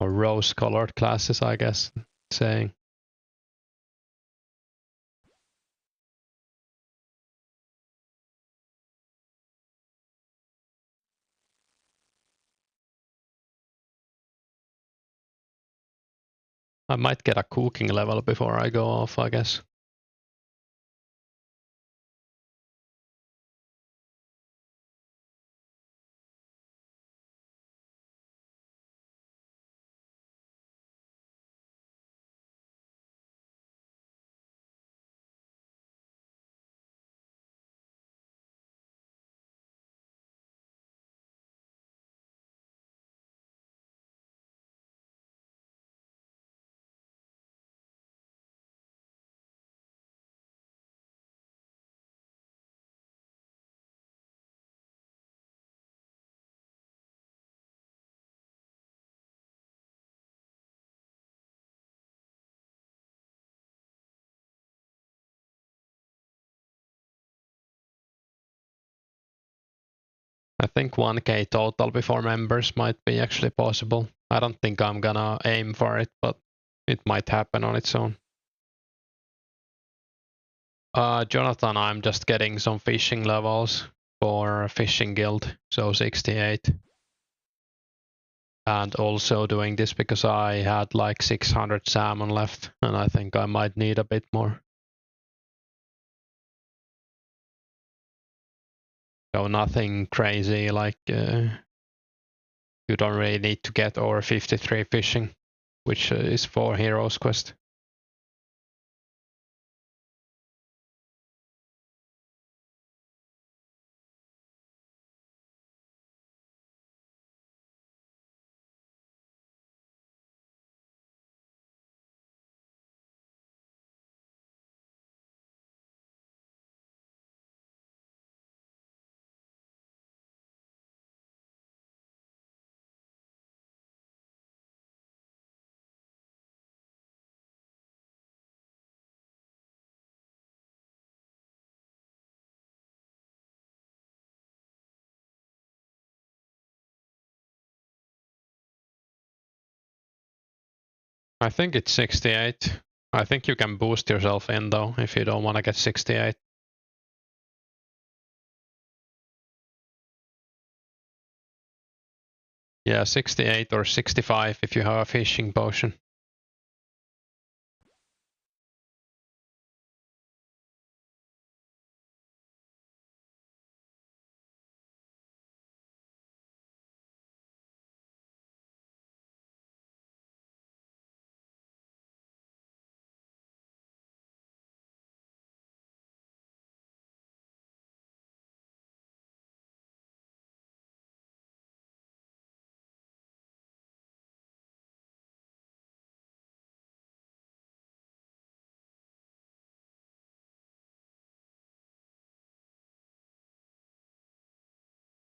Or rose colored glasses, I guess, saying. I might get a cooking level before I go off, I guess. I think 1K total before members might be actually possible. I don't think I'm gonna aim for it, but it might happen on its own. Jonathan, I'm just getting some fishing levels for fishing guild, so 68. And also doing this because I had like 600 salmon left, and I think I might need a bit more. So nothing crazy, like you don't really need to get over 53 fishing, which is for Heroes Quest. I think it's 68. I think you can boost yourself in though, if you don't want to get 68. Yeah, 68 or 65 if you have a fishing potion.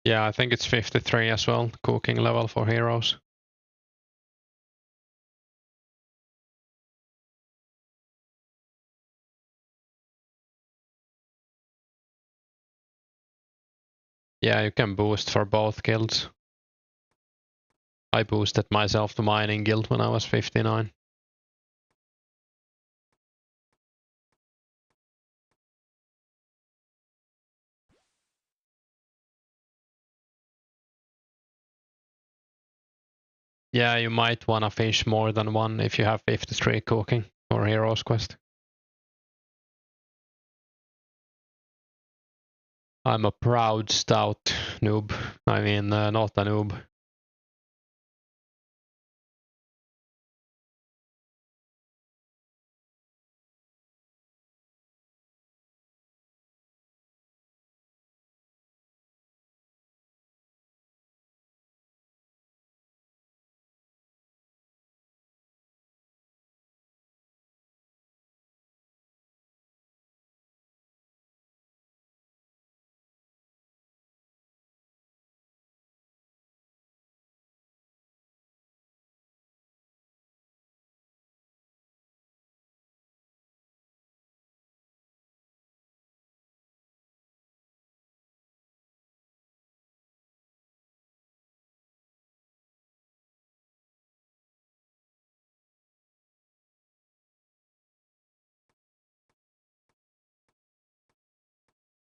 Yeah, I think it's 53 as well, cooking level for heroes. Yeah, you can boost for both guilds. I boosted myself to mining guild when I was 59. Yeah, you might wanna fish more than one if you have 53 cooking or Heroes Quest. I'm a proud stout noob. I mean, not a noob.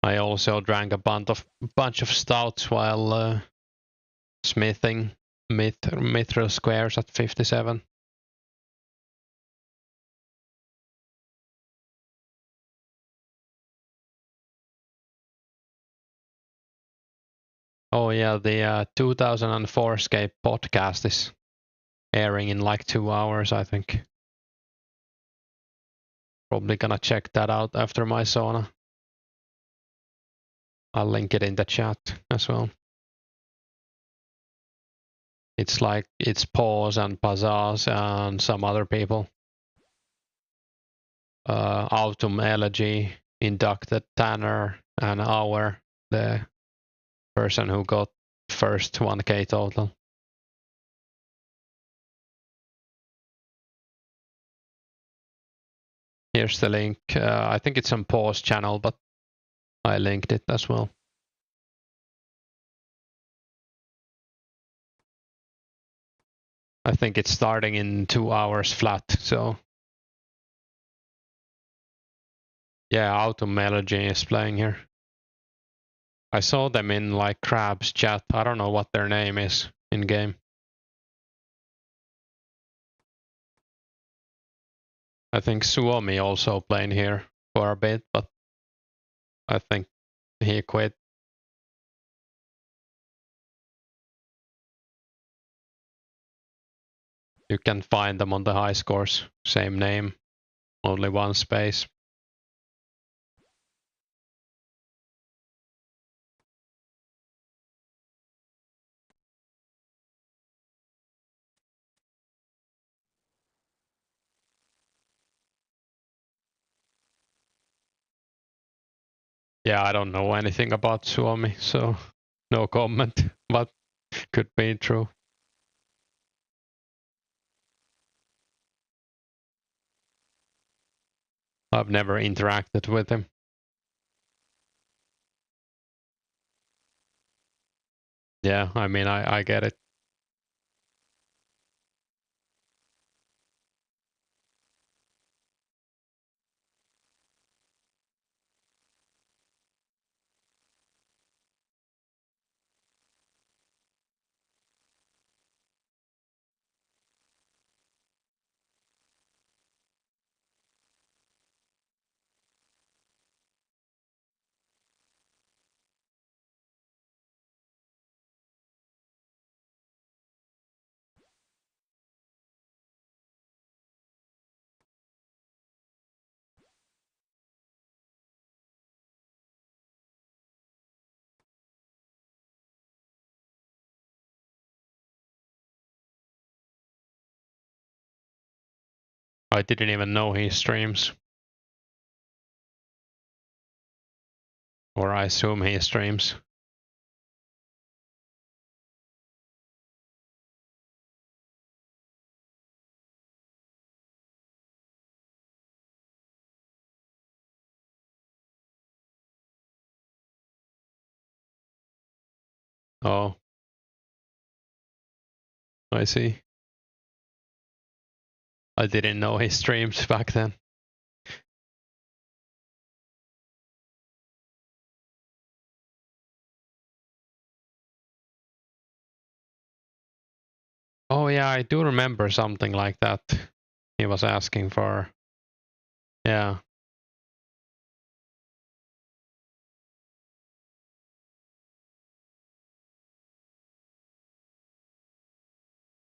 I also drank a bunch of stouts while smithing mithril squares at 57. Oh yeah, the 2004scape podcast is airing in like 2 hours, I think. Probably gonna check that out after my sauna. I'll link it in the chat as well. It's like, it's Paws and Pazaz and some other people. Autumn Elegy inducted Tanner and Auer, the person who got first 1k total. Here's the link. I think it's on Paws channel, but I linked it as well. I think it's starting in 2 hours flat, so yeah, Autumn Melody is playing here. I saw them in like Crab's chat. I don't know what their name is in game. I think Suomi also playing here for a bit, but I think he quit. You can find them on the high scores. Same name, only one space. Yeah, I don't know anything about Suomi, so no comment, but could be true. I've never interacted with him. Yeah, I mean, I get it. I didn't even know he streams. Or I assume he streams. Oh, I see. I didn't know he streamed back then. Oh yeah, I do remember something like that. He was asking for, yeah,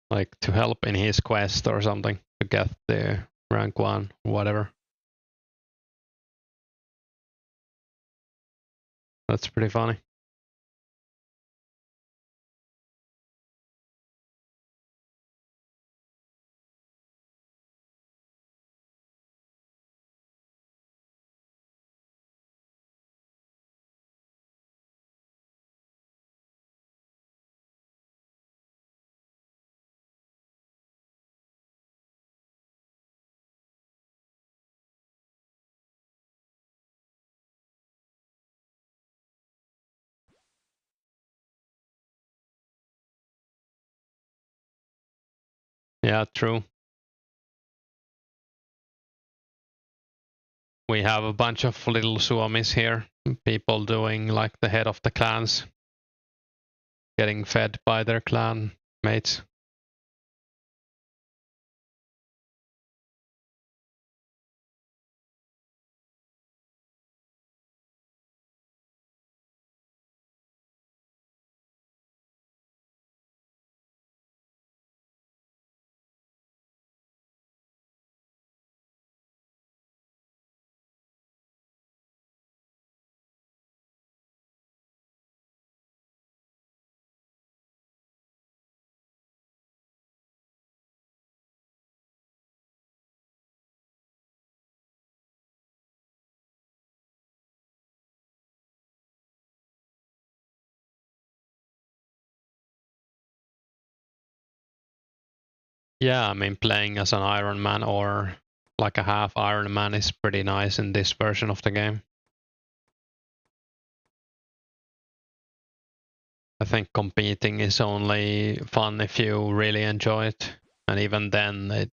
like to help in his quest or something to get the rank 1, whatever. That's pretty funny. Yeah, true. We have a bunch of little Suomis here, people doing like the head of the clans, getting fed by their clan mates. Yeah, I mean, playing as an Iron Man or like a half Iron Man is pretty nice in this version of the game. I think competing is only fun if you really enjoy it. And even then,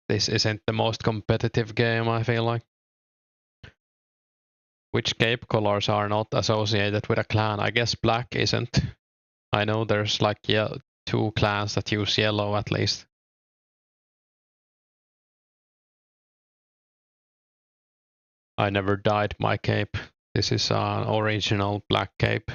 this isn't the most competitive game, I feel like. Which cape colors are not associated with a clan? I guess black isn't. I know there's like 2 clans that use yellow at least. I never dyed my cape. This is an original black cape.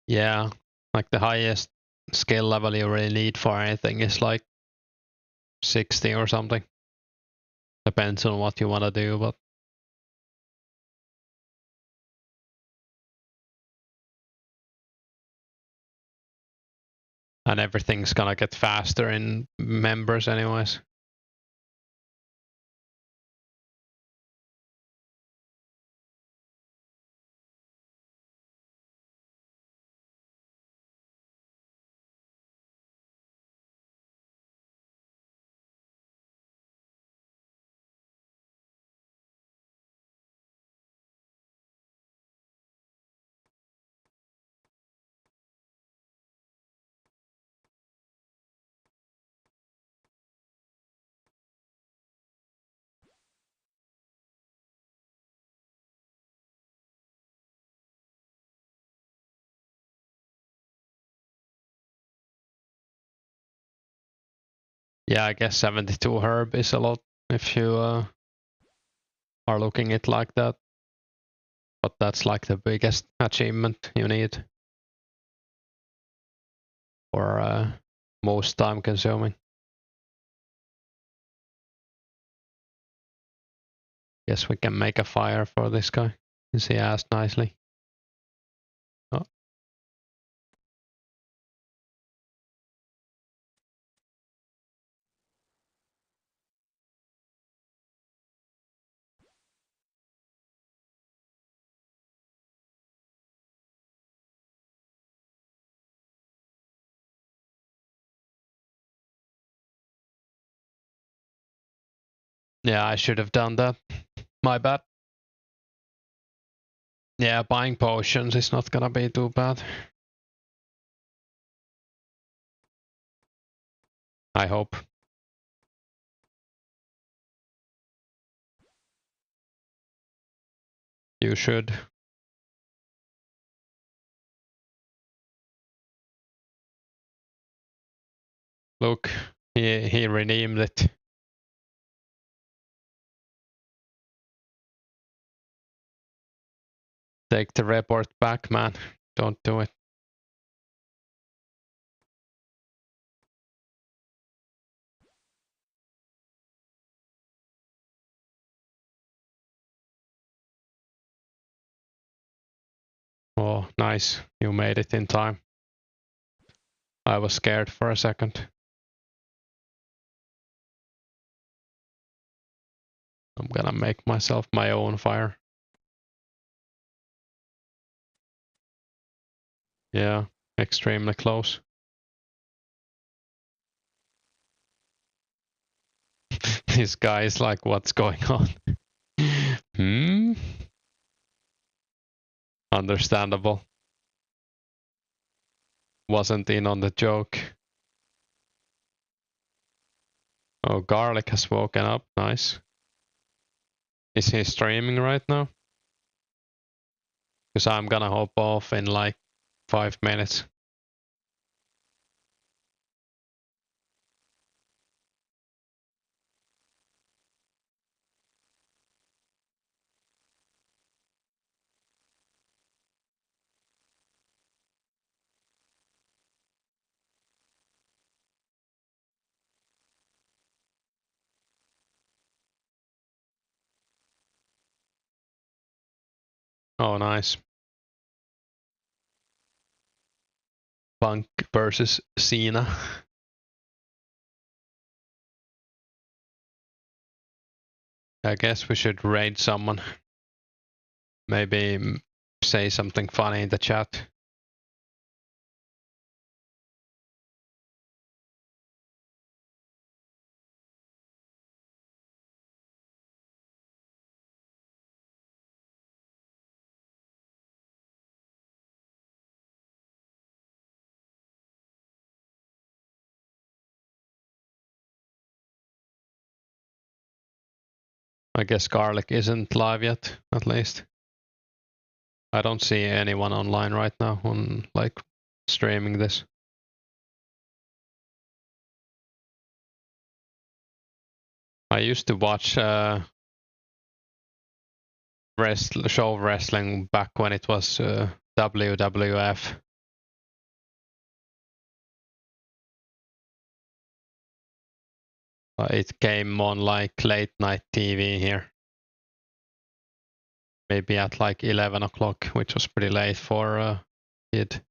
Yeah, like the highest skill level you really need for anything is like 60 or something. Depends on what you want to do, but and everything's gonna get faster in members anyways. Yeah, I guess 72 herb is a lot if you are looking at it like that. But that's like the biggest achievement you need. Or most time consuming. Guess we can make a fire for this guy, since he asked nicely. Oh. Yeah, I should have done that. My bad. Yeah, buying potions is not gonna be too bad. I hope. You should. Look, he renamed it. Take the report back, man. Don't do it. Oh, nice. You made it in time. I was scared for a second. I'm gonna make myself my own fire. Yeah, extremely close. This guy is like, what's going on? Hmm? Understandable. Wasn't in on the joke. Oh, Garlic has woken up. Nice. Is he streaming right now? Because I'm gonna hop off in like 5 minutes. Oh, nice. Punk versus Cena. I guess we should raid someone. Maybe say something funny in the chat. I guess Garlic isn't live yet, at least. I don't see anyone online right now on like streaming this. I used to watch show wrestling back when it was WWF. It came on like late night TV here. Maybe at like 11 o'clock, which was pretty late for a kid.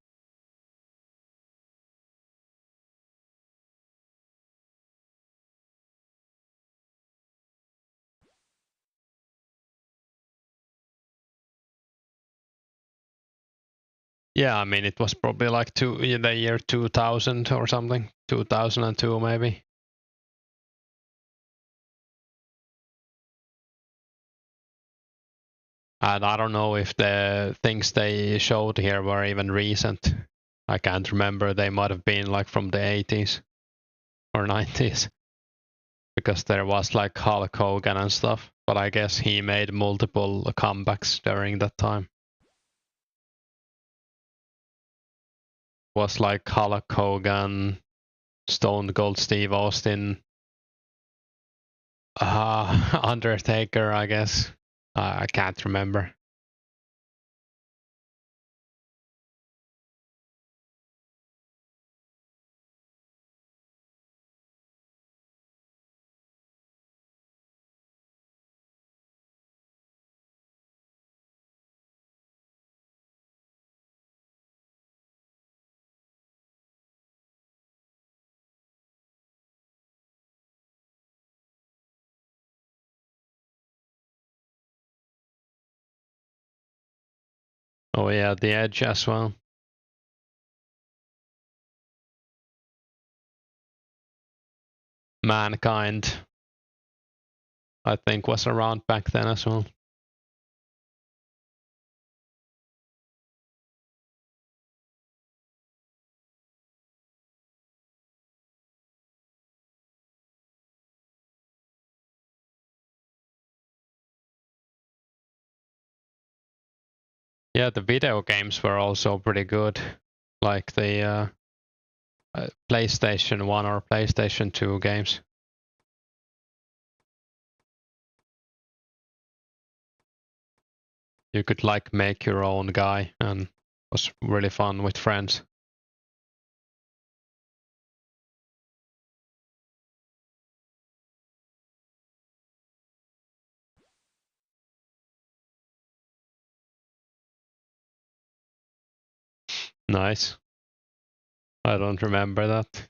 Yeah, I mean, it was probably like the year 2000 or something. 2002 maybe. And I don't know if the things they showed here were even recent. I can't remember. They might have been like from the 80s or 90s. Because there was like Hulk Hogan and stuff. But I guess he made multiple comebacks during that time. Was like Hulk Hogan, Stone Cold Steve Austin, Undertaker, I guess. I can't remember. Oh yeah, the Edge as well. Mankind, I think, was around back then as well. Yeah, the video games were also pretty good, like the PlayStation 1 or PlayStation 2 games. You could like make your own guy, and it was really fun with friends. Nice. I don't remember that.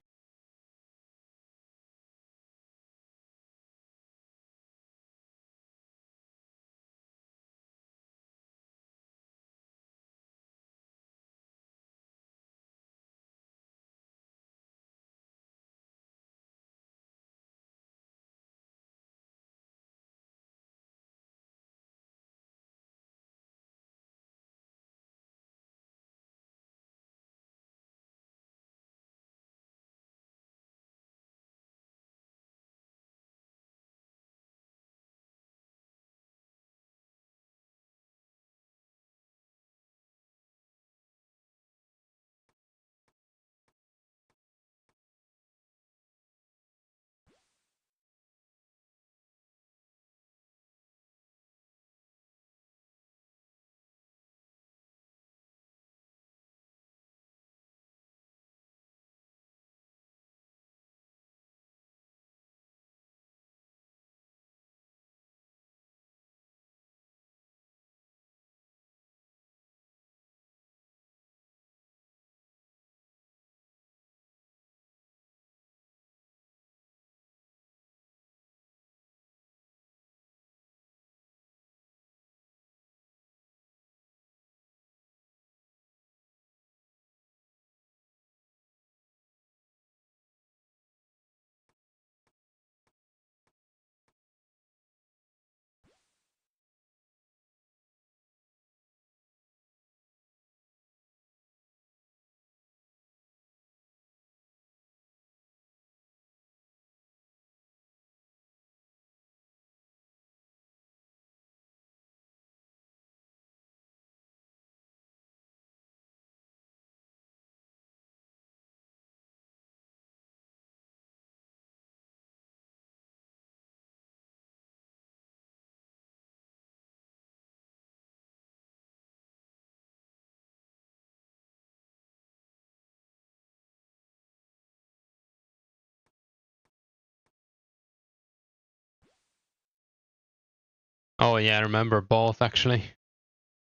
Oh yeah, I remember both actually.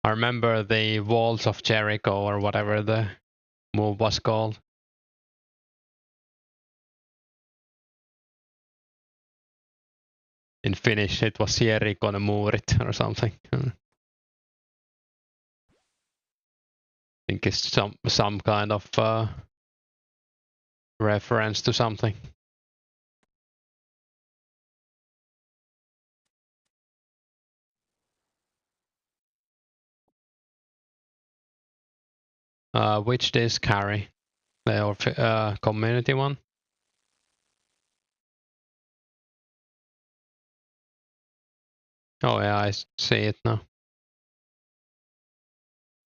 I remember the Walls of Jericho or whatever the move was called. In Finnish it was Jerichon muurit or something. I think it's some kind of reference to something. Which disc carry? The community one? Oh yeah, I see it now.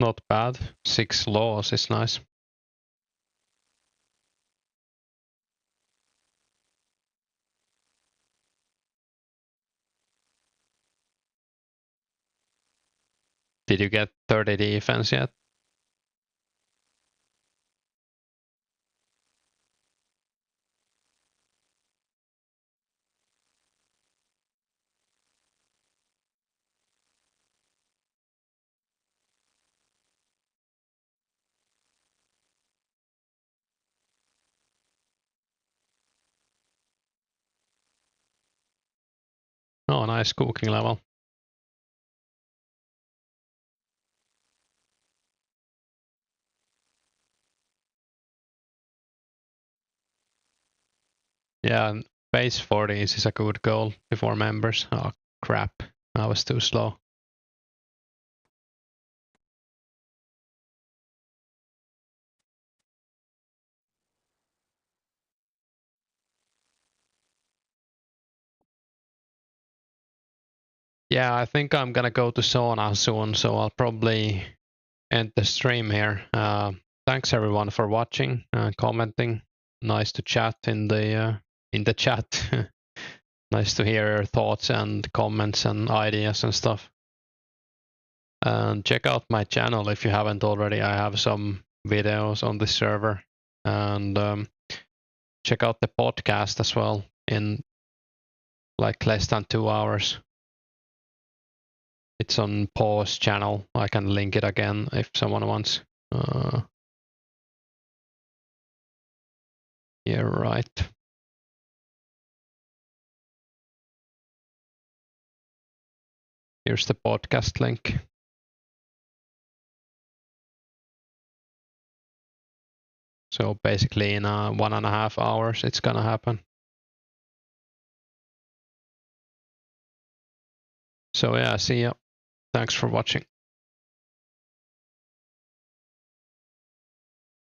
Not bad. 6 laws is nice. Did you get 30 defense yet? Oh, nice cooking level. Yeah, and base 40s is a good goal before members. Oh crap, I was too slow. Yeah, I think I'm gonna go to sauna soon, so I'll probably end the stream here. Thanks everyone for watching, commenting. Nice to chat in the chat. Nice to hear your thoughts and comments and ideas and stuff. And check out my channel if you haven't already. I have some videos on this server. And check out the podcast as well in like less than 2 hours. It's on Pause channel. I can link it again if someone wants. Yeah, right. Here's the podcast link. So basically in 1.5 hours it's gonna happen. So yeah, see ya. Thanks for watching.